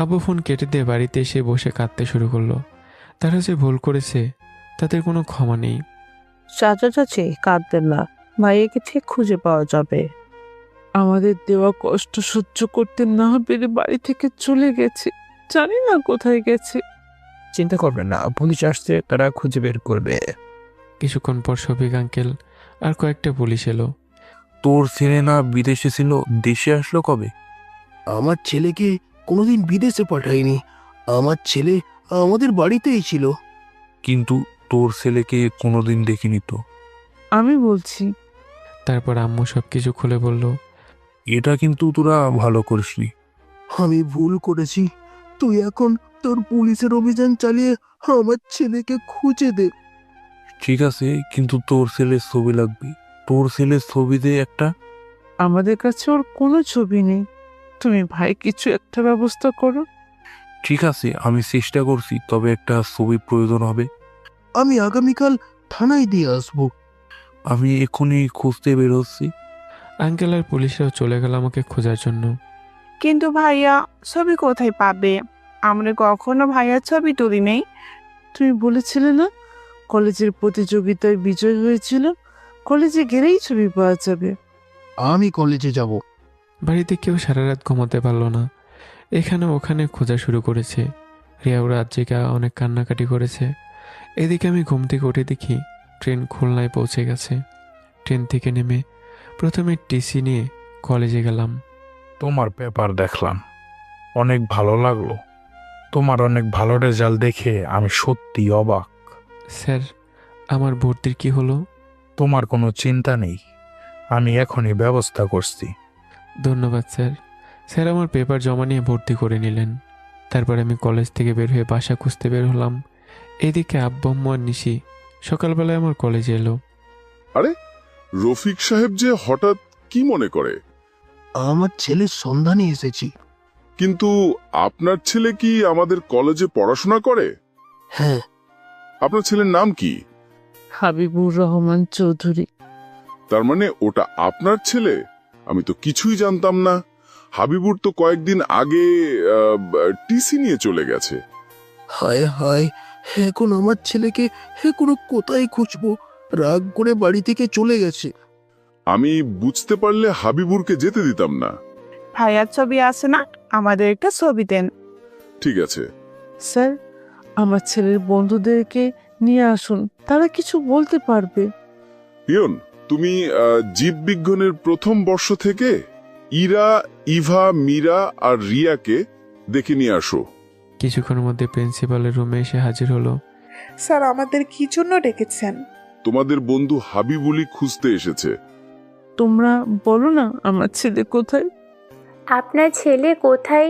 আব্বু ফোন কেটে দিয়ে বাড়িতে এসে বসে কাঁদতে শুরু করলো। তারা যে ভুল করেছে তাদের কোনো ক্ষমা নেই। চাচা চাচি কাঁদবেন না, ভাইয়াকে ঠিক খুঁজে পাওয়া যাবে। আমাদের দেওয়া কষ্ট সহ্য করতে না পেরে বাড়ি থেকে চলে গেছে, জানি না কোথায় গেছে। চিন্তা করবেন না, পুলিশ আসছে, তারা খুঁজে বের করবে। কিছুক্ষণ পর শফিক আঙ্কেল আর কয়েকটা পুলিশ এলো। তোর ছেলে না বিদেশে ছিল, দেশে আসলো কবে? আমার ছেলেকে কোনোদিন বিদেশে পাঠাইনি। আমার ছেলে আমাদের বাড়িতেই ছিল। কিন্তু তোর ছেলেকে কোনোদিন দেখিনি তো। আমি বলছি। তারপর আম্মু সবকিছু খুলে বলল। এটা কিন্তু তোরা ভালো করিসনি। আমি ভুল করেছি। তুই এখন তোর পুলিশের অভিযান চালিয়ে আমার ছেলেকে খুঁজে দে। ঠিক আছে, কিন্তু তোর ছেলের ছবি লাগবে। তোর ছেলের ছবি দে একটা। আমাদের কাছে ওর কোনো ছবি নেই, তুমি ভাই কিছু একটা ব্যবস্থা করো। ঠিক আছে, আমি চেষ্টা করছি, তবে একটা ছবি প্রয়োজন হবে। আমি আগামীকাল থানায় দিয়ে আসবো। আমি এক্ষুনি খুঁজতে বেরোচ্ছি। আঙ্কেল আর পুলিশরাও চলে গেল আমাকে খোঁজার জন্য। কিন্তু ভাইয়া ছবি কোথায় পাবে? আমরা কখনো ভাইয়ার ছবি তুলি নেই। তুমি বলেছিলে না কলেজের প্রতিযোগিতায় বিজয় হয়েছিল, কলেজে গেলেই ছবি পাওয়া যাবে। আমি কলেজে যাব। বাড়িতে কেউ সারা রাত ঘুমাতে পারলো না। এখানে ওখানে খোঁজা শুরু করেছে। রিয়াও রাত জেগে অনেক কান্নাকাটি করেছে। এদিকে আমি ঘুম থেকে উঠে দেখি ট্রেন খুলনায় পৌঁছে গেছে। ট্রেন থেকে নেমে প্রথমে টিসি নিয়ে কলেজে গেলাম। তোমার পেপার দেখলাম, অনেক ভালো লাগলো। তোমার অনেক ভালো রেজাল্ট দেখে আমি সত্যি অবাক। স্যার, আমার ভর্তির কি হলো? তোমার কোনো চিন্তা নেই, আমি এখনই ব্যবস্থা করছি। ধন্যবাদ স্যার। স্যার আমার পেপার জমা নিয়ে ভর্তি করে নিলেন। তারপর আমি কলেজ থেকে বের হয়ে বাসা খুঁজতে বের হলাম। এদিকে আব্বু আম্মু আর নিশি সকালবেলায় আমার কলেজে এলো। আরে রফিক সাহেব যে হঠাৎ কি মনে করে? আমার ছেলের সন্ধানে এসেছি। কিন্তু আপনার ছেলে কি আমাদের কলেজে পড়াশোনা করে? হ্যাঁ। আপনার ছেলের নাম কি? হাবিবুর রহমান চৌধুরী। তার মানে ওটা আপনার ছেলে? আমি তো কিছুই জানতাম না। হাবিবুর তো কয়েকদিন আগে টিসি নিয়ে চলে গেছে। হায় হায়, এখন আমার ছেলেকে কোনো কোথায় খুঁজবো? রাগ করে বাড়ি থেকে চলে গেছে। আমি বুঝতে পারলে হাবিবুরকে যেতে দিতাম না। ভাইয়ার ছবি আছে না, আমাদের একটা ছবি দেন। ঠিক আছে স্যার, আমার ছেলের বন্ধুদেরকে নিয়ে আসুন, তারা কিছু বলতে পারবে। পিয়ন, তুমি জীববিজ্ঞানের প্রথম বর্ষ থেকে ইরা, ইভা, মীরা আর রিয়াকে দেখে নিয়ে আসো। কিছুক্ষণের মধ্যে প্রিন্সিপালের রুমে এসে হাজির হলো। স্যার, আমাদের কি জন্য ডেকেছেন? তোমাদের বন্ধু হাবিবুলি খুঁজতে এসেছে। তোমরা বলো না আমার ছেলে কোথায়। আপনার ছেলে কোথায়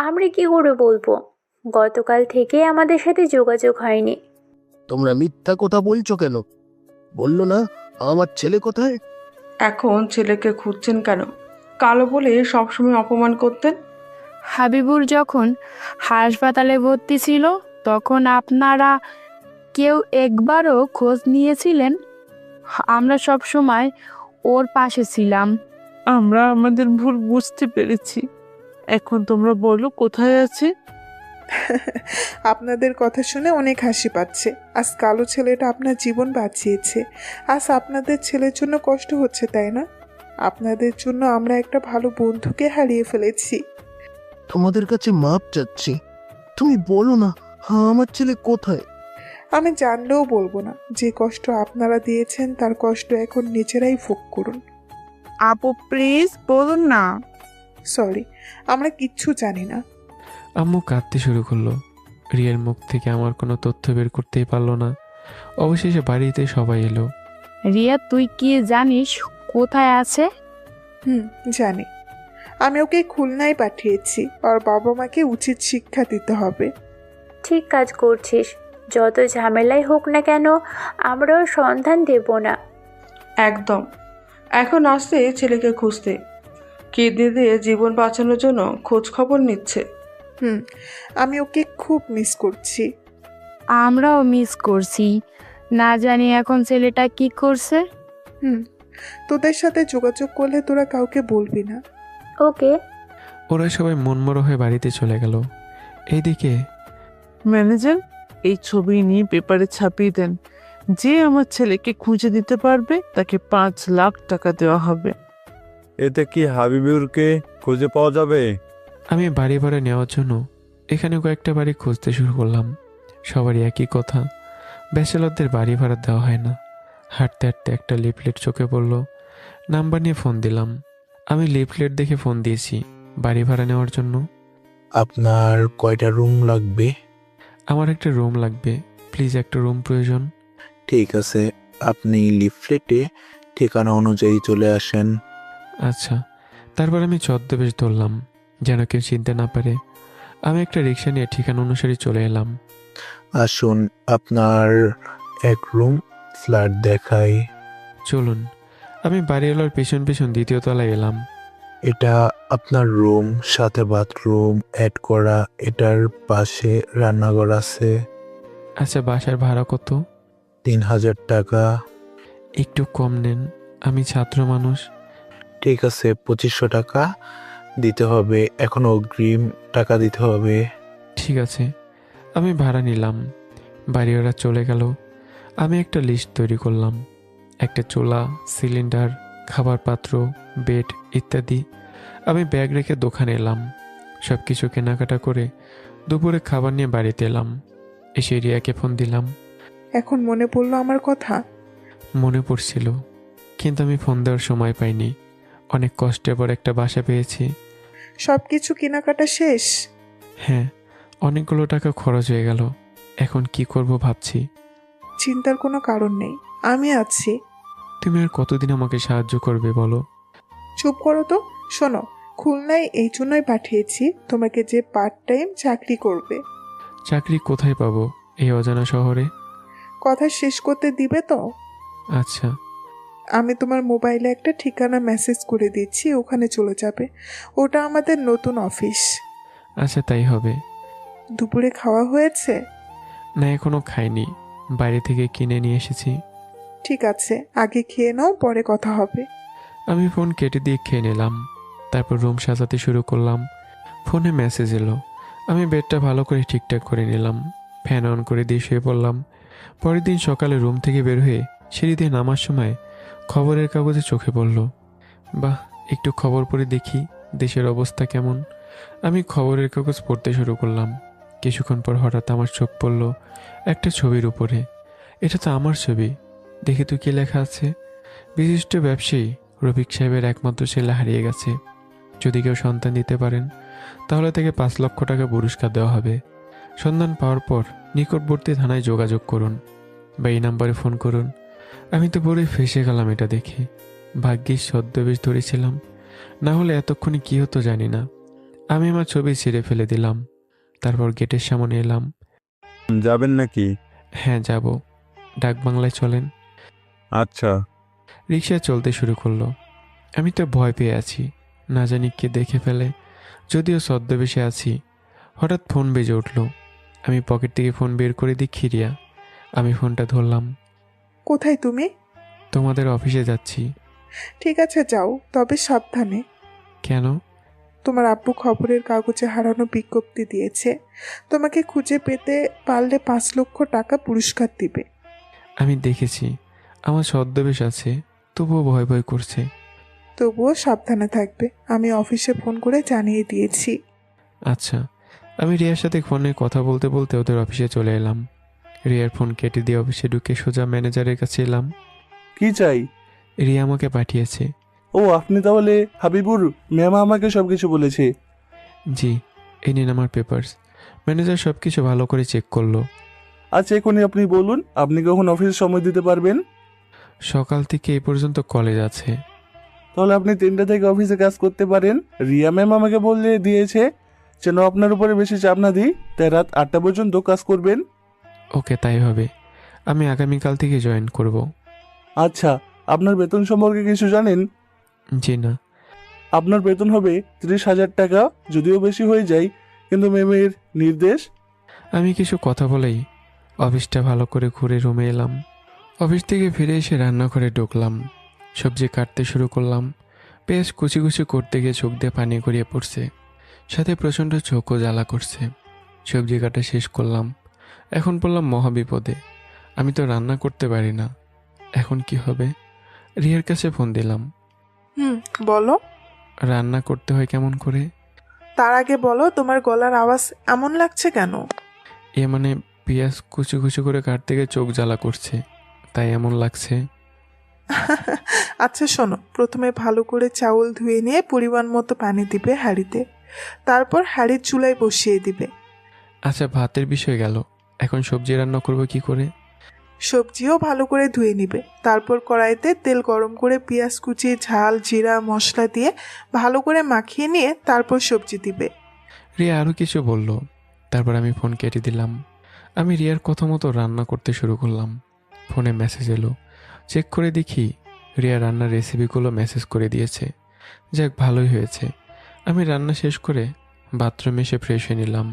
আমরা কি করে বলবো? গতকাল থেকে আমাদের সাথে যোগাযোগ হয়নি। তোমরা মিথ্যা কথা বলছো কেন? বললো না আমার ছেলে কোথায়? এখন ছেলেকে খুঁজছেন কেন? কালো বলে সবসময় অপমান করতেন। হাবিবুর যখন হাসপাতালে ভর্তি ছিল তখন আপনারা কেউ একবারও খোঁজ নিয়েছিলেন? আমরা সব সময় ওর পাশে ছিলাম। আমরা আমাদের ভুল বুঝতে পেরেছি। এখন তোমরা বলো কোথায় আছে। আপনাদের কথা শুনে অনেক হাসি পাচ্ছে। আজ কালো ছেলেটা আপনার জীবন বাঁচিয়েছে। আজ আপনাদের ছেলের জন্য কষ্ট হচ্ছে, তাই না? আপনাদের জন্য আমরা একটা ভালো বন্ধুকে হারিয়ে ফেলেছি। তোমাদের কাছে মাপ চাচ্ছি, তুমি বলো না আমার ছেলে কোথায়। আমি জানলেও বলবো না। যে কষ্ট আপনারা দিয়েছেন তার কষ্ট এখন নিজেরাই ভোগ করুন। আপু প্লিজ বলুন না। সরি, আমরা কিচ্ছু জানি না। আম্মু কাঁদতে শুরু করলো। রিয়ার মুখ থেকে আমার কোনো তথ্য বের করতেই পারলো না। অবশেষে বাড়িতে সবাই এলো। রিয়া, তুই কি জানিস কোথায় আছে? জানি। আমি ওকে খুলনায় পাঠিয়েছি। আর বাবা মাকে উচিত শিক্ষা দিতে হবে। ঠিক কাজ করছিস। যত ঝামেলাই হোক না কেন আমরাও সন্ধান দেব না। একদম। এখন আসছে ছেলেকে খুঁজতে। কিডনি দিয়ে জীবন বাঁচানোর জন্য খোঁজ খবর নিচ্ছে। আমি ওকে খুব মিস করছি। আমরাও মিস করছি। না জানি এখন ছেলেটা কি করছে। তোদের সাথে যোগাযোগ করলে তোরা কাউকে বলবি না। ওকে। ওরা সবাই মনমরা হয়ে বাড়িতে চলে গেল। এইদিকে ম্যানেজার, এই ছবি নিয়ে পেপারে ছাপিয়ে দেন। যে আমার ছেলেকে খুঁজে দিতে পারবে তাকে 5 লাখ টাকা দেওয়া হবে। এতে কি হাবিবুরকে খুঁজে পাওয়া যাবে? আমি বাড়ি ভাড়া নেওয়ার জন্য এখানে কয়েকটা বাড়ি খুঁজতে শুরু করলাম। সবারই একই কথা, ব্যাচেলরদের বাড়ি ভাড়া দেওয়া হয় না। হাঁটতে হাঁটতে একটা লিফলেট চোখে পড়ল, নাম্বার নিয়ে ফোন দিলাম। আমি লিফলেট দেখে ফোন দিয়েছি বাড়ি ভাড়া নেওয়ার জন্য। আপনার কয়টা রুম লাগবে? আমার একটা রুম লাগবে, প্লিজ একটা রুম প্রয়োজন। ঠিক আছে, আপনি লিফলেটে ঠিকানা অনুযায়ী চলে আসেন। আচ্ছা। তারপর আমি ছদ্মবেশ ধরলাম যেন কেউ চিনতে না পারে। আমি একটা রিক্সা নিয়ে ঠিকানা অনুসারে চলে এলাম। আসুন, আপনার এক রুম ফ্ল্যাট দেখাই। চলুন। আমি বাড়িওয়ালার পেছন পেছন দ্বিতীয় তলায় এলাম। এটা আপনার রুম, সাথে বাথরুম অ্যাড করা। এটার পাশে রান্নাঘর আছে। আচ্ছা, বাসার ভাড়া কত? 3000 টাকা। একটু কম নেন, আমি ছাত্র মানুষ। ঠিক আছে, 2500 টাকা দিতে হবে। এখন অগ্রিম টাকা দিতে হবে। ঠিক আছে, আমি ভাড়া নিলাম। বাড়িওয়ালা চলে গেল। আমি একটা লিস্ট তৈরি করলাম, একটা চুলা, সিলিন্ডার, খাবার পাত্র, বেড ইত্যাদি। আমি ব্যাগ রেখে দোকানে এলাম। সব কিছু কেনাকাটা করে দুপুরে খাবার নিয়ে বাড়িতে এলাম। এসে রিয়াকে ফোন দিলাম। এখন মনে পড়লো আমার কথা? মনে পড়ছিল, কিন্তু আমি ফোন দেওয়ার সময় পাইনি। অনেক কষ্টের পর একটা বাসা পেয়েছি। সব কিছু কেনাকাটা শেষ? হ্যাঁ, অনেকগুলো টাকা খরচ হয়ে গেল। এখন কি করব ভাবছি। চিন্তার কোনো কারণ নেই, আমি আছি। তুমি আর কতদিন আমাকে সাহায্য করবে বলো? চুপ করো তো। শোনো, খুলনায় এই জন্যই পাঠিয়েছি তোমাকে যে পার্ট টাইম চাকরি করবে। চাকরি কোথায় পাবো এই অজানা শহরে? কথা শেষ করতে দিবে তো? আচ্ছা। আমি তোমার মোবাইলে একটা ঠিকানা মেসেজ করে দিচ্ছি, ওখানে চলে যাবে। ওটা আমাদের নতুন অফিস। আচ্ছা, তাই হবে। দুপুরে খাওয়া হয়েছে? না, এখনো খাইনি, বাইরে থেকে কিনে নিয়ে এসেছি। ঠিক আছে, আগে খেয়ে নাও, পরে কথা হবে। আমি ফোন কেটে দিয়ে খেয়ে নিলাম। তারপর রুম সাজাতে শুরু করলাম। ফোনে মেসেজ এলো। আমি বেডটা ভালো করে ঠিকঠাক করে নিলাম, ফ্যান অন করে দিয়ে শুয়ে পড়লাম। পরের দিন সকালে রুম থেকে বের হয়ে সিঁড়ি দিয়ে নামার সময় খবরের কাগজে চোখে পড়ল। বাহ, একটু খবর পড়ে দেখি দেশের অবস্থা কেমন। আমি খবরের কাগজ পড়তে শুরু করলাম। কিছুক্ষণ পর হঠাৎ আমার চোখ পড়ল একটা ছবির উপরে। এটা তো আমার ছবি। দেখি তো কি লেখা আছে। বিশিষ্ট ব্যবসায়ী রফিক সাহেবের একমাত্র ছেলে হারিয়ে গেছে। যদি কেউ সন্তান দিতে পারেন তাহলে তাকে 5 লক্ষ টাকা পুরস্কার দেওয়া হবে। সন্ধান পাওয়ার পর নিকটবর্তী থানায় যোগাযোগ করুন বা এই নাম্বারে ফোন করুন। আমি তো পুরোই ফেসে গেলাম এটা দেখে। ভাগ্যিস ছদ্মবেশ ধরেছিলাম, না হলে এতক্ষণে কি হতো জানি না। আমি আমার ছবি ছিঁড়ে ফেলে দিলাম। তারপর গেটের সামনে এলাম। যাবেন নাকি? হ্যাঁ, যাব। ডাক বাংলায় চলেন। আচ্ছা। রিক্সা চলতে শুরু করলো। আমি তো ভয় পেয়ে আছি, না জানি কে দেখে ফেলে। যদিও ছদ্মবেশে আছি। হঠাৎ ফোন বেজে উঠল। আমি পকেট থেকে ফোন বের করে দেখি রিয়া। আমি ফোনটা ধরলাম। কোথায় তুমি? তোমাদের অফিসে যাচ্ছি। ঠিক আছে, যাও, তবে সাবধানে। কেন? তোমার আব্বু খবরের কাগজে হারানো বিজ্ঞপ্তি দিয়েছে, তোমাকে খুঁজে পেতে পারলে 5 লক্ষ টাকা পুরস্কার দিবে। আমি দেখেছি আমার ছদ্মবেশ আছে, তবুও ভয় ভয় করছে। তবুও সাবধানে থাকবে, আমি অফিসে ফোন করে জানিয়ে দিয়েছি। আচ্ছা। আমি রিয়ার সাথে ফোনে কথা বলতে বলতে ওদের অফিসে চলে এলাম। রিয়ার ফোন কেটে দিয়ে অফিসে ঢুকে সোজা ম্যানেজারের কাছে এলাম। কি চাই? রিয়া আমাকে পাঠিয়েছে। ও, আপনি তাহলে হাবিবুর? ম্যাম আমাকে সবকিছু বলেছে। জি, এই নিন আমার পেপারস। ম্যানেজার সব কিছু ভালো করে চেক করলো। আচ্ছা, এখনই আপনি বলুন আপনি কখন অফিসে সময় দিতে পারবেন? সকাল থেকে এই পর্যন্ত কলেজ আছে। তাহলে আপনি 3টা থেকে অফিসে কাজ করতে পারেন। রিয়া ম্যাম আমাকে বলে দিয়েছে যেন আপনার উপরে বেশি চাপ না দিই, তাই রাত 8টা পর্যন্ত কাজ করবেন। ওকে, তাই হবে। আমি আগামীকাল থেকে জয়েন করব। আচ্ছা, আপনার বেতন সম্পর্কে কিছু জানেন? জি না। আপনার বেতন হবে 30,000 টাকা, যদিও বেশি হয়ে যায়, কিন্তু ম্যামের নির্দেশ। আমি কিছু কথা বলেই অফিসটা ভালো করে ঘুরে রুমে এলাম। অফিস থেকে ফিরে এসে রান্নাঘরে ঢুকলাম। সবজি কাটতে শুরু করলাম। পেঁয়াজ কুচি কুচি করতে গিয়ে চোখ দিয়ে পানি গড়িয়ে পড়ছে, সাথে প্রচণ্ড চোখও জ্বালা করছে। সবজি কাটা শেষ করলাম। এখন পড়লাম মহাবিপদে। আমি তো রান্না করতে পারি না। এখন কি হবে? রিয়ার কাছে ফোন দিলাম। বলো। রান্না করতে হয় কেমন করে? তার আগে বলো, তোমার গলার আওয়াজ এমন লাগছে কেন? মানে পেঁয়াজ কুচি কুচি করে কাটতে গিয়ে চোখ জ্বালা করছে, তাই এমন লাগছে। আচ্ছা শোনো, প্রথমে ভালো করে চাউল ধুয়ে নিয়ে পরিমাণ মতো পানি দিবে হাঁড়িতে, তারপর হাঁড়ির চুলায় বসিয়ে দিবে। আচ্ছা, ভাতের বিষয় গেল, এখন সবজি রান্না করবো কি করে? সবজিও ভালো করে ধুয়ে নিবে, তারপর কড়াইতে তেল গরম করে পেঁয়াজ কুচি, ঝাল, জিরা, মশলা দিয়ে ভালো করে মাখিয়ে নিয়ে তারপর সবজি দিবে। রিয়া আরও কিছু বলল, তারপর আমি ফোন কেটে দিলাম। আমি রিয়ার কথা মতো রান্না করতে শুরু করলাম। ফোনে মেসেজ এলো, চেক করে দেখি রিয়া রান্নার রেসিপিগুলো মেসেজ করে দিয়েছে। যাক, ভালোই হয়েছে। আমি রান্না শেষ করে বাথরুমে এসে ফ্রেশ হয়ে নিলাম।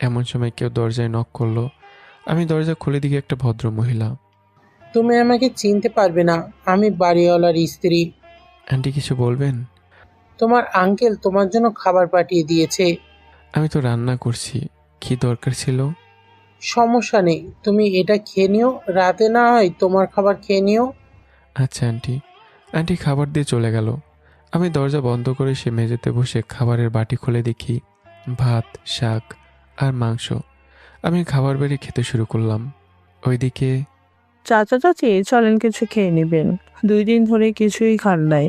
এমন সময় কেউ দরজায় নক করলো। আমি দরজা খুলে দিকে একটা ভদ্র মহিলা। তুমি আমাকে চিনতে পারবে না, আমি বাড়িওয়ালার স্ত্রী। আন্টি কিছু বলবেন? তোমার আঙ্কেল তোমার জন্য খাবার পাঠিয়ে দিয়েছে। আমি তো রান্না করছি, কি দরকার ছিল? সমস্যা নেই, তুমি এটা খেয়ে নিও, রাতে না হয় তোমার খাবার খেয়ে নিও। আচ্ছা আন্টি। আন্টি খাবার দিয়ে চলে গেল। আমি দরজা বন্ধ করে সে মেঝেতে বসে খাবারের বাটি খুলে দেখি ভাত, শাক আর মাংস। আমি খাবার বেড়ে খেতে শুরু করলাম। ওইদিকে চাচা চাচি চলেন কিছু খেয়ে নেবেন, 2 দিন ধরে কিছুই খান নাই।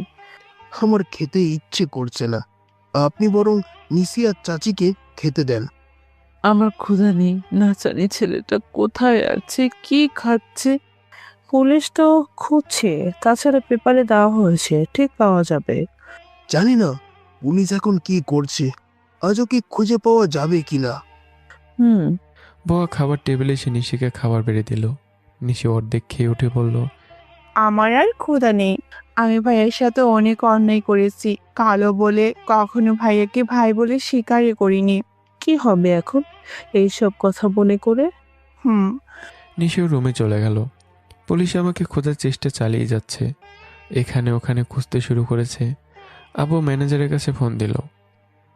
আমার খেতে ইচ্ছে করছে না, আপনি বরং নিশি আর চাচিকে খেতে দেন। আমার ক্ষুধা নেই, না জানি ছেলেটা কোথায় আছে, কি খাচ্ছে। পুলিশ তো খুঁজছে, তাছাড়া পেপারে দেওয়া হয়েছে, ঠিক পাওয়া যাবে। জানি না পুলিশ এখন কি করছে, আজও কি খুঁজে পাওয়া যাবে কিনা। বাবা খাবার টেবিলে এসে নিশিকে খাবার বেড়ে দিল। নিশি অর্ধেক খেয়ে উঠে বলল, আমার আর ক্ষুধা নেই। আমি ভাইয়ের সাথে অনেক অন্যায় করেছি, কালো বলে কখনো ভাইয়াকে ভাই বলে স্বীকারই করিনি। কি হবে এখন এইসব কথা মনে করে? নিশিও রুমে চলে গেল। পুলিশ আমাকে খোঁজার চেষ্টা চালিয়ে যাচ্ছে, এখানে ওখানে খুঁজতে শুরু করেছে। আবু ম্যানেজারের কাছে ফোন দিল।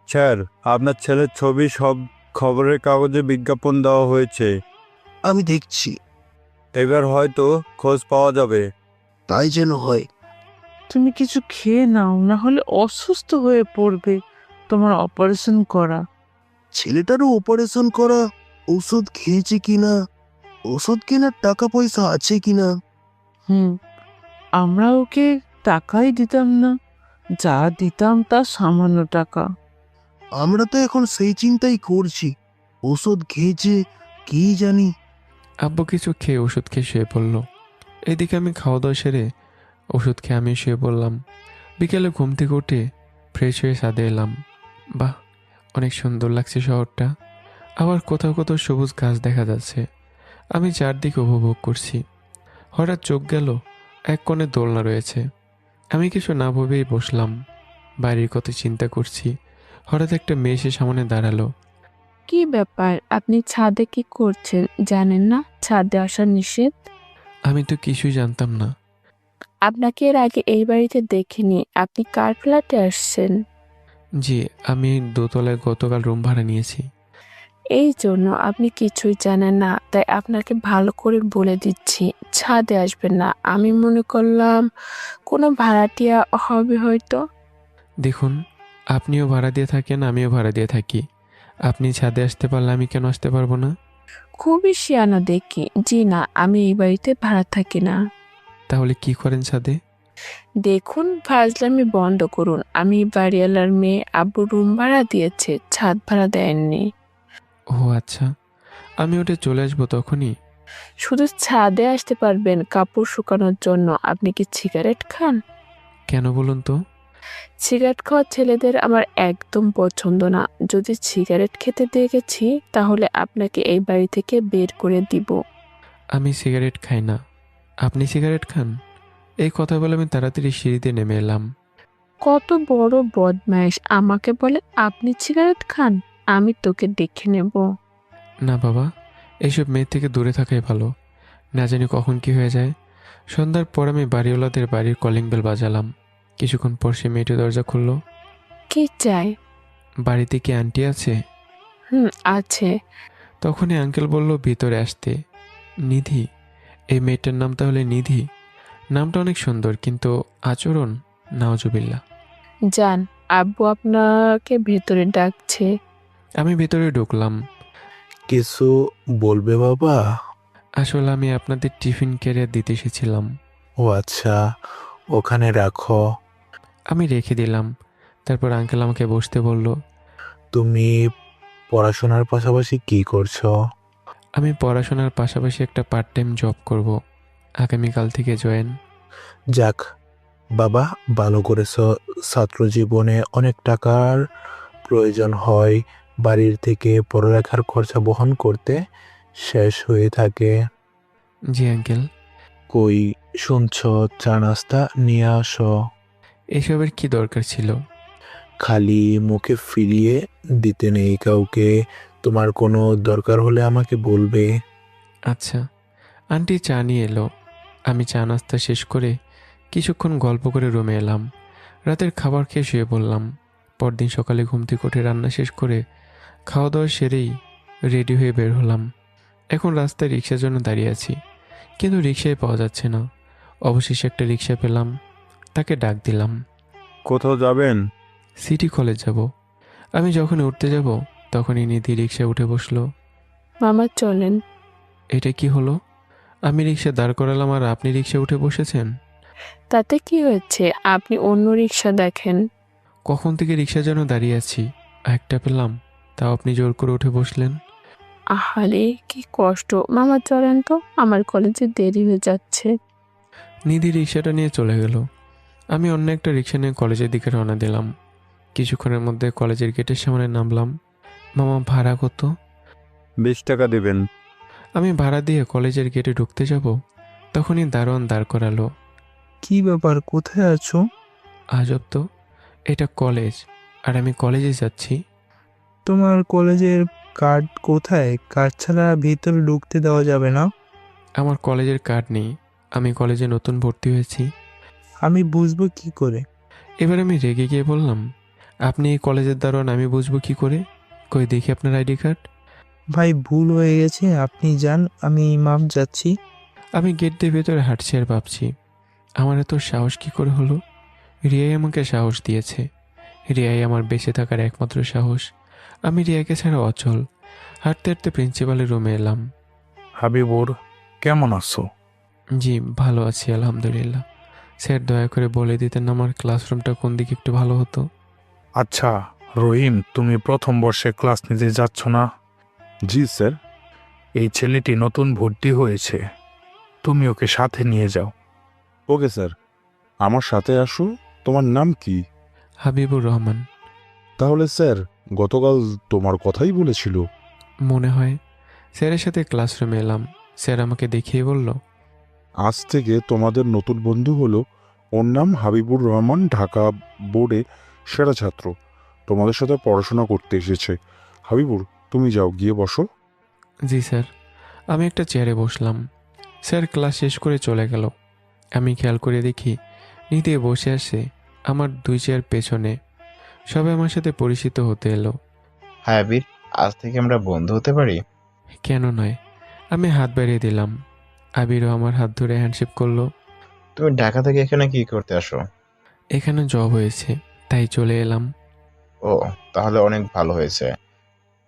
স্যার, আপনার ছেলের ছবি সব খবরের কাগজে বিজ্ঞাপন দেওয়া হয়েছে। আমি দেখছি, এবার হয়তো খোঁজ পাওয়া যাবে। তাই যেন হয়। তুমি কিছু খেয়ে নাও, না হলে অসুস্থ হয়ে পড়বে। তোমার অপারেশন করা। ছেলেটারও অপারেশন করা, ওষুধ খেয়েছে কিনা, ওষুধ কেনার টাকা পয়সা আছে কিনা। আমরা ওকে টাকাই দিতাম না, যা দিতাম তা সামান্য টাকা। আমরা তো এখন সেই চিন্তাই করছি, ওষুধ খেয়েছে কি জানি। আব্বু কিছু খেয়ে ওষুধ খেয়ে শুয়ে পড়ল। এদিকে আমি খাওয়া দাওয়া সেরে ওষুধ খেয়ে আমি শুয়ে পড়লাম। বিকেলে ঘুম থেকে উঠে ফ্রেশ হয়ে ছাদে এলাম। বাহ, অনেক সুন্দর লাগছে শহরটা। আবার কোথাও কোথাও সবুজ গাছ দেখা যাচ্ছে। আমি চারদিকে উপভোগ করছি। হঠাৎ চোখ গেল এক কোণে দোলনা রয়েছে। আমি কিছু না ভেবেই বসলাম। বাড়ির কথা চিন্তা করছি। হঠাৎ একটা মেয়ে এসে সামনে দাঁড়ালো। কি ব্যাপার, আপনি ছাদে কি করছেন জানেন না ছাদে আসা নিষেধ? আমি তো কিছুই জানতাম না। আপনাকে এর আগে এই বাড়িতে দেখিনি, আপনি কার ফ্ল্যাটে আসছেন? জি, আমি দোতলায় গতকাল রুম ভাড়া নিয়েছি। এই জন্য আপনি কিছুই জানেন না, তাই আপনাকে ভালো করে বলে দিচ্ছি ছাদে আসবেন না। আমি মনে করলাম কোনো ভাড়াটিয়া হবে হয়তো। দেখুন, আপনিও ভাড়া দিয়ে থাকেন, আমিও ভাড়া দিয়ে থাকি। আপনি ছাদে আসতে পারলে আমি কেন আসতে পারবো না? খুবই শিয়ানা দেখি। জি না, আমি এই বাড়িতে ভাড়া থাকি না। তাহলে কি করেন ছাদে? দেখুন, ফাজলামি বন্ধ করুন। আমি বাড়িওয়ালার মেয়ে, আব্বু রুম ভাড়া দিয়েছে, ছাদ ভাড়া দেননি। ও আচ্ছা, আমি ওটা চলে আসবো তখনই। শুধু ছাদে আসতে পারবেন কাপড় শুকানোর জন্য। আপনি কি সিগারেট খান? কেন বলুন তো? সিগারেট খাওয়া ছেলেদের আমার একদম পছন্দ না। যদি সিগারেট খেতে দেখেছি তাহলে আপনাকে এই বাড়ি থেকে বের করে দিব। আমি সিগারেট খাই না। আপনি সিগারেট খান? এই কথা বলে আমি তাড়াতাড়ি সিঁড়িতে নেমে এলাম। কত বড় বদমাইশ, আমাকে বলে আপনি সিগারেট খান? আমি তোকে দেখে নেব। না বাবা, এইসব মেয়ের থেকে দূরে থাকাই ভালো। না জানি কখন কি হয়ে যায়। সন্ধ্যার পর আমি বাড়িওয়ালাদের বাড়ির কলিং বেল বাজালাম। কিছুক্ষণ পর সে মেয়েটি দরজা খুলল। কি চাই? বাড়িতে কি আন্টি আছে? আছে। তখনই আঙ্কেল বলল ভিতরে আসতে। নিধি? এই মেয়েটার নাম তাহলে নিধি? নামটা অনেক সুন্দর, কিন্তু আচরণ নাউজুবিল্লাহ। যান, আব্বু আপনাকে ভেতরে ডাকছে। আমি ভেতরে ঢুকলাম। কিছু বলবে বাবা? আসলে আমি আপনাদের টিফিন ক্যারিয়ার দিতে এসেছিলাম। ও আচ্ছা, ওখানে রাখো। আমি রেখে দিলাম। তারপর আঙ্কেল আমাকে বসতে বলল। তুমি পড়াশোনার পাশাপাশি কি করছো? আমি পড়াশোনার পাশাপাশি একটা পার্ট টাইম জব করব, আগামীকাল থেকে জয়েন। যাক বাবা, ভালো করেছো। ছাত্র জীবনে অনেক টাকার প্রয়োজন হয়, বাড়ির থেকে পড়ালেখার খরচা বহন করতে শেষ হয়ে থাকে। জি আঙ্কেল। কই শুনছ, চা নাস্তা নিয়ে আসো। এসবের কি দরকার ছিল? খালি মুখে ফিরিয়ে দিতে নেই কাউকে। তোমার কোনো দরকার হলে আমাকে বলবে। আচ্ছা। আন্টি চা নিয়ে এলো। আমি চা নাস্তা শেষ করে কিছুক্ষণ গল্প করে রুমে এলাম। রাতের খাবার খেয়ে শুয়ে পড়লাম। পরদিন সকালে ঘুম থেকে উঠে রান্না শেষ করে খাওয়া দাওয়া সেরেই রেডি হয়ে বের হলাম। এখন রাস্তায় রিক্সার জন্য দাঁড়িয়ে আছি, কিন্তু রিক্সায় পাওয়া যাচ্ছে না। অবশেষে একটা রিক্সা পেলাম, তাকে ডাক দিলাম। কোথাও যাবেন? সিটি কলেজ যাব। আমি যখন উঠতে যাব তখনই নিধি রিক্সায় উঠে বসলো। মামা চলেন। এটা কি হলো? আমি রিক্সা দাঁড় করালাম আর আপনি রিক্সায় উঠে বসেছেন। তাতে কি হয়েছে? আপনি অন্য রিক্সা দেখেন। কখন থেকে রিক্সা যেন দাঁড়িয়ে আছি, একটা পেলাম, তাও আপনি জোর করে উঠে বসলেন। আহারে কি কষ্ট। মামা চলেন তো, আমার কলেজে দেরি হয়ে যাচ্ছে। নিধি রিক্সাটা নিয়ে চলে গেল। আমি অন্য একটা রিক্সা নিয়ে কলেজের দিকে রওনা দিলাম। কিছুক্ষণের মধ্যে কলেজের গেটের সামনে নামলাম। মামা ভাড়া কত? 20 টাকা দেবেন। আমি ভাড়া দিয়ে কলেজের গেটে ঢুকতে যাব, তখনই দারোয়ান দাঁড় করালো। কি ব্যাপার, কোথায় আছো? আজব তো, এটা কলেজ আর আমি কলেজে যাচ্ছি। তোমার কলেজের কার্ড কোথায়? কার্ড ছাড়া ভিতরে ঢুকতে দেওয়া যাবে না। আমার কলেজের কার্ড নেই, আমি কলেজে নতুন ভর্তি হয়েছি। আমি বুঝবো কি করে? এবার আমি রেগে গিয়ে বললাম, আপনি এই কলেজের দারোয়ান, আমি বুঝবো কি করে? কই দেখি আপনার আইডি কার্ড। ভাই ভুল হয়ে গেছে, আপনি যান, আমি ইমাম যাচ্ছি। আমি গেট দিয়ে ভেতরে হাঁটছি আর ভাবছি, আমার এত সাহস কি করে হলো? রিয়াই আমাকে সাহস দিয়েছে। রিয়াই আমার বেঁচে থাকার একমাত্র সাহস। আমি রিয়াকে ছাড়া অচল। হাঁটতে হাঁটতে প্রিন্সিপালের রুমে এলাম। হাবিবুর, কেমন আছো? জি ভালো আছি আলহামদুলিল্লাহ। স্যার দয়া করে বলে দিতেন আমার ক্লাসরুমটা কোন দিকে একটু ভালো হতো। আচ্ছা রহিম, তুমি প্রথম বর্ষে ক্লাস নিতে যাচ্ছ না? জি স্যার। এই ছেলেটি নতুন ভর্তি হয়েছে, তুমি ওকে সাথে নিয়ে যাও। ওকে স্যার, আমার সাথে আসো। তোমার নাম কি? হাবিবুর রহমান। তাহলে স্যার গতকাল তোমার কথাই বলেছিল। মনে হয়। স্যারের সাথে ক্লাসরুমে এলাম। স্যার আমাকে দেখিয়ে বলল, আজ থেকে তোমাদের নতুন বন্ধু হলো, ওর নাম হাবিবুর রহমান, ঢাকা বোর্ডে সেরা ছাত্র, তোমাদের সাথে পড়াশোনা করতে এসেছে। হাবিবুর, তুমি যাও, গিয়ে বসো। জি স্যার। আমি একটা চেয়ারে বসলাম। স্যার ক্লাস শেষ করে চলে গেল। আমি খেয়াল করে দেখি নিধি বসে আসে আমার 2 চেয়ার পেছনে। সবাই আমার সাথে পরিচিত হতে এলো। হ্যাঁ আবির, আজ থেকে আমরা বন্ধু হতে পারি? কেন নয়। আমি হাত বাড়িয়ে দিলাম। আবিরও আমার হাত ধরে হ্যান্ডশেক করলো। তুমি ঢাকা থেকে এখানে কি করতে আসো? এখানে জব হয়েছে, তাই চলে এলাম। ও, তাহলে অনেক ভালো হয়েছে।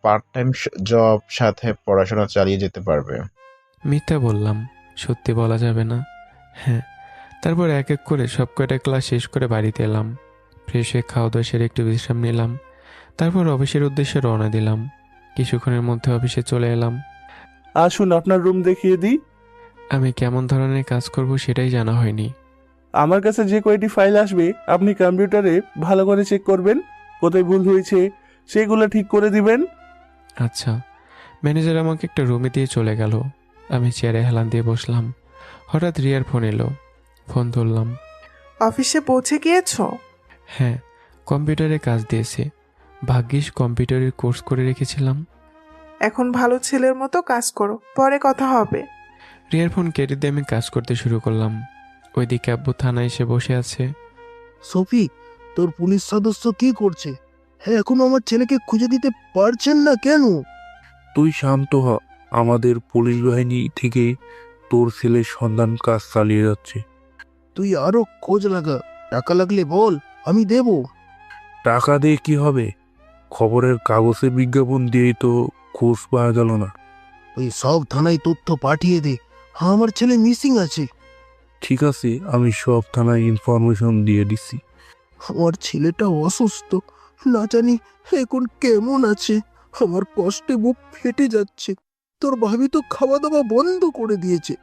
পার্ট টাইম জব সাথে পড়াশোনা চালিয়ে যেতে পারবে। মিথ্যা বললাম, সত্যি বলা যাবে না। হ্যাঁ। তারপর এক এক করে সব কয়টা ক্লাস শেষ করে বাড়িতে এলাম। ফ্রেশ হয়ে খাওয়া দাওয়া সেরে একটু বিশ্রাম নিলাম। তারপর অফিসের উদ্দেশ্যে রওনা দিলাম। কিছুক্ষণের মধ্যে অফিসে চলে এলাম। আসুন আপনার রুম দেখিয়ে দিই। আমি কেমন ধরনের কাজ করব সেটাই জানা হয়নি। আমার কাছে যে কয়টি ফাইল আসবে আপনি কম্পিউটারে ভালো করে চেক করবেন, কোথায় ভুল হয়েছে সেগুলো ঠিক করে দিবেন। আচ্ছা। ম্যানেজার আমাকে একটা রুমে দিয়ে চলে গেল। আমি চেয়ারে হেলান দিয়ে বসলাম। হঠাৎ রিয়ার ফোন এলো। ফোন ধরলাম। অফিসে পৌঁছে গিয়েছো? হ্যাঁ, কম্পিউটারে কাজ দিয়েছে। ভাগ্যিস কম্পিউটারের কোর্স করে রেখেছিলাম। এখন ভালো ছেলের মতো কাজ করো, পরে কথা হবে। রিয়ার ফোন কেটে দিয়ে আমি কাজ করতে শুরু করলাম। ওইদিকে আব্বু থানায় এসে বসে আছে। সফি, তোর পুলিশ সদস্য কি করছে? হ্যাঁ, এখনো আমার ছেলেকে খুঁজে দিতে পারছেন না কেন? তুই শান্ত হ। আমাদের পুলিশ বাহিনী থেকে তোর ছেলের সন্ধান কাজ চালিয়ে যাচ্ছে। তুই আরো খোঁজ লাগা, টাকা লাগলে বল, আমি দেব। টাকা দিয়ে কি হবে? খবরের কাগজে বিজ্ঞাপন দিয়েই তো খোঁজ পাওয়া গেল না। তুই সব থানায় তথ্য পাঠিয়ে দে, আমার ছেলে মিসিং আছে। ঠিক আছে, আমি সব থানায় ইনফরমেশন দিয়ে দিচ্ছি। আমার ছেলেটা অসুস্থ, না জানি এখন কেমন আছে। আমার কষ্টে বুক ফেটে যাচ্ছে। তোর ভাবি তো খাওয়া দাওয়া বন্ধ করে দিয়েছে।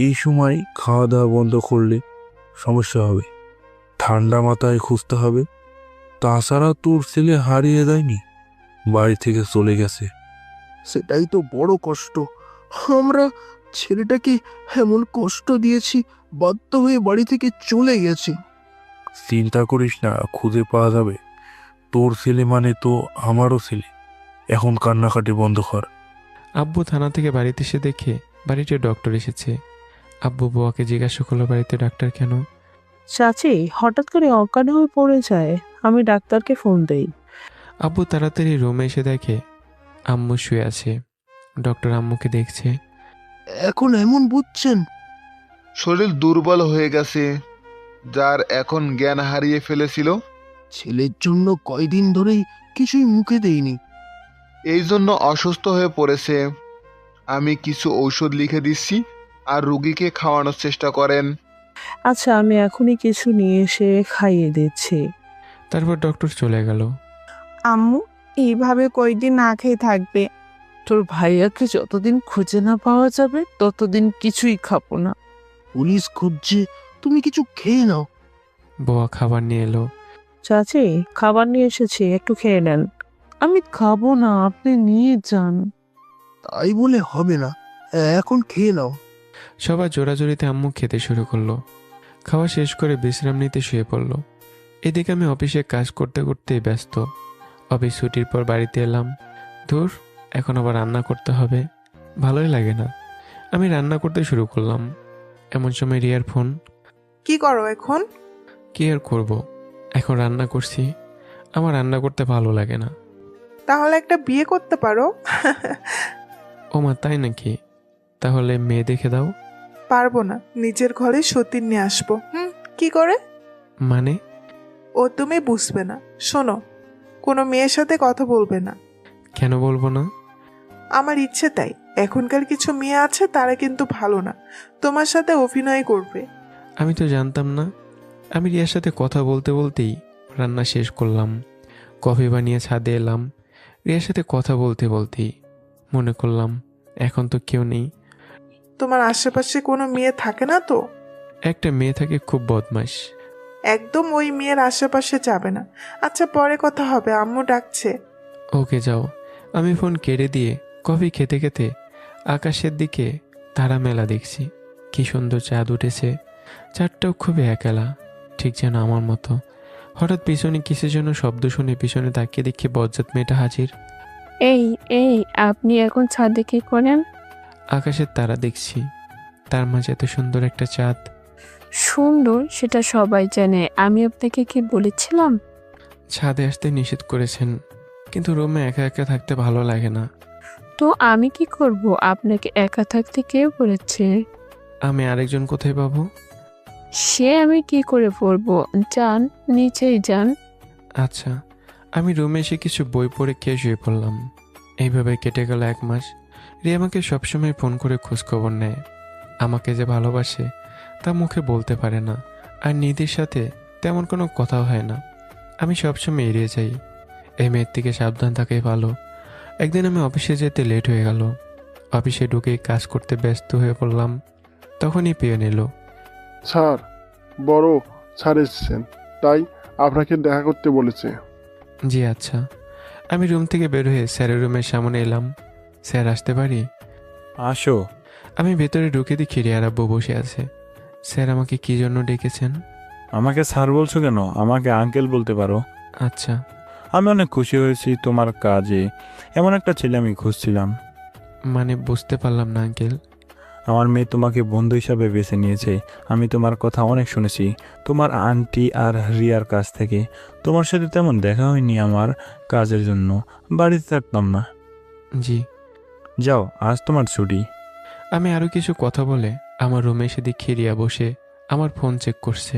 এই সময় খাওয়া দাওয়া বন্ধ করলে সমস্যা হবে। ঠান্ডা মাথায় খুঁজতে হবে। তাছাড়া তোর ছেলে হারিয়ে যায়নি, বাড়ি থেকে চলে গেছে। সেটাই তো বড় কষ্ট। আমরা ছেলেটাকে এমন কষ্ট দিয়েছি, বাধ্য হয়ে বাড়ি থেকে চলে গেছে। চিন্তা করিস না, খুঁজে পাওয়া যাবে। তোর ছেলে মানে তো আমারও ছেলে। এখন কান্নাকাটি বন্ধ কর। আব্বু থানা থেকে বাড়িতে এসে দেখে বাড়িতে ডক্টর এসেছে। আব্বু বুয়াকে জিজ্ঞাসা করলো বাড়িতে ডাক্তার কেন। চাচি হঠাৎ করে অজ্ঞান হয়ে পড়ে যায়, আমি ডাক্তারকে ফোন দেই। আব্বু তাড়াতাড়ি রুমে এসে দেখে আম্মু শুয়ে আছে। ডক্টর আম্মুকে দেখছে। এখন এমন বুঝছেন? শরীর দুর্বল হয়ে গেছে, যার এখন জ্ঞান হারিয়ে ফেলেছিল। ছেলের জন্য কয়দিন ধরেই কিছুই মুখে দেইনি, এই জন্য অসুস্থ হয়ে পড়েছে। আমি কিছু ঔষধ লিখে দিচ্ছি, আর রুগীকে খাওয়ানোর চেষ্টা করেন। আচ্ছা, আমি এখনই কিছু নিয়ে এসে খাইয়ে দিচ্ছি। তারপর ডক্টর চলে গেল। আম্মু এইভাবে কয়দিন না খেয়ে থাকবে? তোর ভাইয়াকে যতদিন খুঁজে না পাওয়া যাবে ততদিন কিছুই খাবো না। পুলিশ খুঁজছে, তুমি কিছু খেয়ে নাও। বুয়া খাবার নিয়ে এলো। চাচি খাবার নিয়ে এসেছি, একটু খেয়ে নেন। আমি খাবো না, আপনি নিয়ে যান। তাই বলে হবে না, এখন খেয়ে নাও। সবার জোরাজোরিতে আম্মু খেতে শুরু করলো। খাওয়া শেষ করে বিশ্রাম নিতে শুয়ে পড়ল। এদিকে আমি অফিসে কাজ করতে করতেই ব্যস্ত। অফিস ছুটির পর বাড়িতে এলাম। ধুর, এখন আবার রান্না করতে হবে, ভালোই লাগে না। আমি রান্না করতে শুরু করলাম। এমন সময় রিয়ার ফোন। কি করো এখন? কি আর করব, এখন রান্না করছি। আমার রান্না করতে ভালো লাগে না। তাহলে একটা বিয়ে করতে পারো। ও মা, তাই নাকি? তাহলে মেয়ে দেখে দাও। পারবো না, নিজের ঘরে সতীন নিয়ে আসবো। কি করে? মানে? ও তুমি বুঝবে না। শোনো, কোনো মেয়ের সাথে কথা বলবে না। কেন বলবো না? আমার ইচ্ছে তাই। এখনকার কিছু মেয়ে আছে, তারা কিন্তু ভালো না, তোমার সাথে অভিনয় করবে। আমি তো জানতাম না। আমি রিয়ার সাথে কথা বলতে বলতেই রান্না শেষ করলাম। কফি বানিয়ে ছাদে এলাম। রিয়ার সাথে কথা বলতে বলতেই মনে করলাম এখন তো কেউ নেই। তোমার আশেপাশে কোনো মেয়ে থাকে না তো? একটা মেয়ে থাকে, খুব বদমাশ। একদম ওই মেয়ের আশেপাশে যাবে না। আচ্ছা, পরে কথা হবে, আম্মু ডাকছে। ওকে, যাও। আমি ফোন কেড়ে দিয়ে কফি খেতে খেতে আকাশের দিকে তারা মেলা দেখছি। কি সুন্দর চাঁদ উঠেছে। চাঁদটাও খুবই একেলা, ঠিক যেন আমার মতো। হঠাৎ পিছনে কিসের জন্য শব্দ শুনে পিছনে তাকিয়ে দেখি বজ্জাত মেয়েটা হাজির। এই এই আপনি এখন ছাদে কি করেন? আকাশের তারা দেখছি, তার মাঝে এত সুন্দর একটা চাঁদ। সুন্দর সেটা সবাই জানে, আমি আপনাকে কি বলেছিলাম? ছাদে আসতে নিষেধ করেছেন, কিন্তু রুমে একা একা থাকতে ভালো লাগে না। তো আমি কি করব? আপনাকে একা থাকতে কে বলেছে? আমি আরেকজন কোথায় পাবো? সে আমি কি করে বলবো? যান, নিচেই যান। আচ্ছা। আমি রুমে এসে কিছু বই পড়ে খেয়ে শুয়ে পড়লাম। এইভাবে কেটে গেল 1 মাস। রিয়া আমাকে সবসময় ফোন করে খোঁজখবর নেয়। আমাকে যে ভালোবাসে তা মুখে বলতে পারে না, আর নিধির সাথে তেমন কোনো কথাও হয় না। আমি সবসময় এড়িয়ে যাই। এই মেয়ের থেকে সাবধান থাকাই ভালো। একদিন আমি অফিসে যেতে লেট হয়ে গেল। অফিসে ঢুকেই কাজ করতে ব্যস্ত হয়ে পড়লাম। তখনই পিয়ন এলো। স্যার, বড় স্যার এসেছেন, তাই আপনাকে দেখা করতে বলেছে। জি আচ্ছা। আমি রুম থেকে বের হয়ে স্যারের রুমের সামনে এলাম। স্যার, আসতে পারি? আসো। আমি ভেতরে ঢুকে দেখি রিয়ার আব্বু বসে আছে। স্যার, আমাকে কি জন্য ডেকেছেন? আমাকে স্যার বলছো কেন? আমাকে আঙ্কেল বলতে পারো। আচ্ছা। আমি অনেক খুশি হয়েছি তোমার কাজে। এমন একটা ছেলে আমি খুঁজছিলাম। মানে বুঝতে পারলাম না আঙ্কেল। আমার মেয়ে তোমাকে বন্ধু হিসাবে বেছে নিয়েছে। আমি তোমার কথা অনেক শুনেছি তোমার আন্টি আর রিয়ার কাছ থেকে। তোমার সাথে তেমন দেখা হয়নি আমার কাজের জন্য, বাড়িতে থাকতাম না। জি। যাও, আজ তোমার ছুটি। আমি আরও কিছু কথা বলে আমার রুমে এসে দেখি রিয়া বসে আমার ফোন চেক করছে।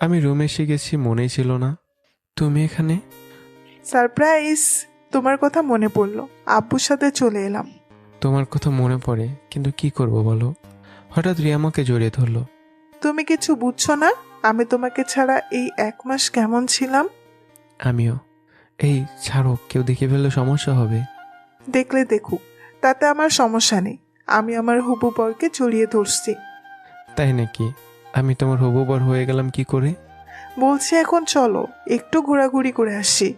আমি রুমে এসে গেছি, মনেই ছিল না তুমি এখানে। সারপ্রাইজ! তোমার কথা মনে পড়লো, আব্বুর সাথে চলে এলাম। তোমার কথা মনে পড়ে, কিন্তু কি করব বলো। হঠাৎ রিয়া আমাকে জড়িয়ে ধরলো। তুমি কিছু বুঝছো না? আমি তোমাকে ছাড়া এই 1 মাস কেমন ছিলাম। আমিও। এই ছাড়ো, কেউ দেখে ফেললে সমস্যা হবে। দেখলে দেখুক, তাতে আমার সমস্যা নেই। আমি আমার হবু বরকে জড়িয়ে ধরছি। তাই নাকি? আমি তোমার হবু বর হয়ে গেলাম কি করে? বলছি এখন চলো একটু ঘোরাঘুরি করে আসি।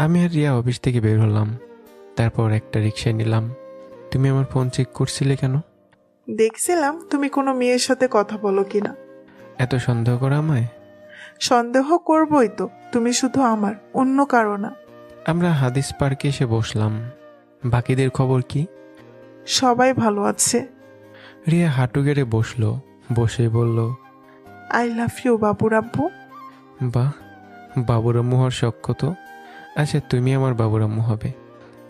আমি আর রিয়া অফিস থেকে বের হলাম, তারপর একটা রিক্সা নিলাম। তুমি আমার ফোন চেক করছিলে কেন? দেখছিলাম তুমি কোনো মেয়ের সাথে কথা বলো কিনা। এত সন্দেহ করা আমায়? সন্দেহ করবই তো, তুমি শুধু আমার, অন্য কারো না। আমরা হাদিস পার্কে এসে বসলাম। বাকিদের খবর কি? সবাই ভালো আছে। রিয়া হাঁটু গেড়ে বসলো, বসে বলল, আই লাভ ইউ বাবুর আব্বু। বাহ, বাবুর আম্মু হওয়ার শখ কত। আচ্ছা, তুমি আমার বাবুর আম্মু হবে।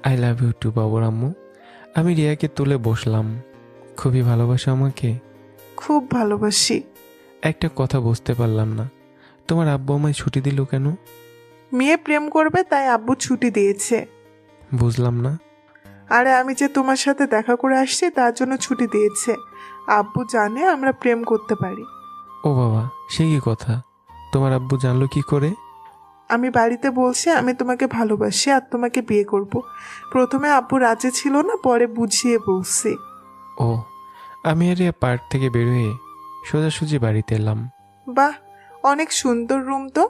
আই লাভ ইউ টু বাবুর আম্মু। আমি রিয়াকে তুলে বসলাম। খুবই ভালোবাসো আমাকে? খুব ভালোবাসি। একটা কথা বুঝতে পারলাম না, তোমার আব্বু আমায় ছুটি দিল কেন? মেয়ে প্রেম করবে তাই আব্বু ছুটি দিয়েছে। বুঝলাম না। আরে আমি যে তোমার সাথে দেখা করে আসছি তার জন্য ছুটি দিয়েছে। আব্বু জানে আমরা প্রেম করতে পারি। ও বাবা, সে কি কথা! তোমার আব্বু জানলো কি করে? আমি বাড়িতে বলছি আমি তোমাকে ভালোবাসি আর তোমাকে বিয়ে করব। প্রথমে আব্বু রাজি ছিল না, পরে বুঝিয়ে বলছি। ও। আমি আর রিয়া পার্ক থেকে বের হয়ে সোজাসুজি বাড়িতে এলাম। বাহ, অনেক সুন্দর রুম তো।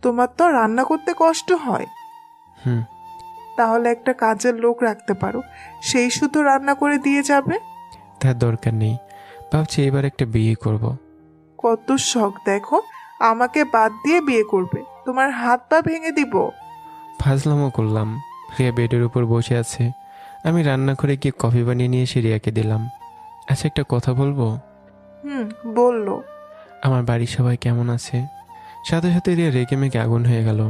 তোমার তো রান্না করতে কষ্ট হয়। হুম। তাহলে একটা কাজের লোক রাখতে পারো, সেই শুধু রান্না করে দিয়ে যাবে। তার দরকার নেই, ভাবছি এবার একটা বিয়ে করব। কত শখ দেখো, আমাকে বাদ দিয়ে বিয়ে করবে। তোমার হাত পা ভেঙে দিব। ফাজলামও করলাম। রিয়া বেডের উপর বসে আছে। আমি রান্না করে গিয়ে কফি বানিয়ে নিয়ে এসে রিয়াকে দিলাম। আচ্ছা, একটা কথা বলবো? বললো। আমার বাড়ির সবাই কেমন আছে? সাথে সাথে রিয়া রেগে মেগে আগুন হয়ে গেল।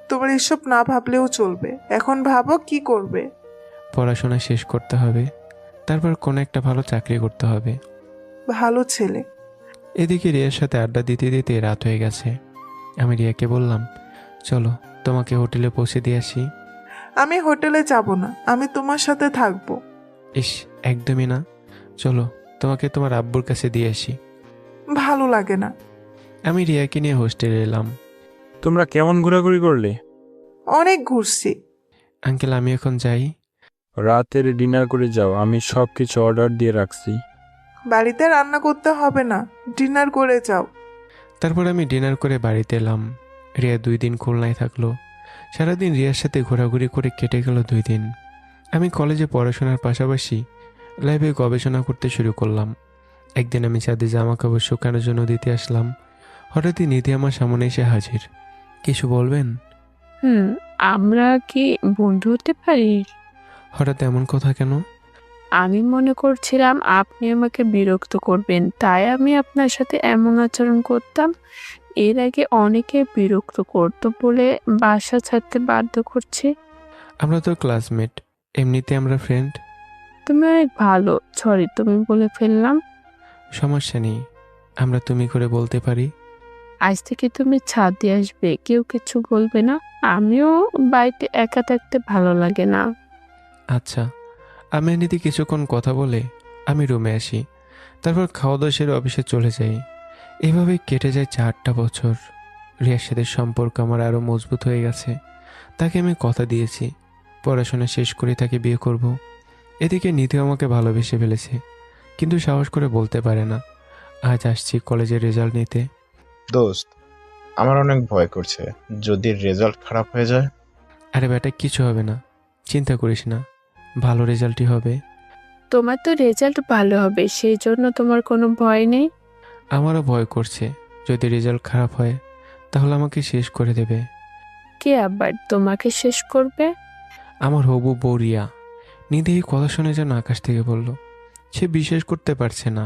তোমার এসব না ভাবলেও চলবে, এখন ভাবো কি করবে। পড়াশোনা শেষ করতে হবে, তারপর কোনো একটা ভালো চাকরি করতে হবে। ভালো ছেলে। এদিকে রিয়ার সাথে আড্ডা দিতে দিতে রাত হয়ে গেছে। আমি রিয়াকে বললাম, চলো তোমাকে হোটেলে পৌঁছে দিয়ে আসি। আমি হোটেলে যাব না, আমি তোমার সাথে থাকবো। ইস, একদমই না। চলো তোমাকে তোমার আব্বুর কাছে দিয়ে আসি। ভালো লাগে না। আমি রিয়াকে নিয়ে হোস্টেলে এলাম। তোমরা কেমন ঘোরাঘুরি করলে? অনেক ঘুরছি। আঙ্কেল, আমি এখন যাই? রাতের ডিনার করে যাও, আমি সব কিছু অর্ডার দিয়ে রাখছি। বাড়িতে রান্না করতে হবে না, ডিনার করে যাও। তারপর আমি ডিনার করে বাড়িতে এলাম। রিয়া 2 দিন খুলনায় থাকলো। সারাদিন রিয়ার সাথে ঘোরাঘুরি করে কেটে গেল 2 দিন। আমি কলেজে পড়াশোনার পাশাপাশি ল্যাবে গবেষণা করতে শুরু করলাম। একদিন আমি ছাদে জামা কাপড় শুকানোর জন্য দিতে আসলাম। হঠাৎই নিধি আমার সামনে এসে হাজির। কিছু বলবেন? আমরা কি বন্ধু হতে পারি? হঠাৎ এমন কথা কেন? আমি মনে করছিলাম আপনি আমাকে বিরক্ত করবেন, তাই আমি আপনার সাথে এমন আচরণ করতাম। এর আগে অনেকে বিরক্ত করতো বলে বাসা ছাড়তে বাধ্য করছে। আমরা তো ক্লাসমেট, এমনিতে আমরা ফ্রেন্ড। তুমি অনেক ভালো। সরি, তুমি বলে ফেললাম। সমস্যা নেই, আমরা তুমি করে বলতে পারি। আজ থেকে তুমি ছাদে আসবে, কেউ কিছু বলবে না। আমিও বাড়িতে একা থাকতে ভালো লাগে না। আচ্ছা। আমি নিধি কিছুক্ষণ কথা বলে আমি রুমে আসি। তারপর খাওয়া দাওয়া সেরে অফিসে চলে যাই। এভাবে কেটে যায় 4টা বছর। রিয়ার সাথে সম্পর্ক আমার আরও মজবুত হয়ে গেছে। তাকে আমি কথা দিয়েছি পড়াশোনা শেষ করে তাকে বিয়ে করব। এদিকে নিধি আমাকে ভালোবেসে ফেলেছে, কিন্তু সাহস করে বলতে পারে না। আজ আসছি কলেজের রেজাল্ট নিতে। দোস্ত, আমার অনেক ভয় করছে, যদি রেজাল্ট খারাপ হয়ে যায়। আরে বেটা, কিছু হবে না, চিন্তা করিস না, ভালো রেজাল্টই হবে। তোমার তো রেজাল্ট ভালো হবে, সেই জন্য তোমার কোনো ভয় নেই। আমারও ভয় করছে, যদি রেজাল্ট খারাপ হয় তাহলে আমাকে শেষ করে দেবে। কে আবার তোমাকে শেষ করবে? আমার হবু বউ রিয়া। নিধি এই কথা শুনে যেন আকাশ থেকে বলল, সে বিশ্বাস করতে পারছে না